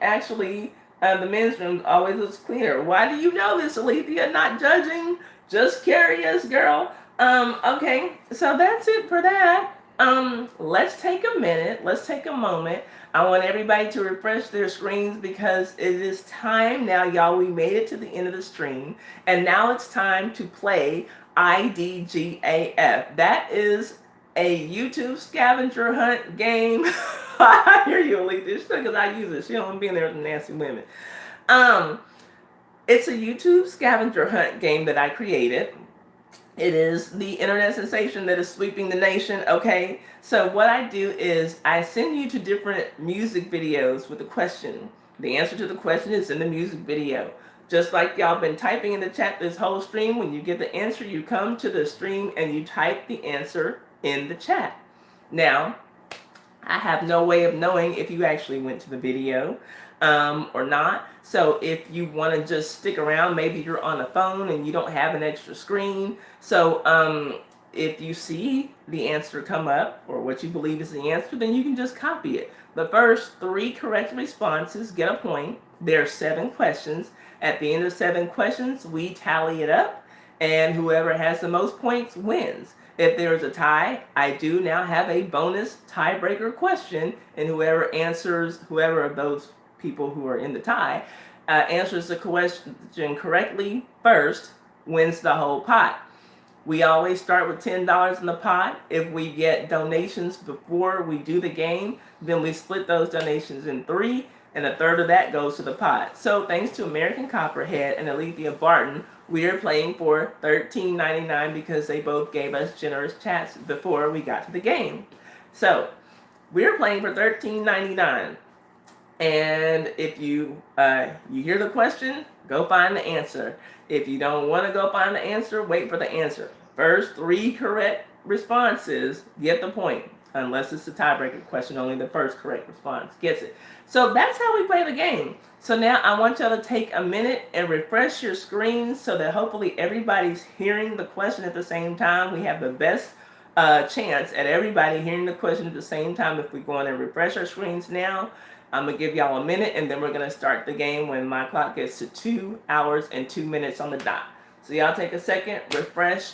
Actually, the men's room always looks cleaner. Why do you know this, Alethea? Not judging, just curious, girl. Okay, so that's it for that. Let's take a minute. Let's take a moment. I want everybody to refresh their screens because it is time now, y'all. We made it to the end of the stream, and now it's time to play IDGAF. That is a YouTube scavenger hunt game. I hear you, Alethea. It's because I use it. She don't be in there with the nasty women. It's a YouTube scavenger hunt game that I created. It is the internet sensation that is sweeping the nation, okay? So what I do is I send you to different music videos with a question. The answer to the question is in the music video. Just like y'all been typing in the chat this whole stream, when you get the answer, you come to the stream and you type the answer in the chat. Now, I have no way of knowing if you actually went to the video or not. So if you want to just stick around, maybe you're on a phone and you don't have an extra screen. So if you see the answer come up or what you believe is the answer, then you can just copy it. The first 3 correct responses get a point. There are 7 questions. At the end of 7 questions, we tally it up, and whoever has the most points wins. If there's a tie, I do now have a bonus tiebreaker question, and whoever of those people who are in the tie answers the question correctly first wins the whole pot. We always start with $10 in the pot. If we get donations before we do the game, then we split those donations in 3, and a third of that goes to the pot. So thanks to American Copperhead and Alethea Barton, we are playing for $13.99 because they both gave us generous chats before we got to the game. So we're playing for $13.99. And if you hear the question, go find the answer. If you don't want to go find the answer, wait for the answer. First 3 correct responses get the point. Unless it's a tiebreaker question, only the first correct response gets it. So that's how we play the game. So now I want y'all to take a minute and refresh your screens so that hopefully everybody's hearing the question at the same time. We have the best chance at everybody hearing the question at the same time if we go on and refresh our screens now. I'm going to give y'all a minute, and then we're going to start the game when my clock gets to 2 hours and 2 minutes on the dot. So y'all take a second, refresh.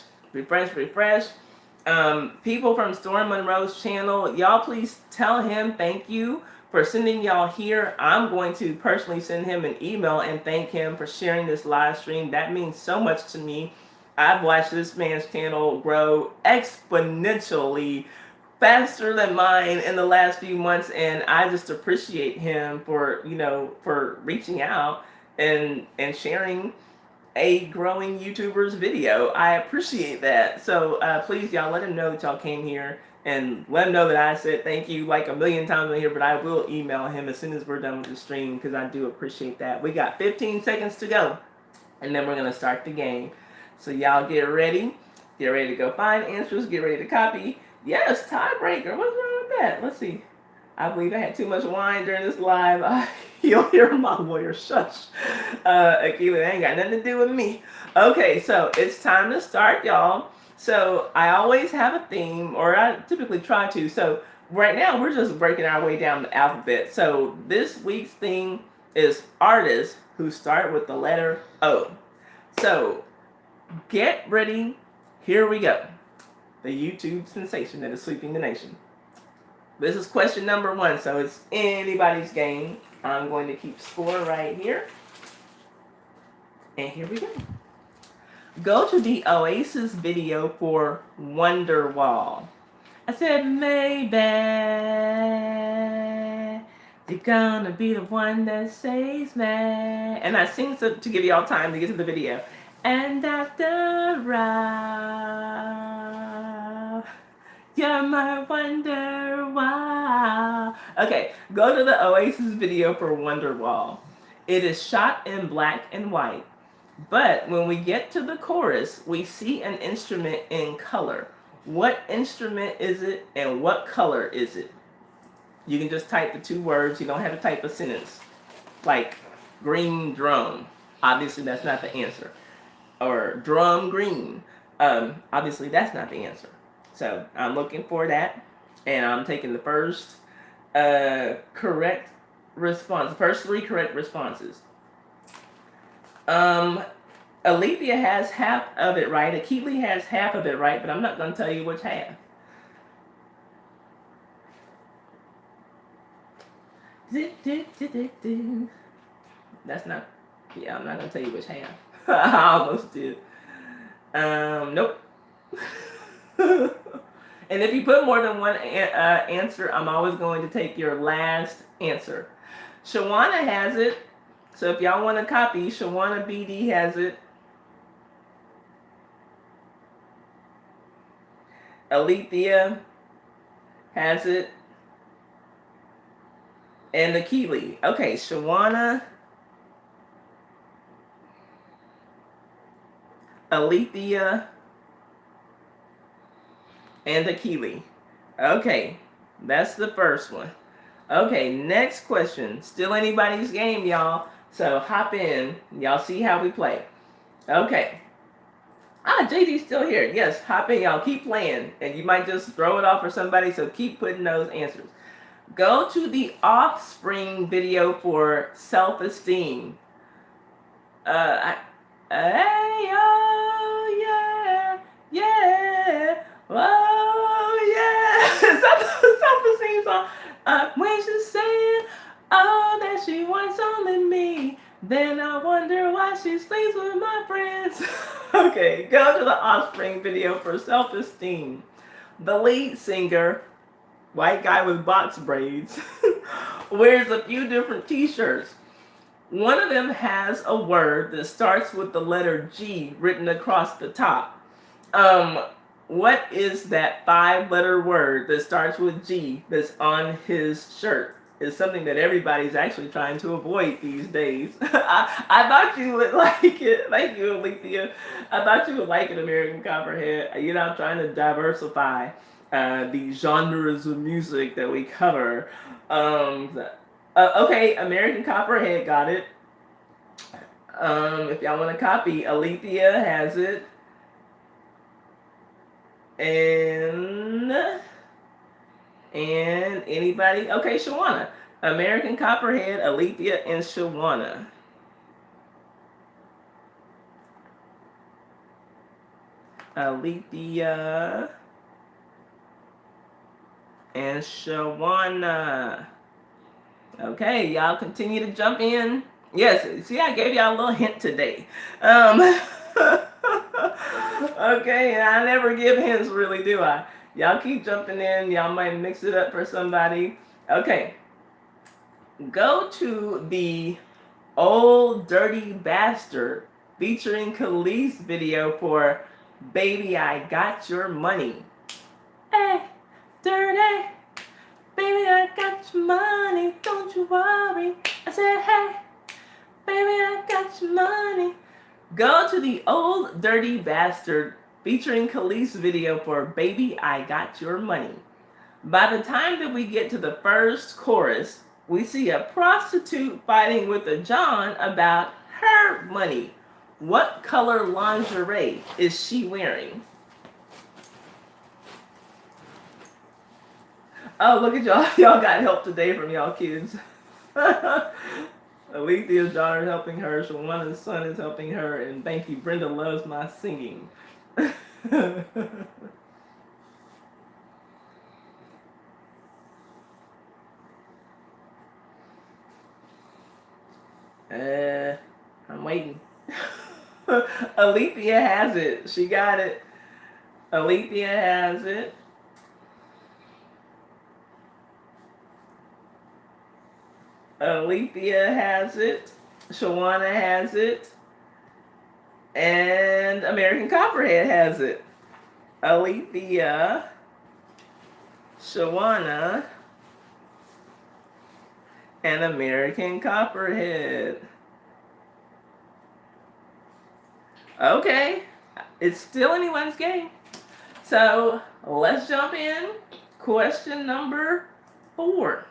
People from Storm Monroe's channel, y'all please tell him thank you for sending y'all here. I'm going to personally send him an email and thank him for sharing this live stream. That means so much to me. I've watched this man's channel grow exponentially faster than mine in the last few months, and I just appreciate him for reaching out and sharing a growing YouTuber's video. I appreciate that. So please, y'all, let him know that y'all came here, and let him know that I said thank you like a million times on here, but I will email him as soon as we're done with the stream because I do appreciate that. We got 15 seconds to go, and then we're going to start the game. So y'all get ready. Get ready to go find answers. Get ready to copy. Yes, tiebreaker. What's wrong with that? Let's see. I believe I had too much wine during this live. You'll hear my lawyer shush. Akila, ain't got nothing to do with me. Okay, so it's time to start, y'all. So I always have a theme, or I typically try to. So right now we're just breaking our way down the alphabet. So this week's theme is artists who start with the letter O. So get ready. Here we go. The YouTube sensation that is sweeping the nation. This is question number 1, so it's anybody's game. I'm going to keep score right here. And here we go. Go to the Oasis video for Wonderwall. I said, maybe you're gonna be the one that saves me. And I sing to give y'all time to get to the video. And after all, you're my Wonderwall. Okay, go to the Oasis video for Wonderwall. It is shot in black and white. But when we get to the chorus, we see an instrument in color. What instrument is it and what color is it? You can just type the 2 words. You don't have to type a sentence. Like green drum. Obviously, that's not the answer. Or drum green. Obviously, that's not the answer. So I'm looking for that. And I'm taking the first correct response. First 3 correct responses. Alethea has half of it right. Akili has half of it right, but I'm not going to tell you which half. That's not, yeah, I'm not going to tell you which half. I almost did. Nope. And if you put more than one answer, I'm always going to take your last answer. Shawana has it. So if y'all want to copy, Shawana BD has it. Alethea has it. And Akili. Okay, Shawana, Alethea, and Akili. Okay, That's the first one. Okay, next question. Still anybody's game, y'all. So hop in. Y'all see how we play. Okay. JD's still here. Yes, hop in, y'all. Keep playing. And you might just throw it off for somebody, so keep putting those answers. Go to the Offspring video for self-esteem. Hey, oh, yeah, yeah, oh, yeah. Is that the self-esteem song? When she said, oh, that she wants only me, then I wonder why she sleeps with my friends. Okay, go to the Offspring video for self-esteem. The lead singer, white guy with box braids, wears a few different t-shirts. One of them has a word that starts with the letter G written across the top. What is that 5-letter word that starts with G that's on his shirt? It's something that everybody's actually trying to avoid these days. I thought you would like it. Thank you, Alethea. I thought you would like it, American Copperhead. You know, I'm trying to diversify the genres of music that we cover. Okay, American Copperhead got it. If y'all want to copy, Alethea has it. And anybody? Okay, Shawana. American Copperhead, Alethea, and Shawana. Alethea and Shawana. Okay, y'all continue to jump in. Yes, see, I gave y'all a little hint today. Okay, I never give hints, really, do I? Y'all keep jumping in. Y'all might mix it up for somebody. Okay. Go to the Old Dirty Bastard featuring Khalees video for Baby, I Got Your Money. Hey, dirty. Baby, I got your money. Don't you worry. I said, hey, baby, I got your money. Go to the Old Dirty Bastard featuring Khalees video for Baby, I Got Your Money. By the time that we get to the first chorus, we see a prostitute fighting with a John about her money. What color lingerie is she wearing? Oh, look at y'all. Y'all got help today from y'all kids. Alethea's daughter is helping her. Shawana's son is helping her. And thank you, Brenda loves my singing. I'm waiting. Alethea has it. She got it. Alethea has it. Alethea has it. Shawana has it. And American Copperhead has it. Alethea, Shawana, and American Copperhead. Okay, it's still anyone's game. So let's jump in. Question number 4.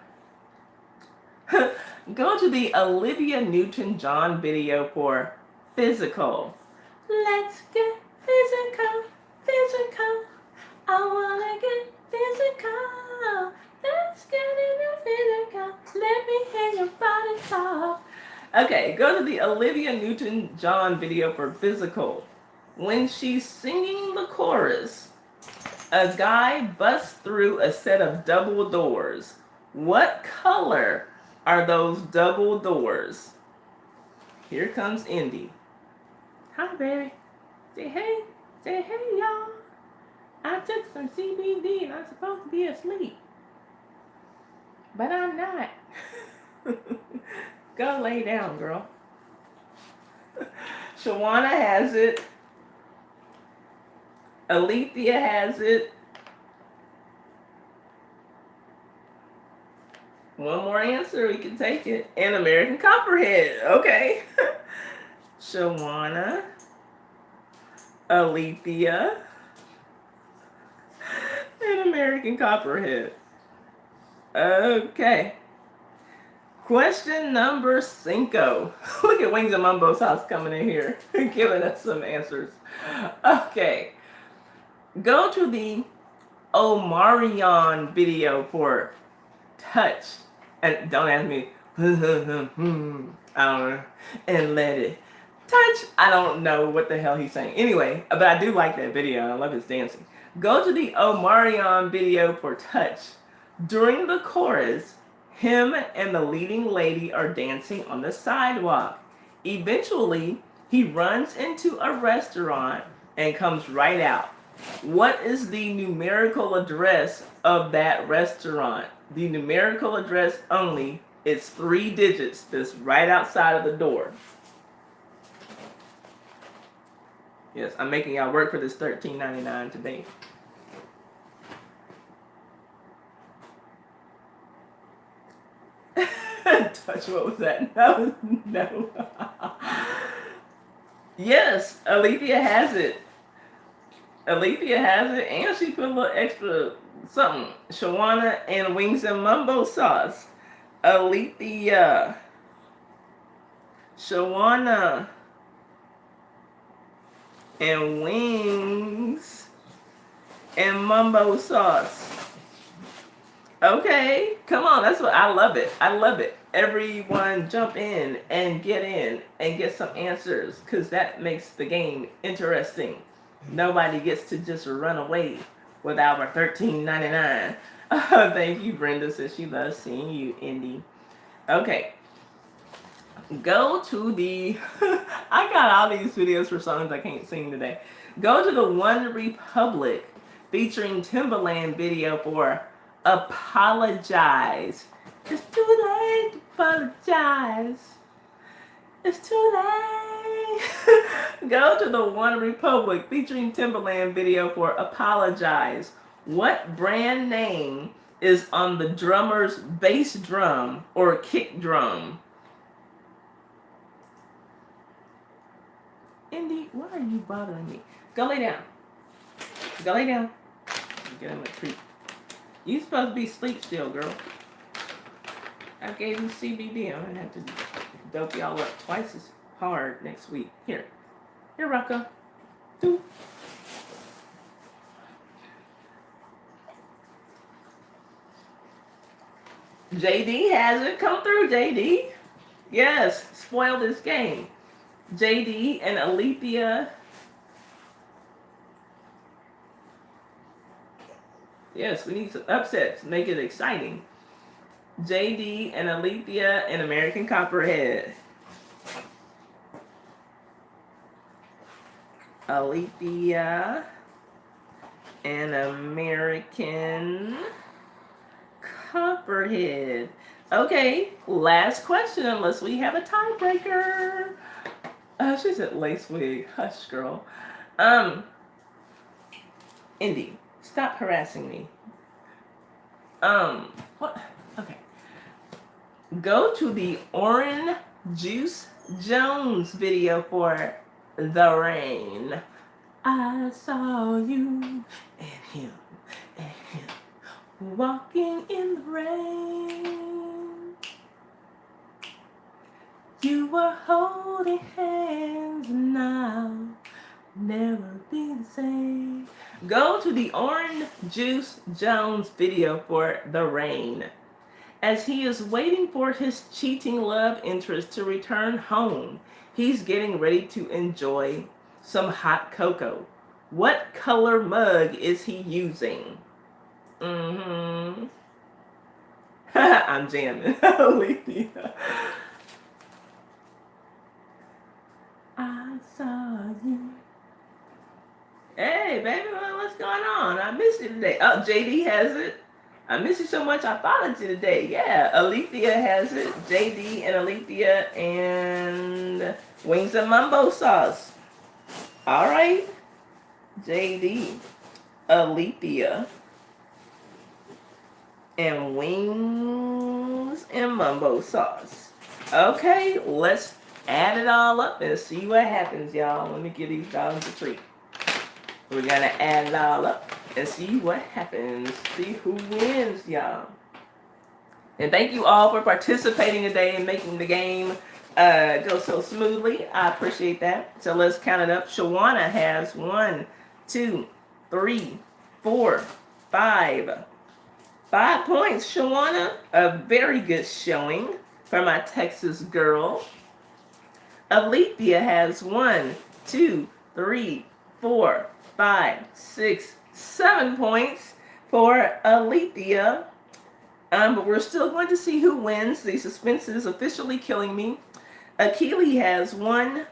Go to the Olivia Newton-John video for Physical. Let's get physical, physical. I wanna get physical. Let's get into physical. Let me hear your body talk. Okay, go to the Olivia Newton-John video for Physical. When she's singing the chorus, a guy busts through a set of double doors. What color are those double doors? Here comes Indy. Hi, baby. Say hey. Say hey, y'all. I took some CBD and I'm supposed to be asleep. But I'm not. Go lay down, girl. Shawana has it. Alethea has it. One more answer, we can take it. And American Copperhead. Okay. Shawana, Alethea, and American Copperhead. Okay. Question number 5. Look at Wings and Mumbo Sauce coming in here, giving us some answers. Okay. Go to the Omarion video for touch. And don't ask me, I don't know, and let it touch. I don't know what the hell he's saying. Anyway, but I do like that video. I love his dancing. Go to the Omarion video for touch. During the chorus, him and the leading lady are dancing on the sidewalk. Eventually, he runs into a restaurant and comes right out. What is the numerical address of that restaurant? The numerical address only is 3 digits. That's right outside of the door. Yes, I'm making y'all work for this $13.99 today. Touch, what was that? No. Yes, Alethea has it. Alethea has it, and she put a little extra something. Shawana and Wings and Mumbo Sauce. Alethea. Shawana and Wings and Mumbo Sauce. Okay, come on, that's what I love it. I love it. Everyone jump in and get some answers, because that makes the game interesting. Nobody gets to just run away with our $13.99. Thank you, Brenda, says she loves seeing you, Indy. Okay. Go to the... I got all these videos for songs I can't sing today. Go to the One Republic featuring Timbaland video for Apologize. It's too late to apologize. It's too late. Go to the One Republic featuring Timbaland video for Apologize. What brand name is on the drummer's bass drum or kick drum? Indy, why are you bothering me? Go lay down. Go lay down. Get him a treat. You supposed to be asleep still, girl. I gave you CBD. I'm gonna have to dope y'all up twice as hard next week. Here, Rocco. Do. JD has it. Come through, JD. Yes, spoil this game. JD and Alethea. Yes, we need some upsets. Make it exciting. JD and Alethea and American Copperhead. Alethea and American Copperhead. Okay, last question unless we have a tiebreaker. She said lace wig. Hush, girl. Indy, stop harassing me. What? Okay. Go to the Orange Juice Jones video for The Rain. I saw you and him walking in the rain. You were holding hands and now never be the same. Go to the Orange Juice Jones video for The Rain. As he is waiting for his cheating love interest to return home, he's getting ready to enjoy some hot cocoa. What color mug is he using? I'm jamming. Alethea. I saw you. Hey, baby, what's going on? I missed you today. Oh, JD has it. I miss you so much, I thought of you today. Yeah, Alethea has it. JD and Alethea and Wings and Mumbo Sauce. All right. JD, Alethea, and Wings and Mumbo Sauce. Okay, let's add it all up and see what happens, y'all. Let me give these dogs a treat. We're going to add it all up and see what happens. See who wins, y'all. And thank you all for participating today and making the game go so smoothly. I appreciate that. So let's count it up. Shawana has 1, 2, 3, 4, 5. 5 points. Shawana, a very good showing for my Texas girl. Alethea has 1, 2, 3, 4, 5, 6, 7 points for Alethea. But we're still going to see who wins. The suspense is officially killing me. Akili has 1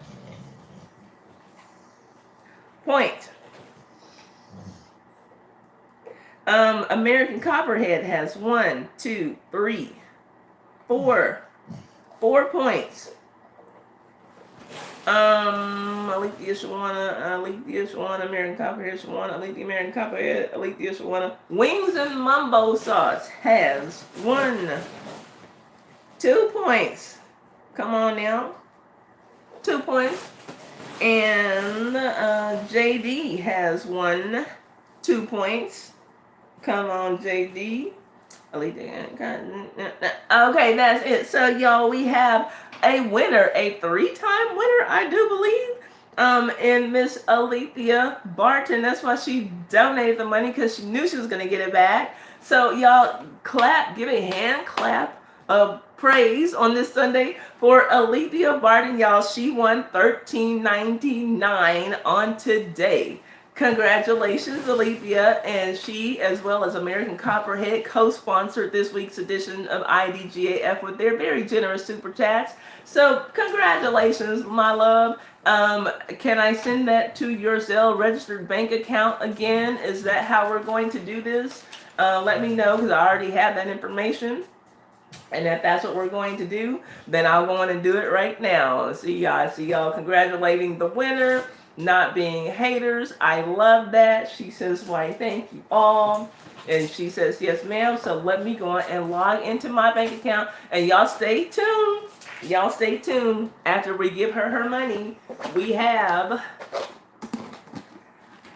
point. American Copperhead has 1, 2, 3, 4. 4 points. Alethea Shawana, American Copperhead Shawana, Alethea American Copperhead, Alethea Shawana. Wings and Mumbo Sauce has 1, 2 points. Come on now. 2 points. And JD has 1, 2 points. Come on, JD. Okay, that's it. So, y'all, we have a winner, a 3-time winner, I do believe, in Miss Alethea Barton. That's why she donated the money, because she knew she was going to get it back. So, y'all, clap, give a hand clap of praise on this Sunday for Alethea Barton. Y'all, she won $13.99 on today. Congratulations, Alethea, and she, as well as American Copperhead, co-sponsored this week's edition of IDGAF with their very generous super chats. So, congratulations, my love. Can I send that to your Zelle registered bank account again? Is that how we're going to do this? Let me know, because I already have that information. And if that's what we're going to do, then I'll go on and do it right now. See y'all congratulating the winner. Not being haters. I love that. She says, why, thank you all. And she says, yes, ma'am. So let me go on and log into my bank account. And y'all stay tuned. Y'all stay tuned. After we give her her money, we have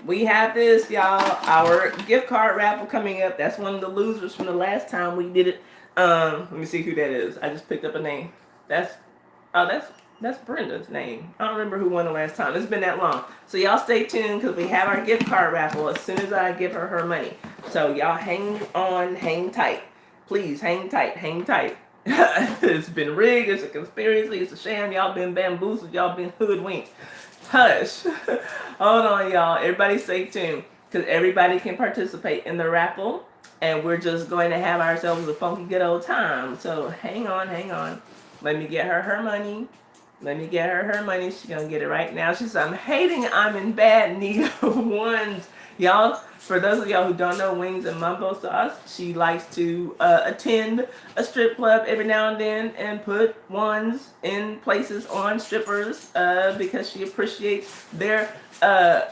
this, y'all. Our gift card raffle coming up. That's one of the losers from the last time we did it. Let me see who that is. I just picked up a name. That's Brenda's name. I don't remember who won the last time. It's been that long. So y'all stay tuned, because we have our gift card raffle as soon as I give her her money. So y'all hang on, hang tight. Please hang tight, hang tight. It's been rigged. It's a conspiracy. It's a sham. Y'all been bamboozled. Y'all been hoodwinked. Hush. Hold on, y'all. Everybody stay tuned, because everybody can participate in the raffle. And we're just going to have ourselves a funky good old time. So hang on, hang on. Let me get her her money. Let me get her her money. She's going to get it right now. She said, I'm hating. I'm in bad need of ones. Y'all, for those of y'all who don't know Wings and Mumbo Sauce, she likes to attend a strip club every now and then and put ones in places on strippers because she appreciates their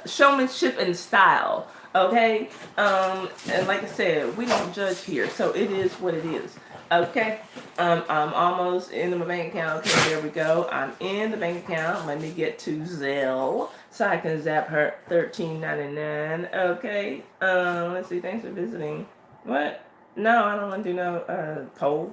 showmanship and style. Okay? And like I said, we don't judge here. So it is what it is. Okay, I'm almost in my bank account. Okay, there we go. I'm in the bank account. Let me get to Zelle so I can zap her $13.99. Okay, let's see. Thanks for visiting. What? No, I don't want to do no poll.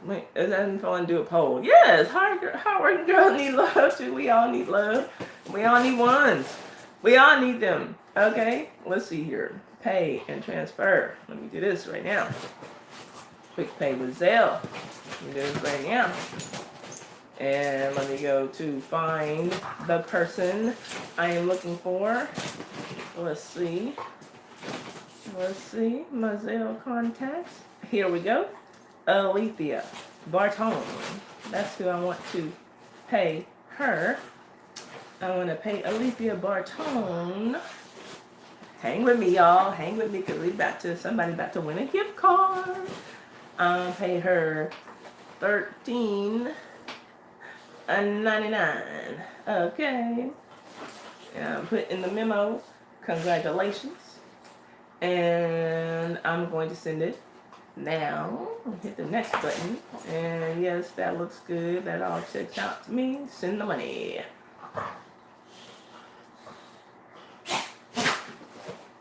Wait, is that fun to do a poll? Yes, hard-working girls need love too. We all need love. We all need ones. We all need them. Okay, let's see here. Pay and transfer. Let me do this right now. Quick pay with Zelle. Let me do this right now. And let me go to find the person I am looking for. Let's see. Let's see. My Zelle contacts. Here we go. Alethea Barton. That's who I want to pay her. I want to pay Alethea Barton. Hang with me, y'all. Hang with me, because somebody about to win a gift card. Pay her $13.99. Okay. And put in the memo, congratulations. And I'm going to send it now. Hit the next button. And yes, that looks good. That all checks out to me. Send the money.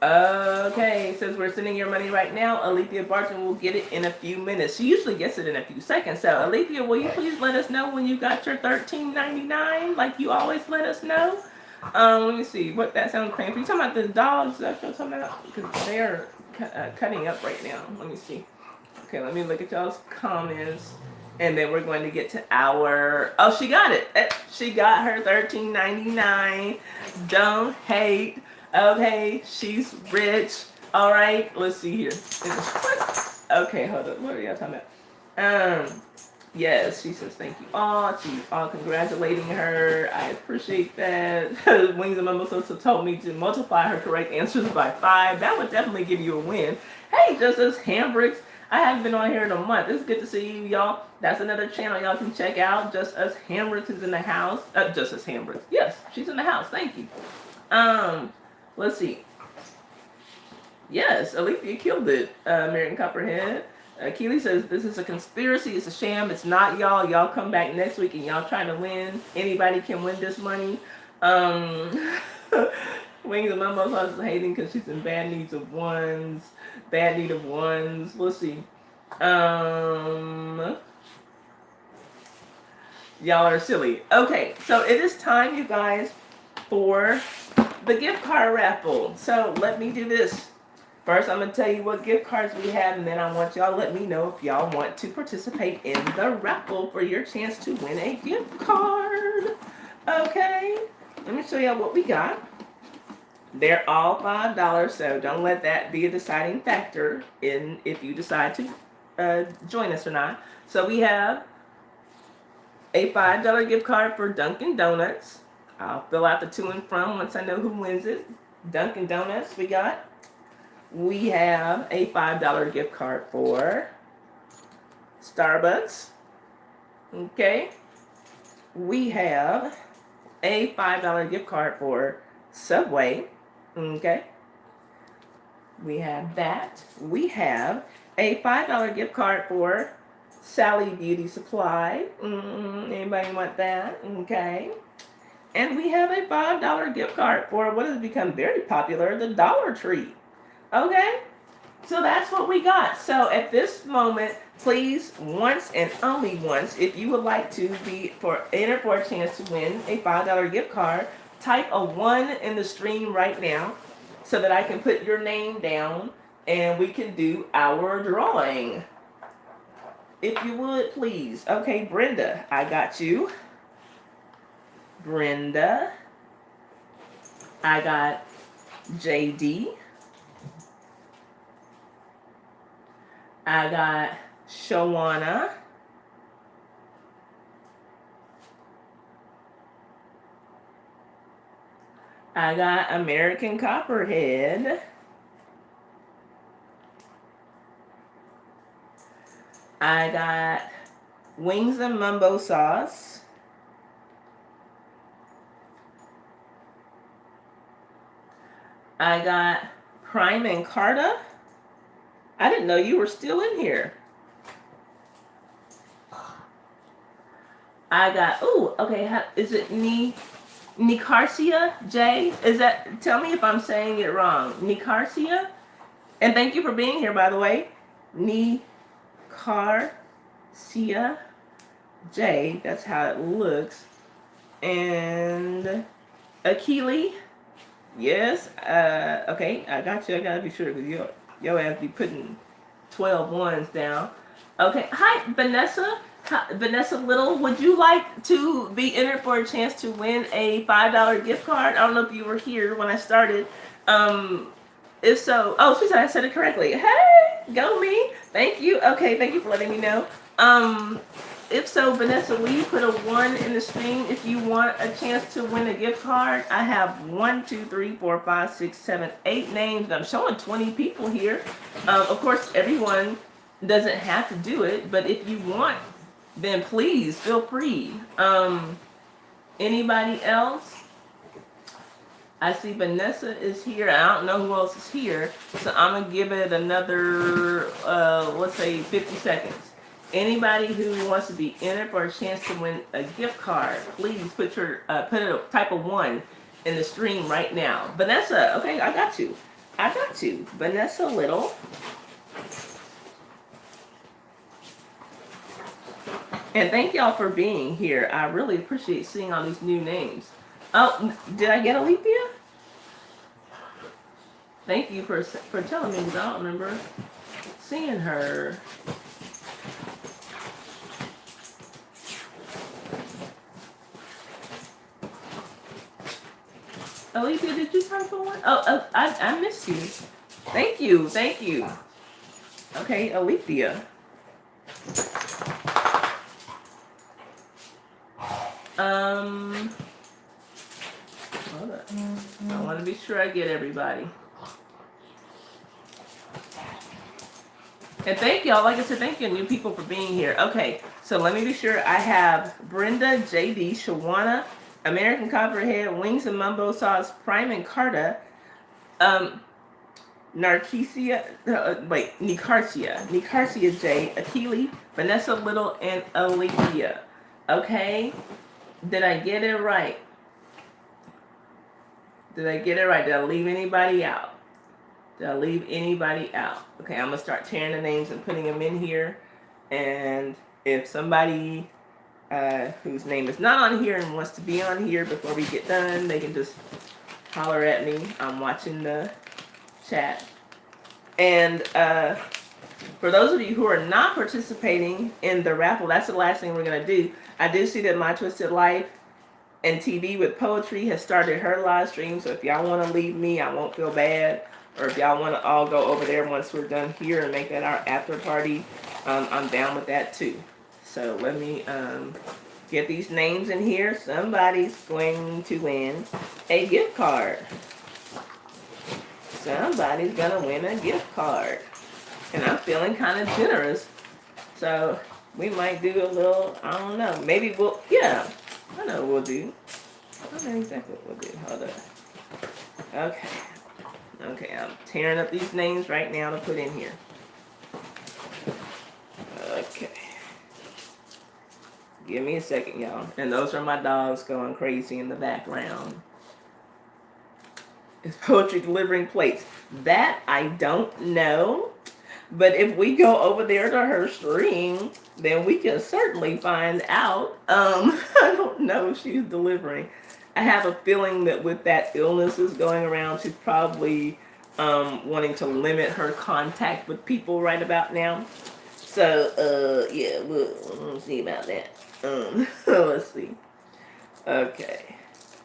Okay, since we're sending your money right now, Alethea Barton will get it in a few minutes. She usually gets it in a few seconds. So, Alethea, will you please let us know when you got your $13.99, like you always let us know? Let me see. What that sounds crampy. You talking about the dogs? That's what I'm talking about, because they're cutting up right now. Let me see. Okay, let me look at y'all's comments, and then we're going to get to our. Oh, she got it. She got her $13.99. Don't hate. Okay, she's rich. All right, let's see here. Okay, hold up. What are y'all talking about? Yes, she says thank you all. She's all congratulating her. I appreciate that. Wings and Mumbles also told me to multiply her correct answers by 5. That would definitely give you a win. Hey, Justice Hambricks. I haven't been on here in a month. It's good to see you, y'all. That's another channel y'all can check out. Just Us Hambricks is in the house. Just Us Hambricks. Yes, she's in the house. Thank you. Let's see. Yes, Alethea killed it. American Copperhead. Keely says, this is a conspiracy. It's a sham. It's not y'all. Y'all come back next week and y'all try to win. Anybody can win this money. Wings and Mumbo's is hating because she's in bad need of ones. Let's see. Y'all are silly. Okay, so it is time, you guys, for the gift card raffle. So let me do this. First, I'm going to tell you what gift cards we have, and then I want y'all to let me know if y'all want to participate in the raffle for your chance to win a gift card. Okay, let me show y'all what we got. They're all $5, so don't let that be a deciding factor in if you decide to join us or not. So we have a $5 gift card for Dunkin' Donuts. I'll fill out the to and from once I know who wins it. Dunkin' Donuts we got. We have a $5 gift card for Starbucks. Okay. We have a $5 gift card for Subway. Okay. We have that. We have a $5 gift card for Sally Beauty Supply. Anybody want that? Okay. And we have a $5 gift card for what has become very popular, the Dollar Tree. Okay? So that's what we got. So at this moment, please, once and only once, if you would like to enter for a chance to win a $5 gift card, type a 1 in the stream right now so that I can put your name down and we can do our drawing. If you would, please. Okay, Brenda, I got you. Brenda. I got JD. I got Shawana. I got American Copperhead. I got Wings and Mumbo Sauce. I got Prime and Carta. I didn't know you were still in here. I got, is it Nicarcia J? Tell me if I'm saying it wrong. Nicarcia? And thank you for being here, by the way. Nicarcia J, that's how it looks. And Akili, yes. Okay, I got you. I gotta be sure because you'll have to be putting 12 ones down. Okay, hi, Vanessa. Vanessa Little, would you like to be entered for a chance to win a $5 gift card? I don't know if you were here when I started. If so, she said I said it correctly. Hey, go me. Thank you. Okay, thank you for letting me know. If so, Vanessa, will you put a 1 in the stream if you want a chance to win a gift card? I have 1, 2, 3, 4, 5, 6, 7, 8 names. I'm showing 20 people here. Of course, everyone doesn't have to do it, but if you want, then please feel free. Anybody else? I see Vanessa is here. I don't know who else is here, so I'm gonna give it another, let's say 50 seconds. Anybody who wants to be entered for a chance to win a gift card, please type of 1 in the stream right now. Vanessa, okay, I got you. I got you. Vanessa Little. And thank y'all for being here. I really appreciate seeing all these new names. Oh, did I get Alethea? Thank you for telling me because I don't remember seeing her. Alethea, did you type for one? Oh, I missed you. Thank you. Thank you. Okay, Alethea. Hold up. I want to be sure I get everybody. And thank y'all, like I said, thank you new people for being here. Okay, so let me be sure I have Brenda, JD, Shawana, American Copperhead, Wings and Mumbo Sauce, Prime and Carta, Nicarcia J, Akili, Vanessa Little, and Alethea. Okay, did I get it right? Did I get it right? Did I leave anybody out? Did I leave anybody out? Okay, I'm going to start tearing the names and putting them in here. And if somebody whose name is not on here and wants to be on here before we get done, they can just holler at me. I'm watching the chat. And for those of you who are not participating in the raffle, that's the last thing we're going to do. I do see that My Twisted Life and TV with Poetry has started her live stream. So if y'all want to leave me, I won't feel bad. Or if y'all want to all go over there once we're done here and make that our after party, I'm down with that too. So let me get these names in here. Somebody's going to win a gift card. Somebody's going to win a gift card. And I'm feeling kind of generous. So we might do a little, I don't know. Maybe we'll, yeah, I know what we'll do. I know exactly what we'll do. Hold on. Okay. Okay, I'm tearing up these names right now to put in here. Okay. Give me a second, y'all. And those are my dogs going crazy in the background. Is Poetry delivering plates? That I don't know. But if we go over there to her stream, then we can certainly find out. I don't know if she's delivering. I have a feeling that with that illness is going around, she's probably wanting to limit her contact with people right about now. So, yeah, we'll see about that. Let's see. Okay.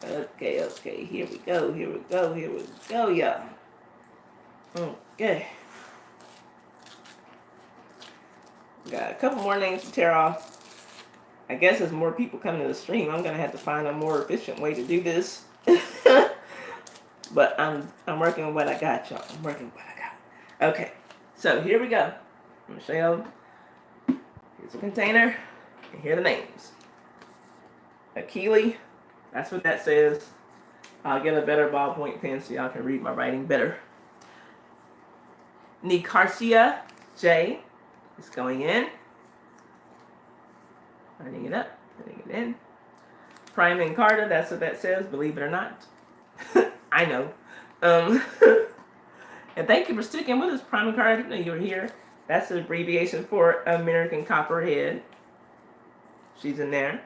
Okay. Here we go, y'all. Okay. Got a couple more names to tear off. I guess as more people come to the stream, I'm gonna have to find a more efficient way to do this. But I'm working with what I got, y'all. I'm working with what I got. Okay, so here we go. I'm gonna show y'all. Here's a container, and here are the names. Akili, that's what that says. I'll get a better ballpoint pen so y'all can read my writing better. Nicarcia J is going in. Lining it up, putting it in. Prime and Carta, that's what that says, believe it or not. I know. And thank you for sticking with us, Prime and Carta. I didn't know you were here. That's the abbreviation for American Copperhead. She's in there.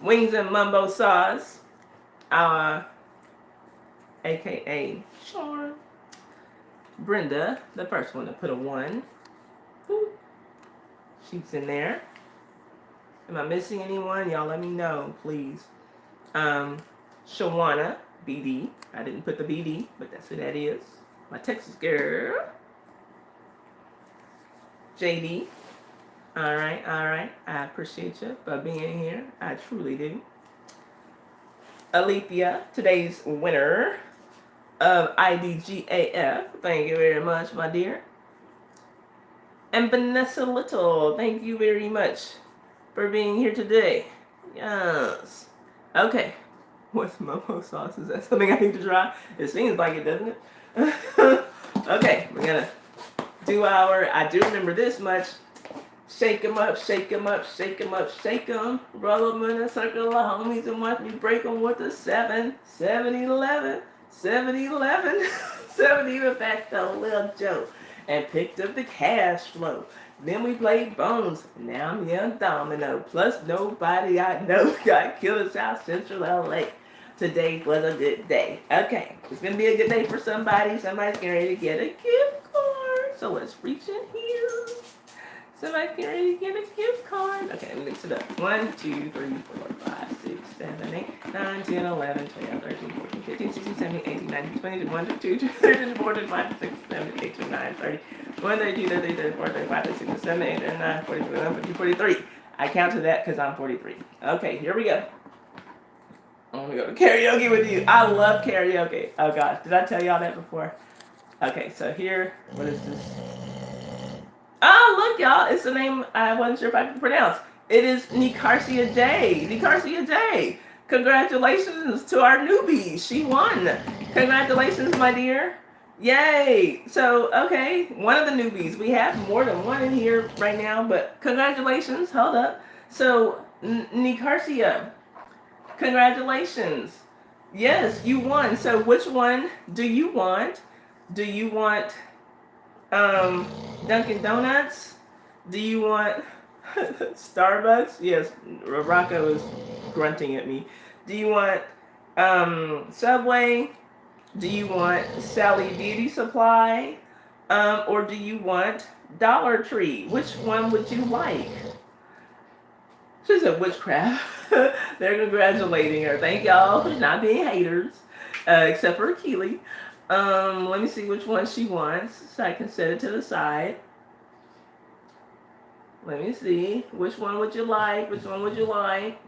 Wings and Mumbo Sauce, aka Sean. Brenda, the first one to put a 1. Ooh. She's in there. Am I missing anyone? Y'all let me know, please. Shawana, BD. I didn't put the BD, but that's who that is. My Texas girl. JD. All right. I appreciate you for being here. I truly do. Alethea, today's winner of IDGAF. Thank you very much, my dear. And Vanessa Little, thank you very much for being here today. Yes. Okay. What's Momo sauce? Is that something I need to try? It seems like it, doesn't it? Okay, we're gonna do I do remember this much. Shake 'em up, shake 'em up, shake 'em up, shake 'em. Roll 'em in a circle of homies and watch me break 'em with a 7, 7-11, 7-Eleven. 7-Eleven backed a little joke and picked up the cash flow. Then we played Bones. Now I'm young domino. Plus nobody I know got killed in South Central LA. Today was a good day. Okay, it's gonna be a good day for somebody. Somebody's getting ready to get a gift card. So let's reach in here. Somebody's getting ready to get a gift card. Okay, let me mix it up. 1, 2, 3, 4, 5, 6, 7, 8, 9, 10, 11, 12, 13, 14, 15, 16, 17, 18, 19, 20, 21, 22, 23, 24, 25, 26, 27, 28, 29, 30, 1, 32, 33, 34, 35, 36, 37, 38, 39, 40, 41, 42, 43. I counted that because I'm 43. Okay, here we go. I'm gonna go to karaoke with you. I love karaoke. Oh gosh, did I tell y'all that before? Okay, so here, what is this? Oh, look, y'all, it's the name I wasn't sure if I could pronounce. It is Nicarcia J. Nicarcia J. Congratulations to our newbie. She won. Congratulations, my dear. Yay. So, okay, one of the newbies. We have more than one in here right now, but congratulations. Hold up. So, Nicarcia, congratulations. Yes, you won. So, which one do you want? Do you want Dunkin' Donuts? Do you want Starbucks? Yes, Rocco is grunting at me. Do you want Subway? Do you want Sally Beauty Supply? Or do you want Dollar Tree? Which one would you like? She said witchcraft. They're congratulating her. Thank y'all for not being haters, except for Keely. Let me see which one she wants so I can set it to the side. Let me see. Which one would you like? Which one would you like?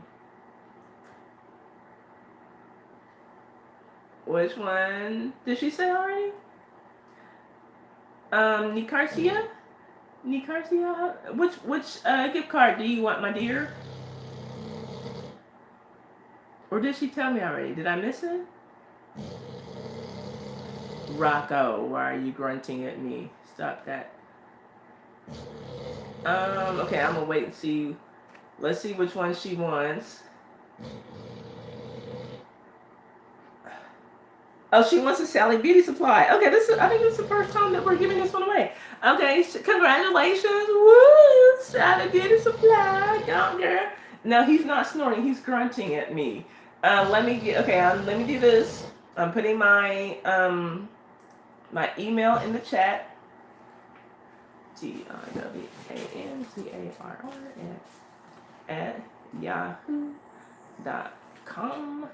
Which one did she say already? Nicarcia? Nicarcia? Which gift card do you want, my dear? Or did she tell me already? Did I miss it? Rocco, why are you grunting at me? Stop that. Okay, I'm gonna wait and see. Let's see which one she wants. Oh, she wants a Sally Beauty Supply. Okay, I think this is the first time that we're giving this one away. Okay, congratulations. Woo! Sally Beauty Supply. Go on, girl. No, he's not snoring. He's grunting at me. Let me do this. I'm putting my my email in the chat. TIWANCARR@yahoo.com.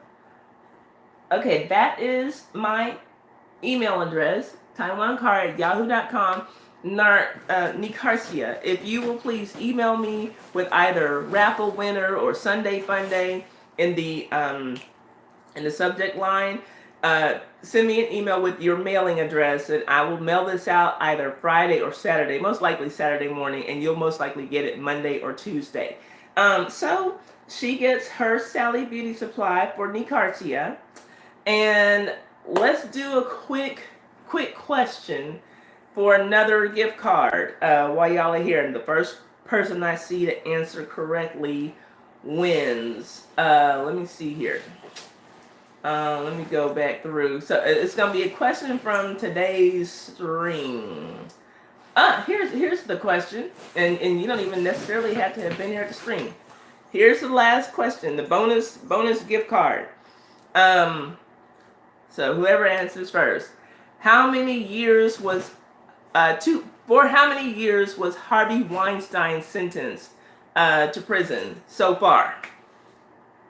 Okay, that is my email address, TaiwanCar@yahoo.com. Nicarcia, if you will please email me with either raffle winner or Sunday Fun Day in the subject line. Send me an email with your mailing address, and I will mail this out either Friday or Saturday, most likely Saturday morning, and you'll most likely get it Monday or Tuesday. So she gets her Sally Beauty Supply for Nicarcia. And let's do a quick question for another gift card while y'all are here. And the first person I see to answer correctly wins. Let me see here. Let me go back through. So it's going to be a question from today's stream. Here's the question. And you don't even necessarily have to have been here at the stream. Here's the last question, the bonus gift card. So whoever answers first. For how many years was Harvey Weinstein sentenced to prison so far?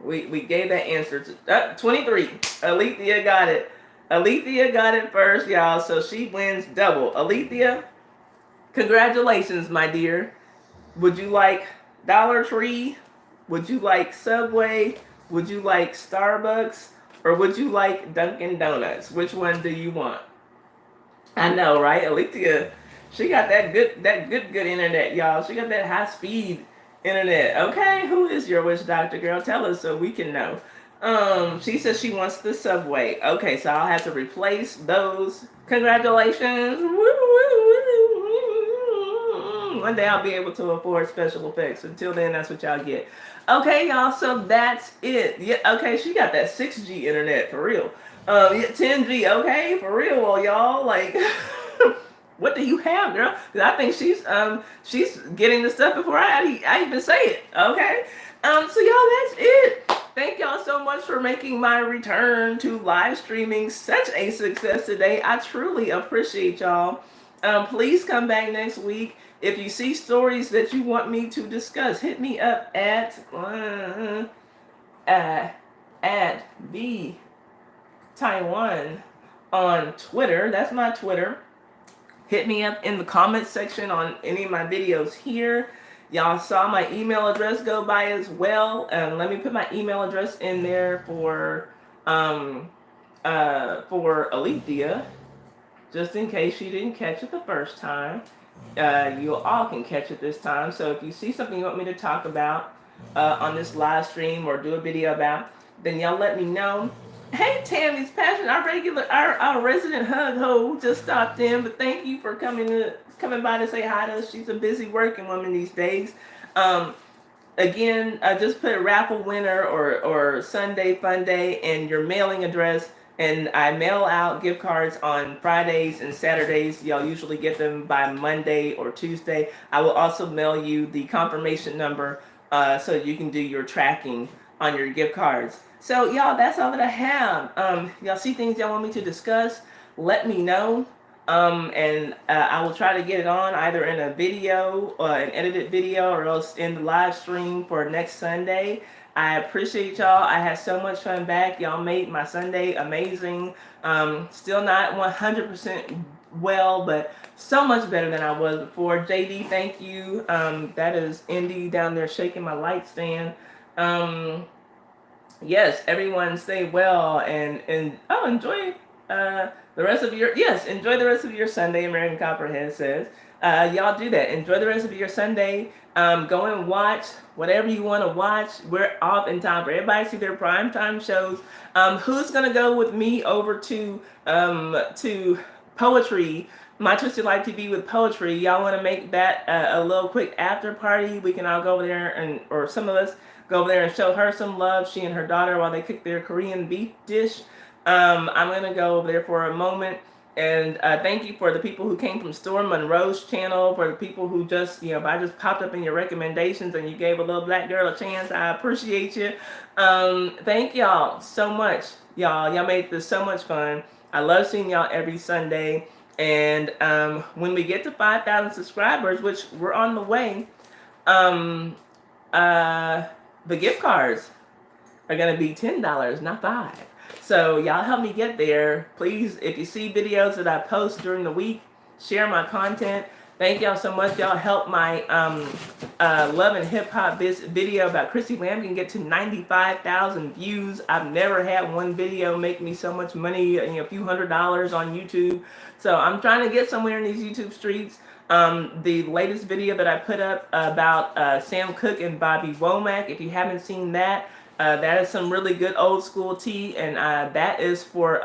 We gave that answer to 23. Alethea got it. Alethea got it first, y'all. So she wins double. Alethea, congratulations, my dear. Would you like Dollar Tree? Would you like Subway? Would you like Starbucks? Or would you like Dunkin' Donuts? Which one do you want? I know, right? Alethea, she got that good internet, y'all. She got that high speed internet. Okay, who is your witch doctor, girl? Tell us so we can know. She says she wants the Subway. Okay, so I'll have to replace those. Congratulations. One day I'll be able to afford special effects. Until then, that's what y'all get. Okay, y'all, so that's it. Yeah, okay, she got that 6G internet, for real. Yeah, 10G, okay, for real, y'all. Like, what do you have, girl? 'Cause I think she's getting the stuff before I even say it. Okay. So y'all, that's it. Thank y'all so much for making my return to live streaming such a success today. I truly appreciate y'all. Please come back next week. If you see stories that you want me to discuss, hit me up at the Taiwan on Twitter. That's my Twitter. Hit me up in the comments section on any of my videos here. Y'all saw my email address go by as well. Let me put my email address in there for Alethea, just in case she didn't catch it the first time. You all can catch it this time. So if you see something you want me to talk about on this live stream or do a video about, then y'all let me know. Hey, Tammy's Passion, our resident hug ho just stopped in, but thank you for coming by to say hi to us. She's a busy working woman these days. Again, just put raffle winner or Sunday fun day and your mailing address, and I mail out gift cards on Fridays and Saturdays. Y'all usually get them by Monday or Tuesday. I will also mail you the confirmation number so you can do your tracking on your gift cards. So y'all, that's all that I have. Y'all see things y'all want me to discuss, let me know. And I will try to get it on either in a video, an edited video, or else in the live stream for next Sunday. I appreciate y'all. I had so much fun back. Y'all made my Sunday amazing. Still not 100% well, but so much better than I was before. JD, thank you. That is Indy down there shaking my light stand. Yes, everyone stay well and enjoy the rest of your enjoy the rest of your Sunday. American Copperhead says, y'all do that. Enjoy the rest of your Sunday. Go and watch whatever you want to watch. We're off in time for everybody to see their primetime shows. Who's gonna go with me over to poetry? My Twisted Life TV with poetry. Y'all want to make that a little quick after party? We can all go over there or some of us go over there and show her some love, she and her daughter, while they cook their Korean beef dish. I'm going to go over there for a moment. And thank you for the people who came from Storm Monroe's channel, for the people who just, if I just popped up in your recommendations and you gave a little black girl a chance, I appreciate you. Thank y'all so much. Y'all made this so much fun. I love seeing y'all every Sunday. And when we get to 5,000 subscribers, which we're on the way, the gift cards are going to be $10, not $5. So y'all help me get there. Please, if you see videos that I post during the week, share my content. Thank y'all so much. Y'all help my Love and Hip Hop video about Chrissy Lambkin get to 95,000 views. I've never had one video make me so much money, a few $100s on YouTube. So I'm trying to get somewhere in these YouTube streets. The latest video that I put up about Sam Cooke and Bobby Womack, if you haven't seen that, that is some really good old school tea, and that is for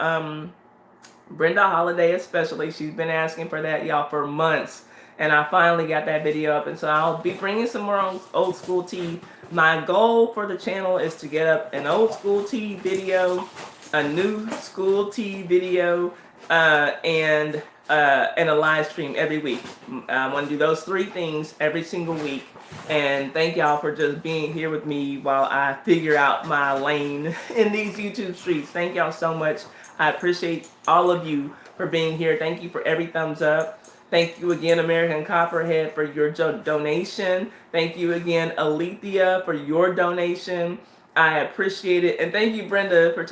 Brenda Holiday especially. She's been asking for that, y'all, for months, and I finally got that video up, and so I'll be bringing some more old school tea. My goal for the channel is to get up an old school tea video, a new school tea video, and a live stream every week. I want to do those three things every single week. And thank y'all for just being here with me while I figure out my lane in these YouTube streets. Thank y'all so much. I appreciate all of you for being here. Thank you for every thumbs up. Thank you again, American Copperhead, for your donation. Thank you again, Alethea, for your donation. I appreciate it. And thank you, Brenda, for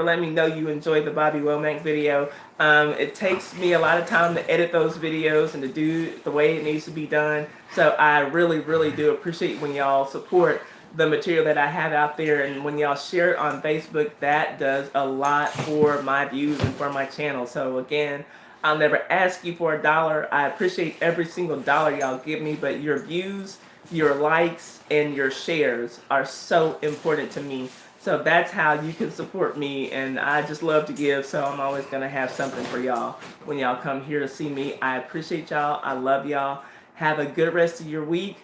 letting me know you enjoyed the Bobby Womack video. It takes me a lot of time to edit those videos and to do the way it needs to be done. So I really, really do appreciate when y'all support the material that I have out there. And when y'all share it on Facebook, that does a lot for my views and for my channel. So again, I'll never ask you for $1. I appreciate every single dollar y'all give me, but your views, your likes, and your shares are so important to me. So that's how you can support me, and I just love to give, so I'm always going to have something for y'all when y'all come here to see me. I appreciate y'all. I love y'all. Have a good rest of your week,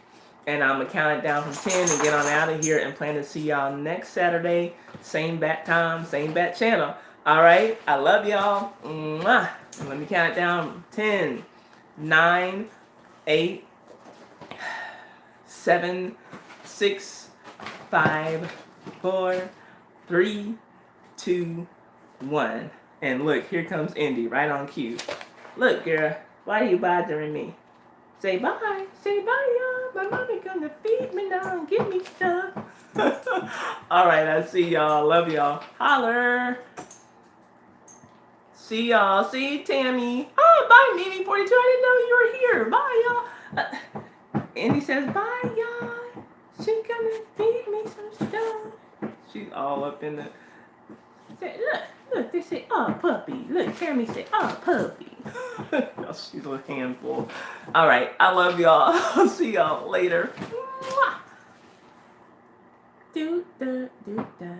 and I'm going to count it down from 10 and get on out of here and plan to see y'all next Saturday. Same bat time, same bat channel. All right. I love y'all. Mwah. Let me count it down. 10, 9, 8, 7, 6, 5, 4, 3, 2, 1. And look, here comes Indy right on cue. Look, girl, why are you bothering me? Say bye. Say bye, y'all. My mommy gonna feed me now and give me stuff. All right, I see y'all. Love y'all. Holler. See y'all. See Tammy. Oh, bye, Mimi 42. I didn't know you were here. Bye, y'all. Andy says bye, y'all. She gonna feed me some stuff. She's all up in the. Say, look. They say, oh, puppy. Look, Tammy said, oh, puppy. She's a handful. All right, I love y'all. I'll see y'all later. Mwah. Do da do da.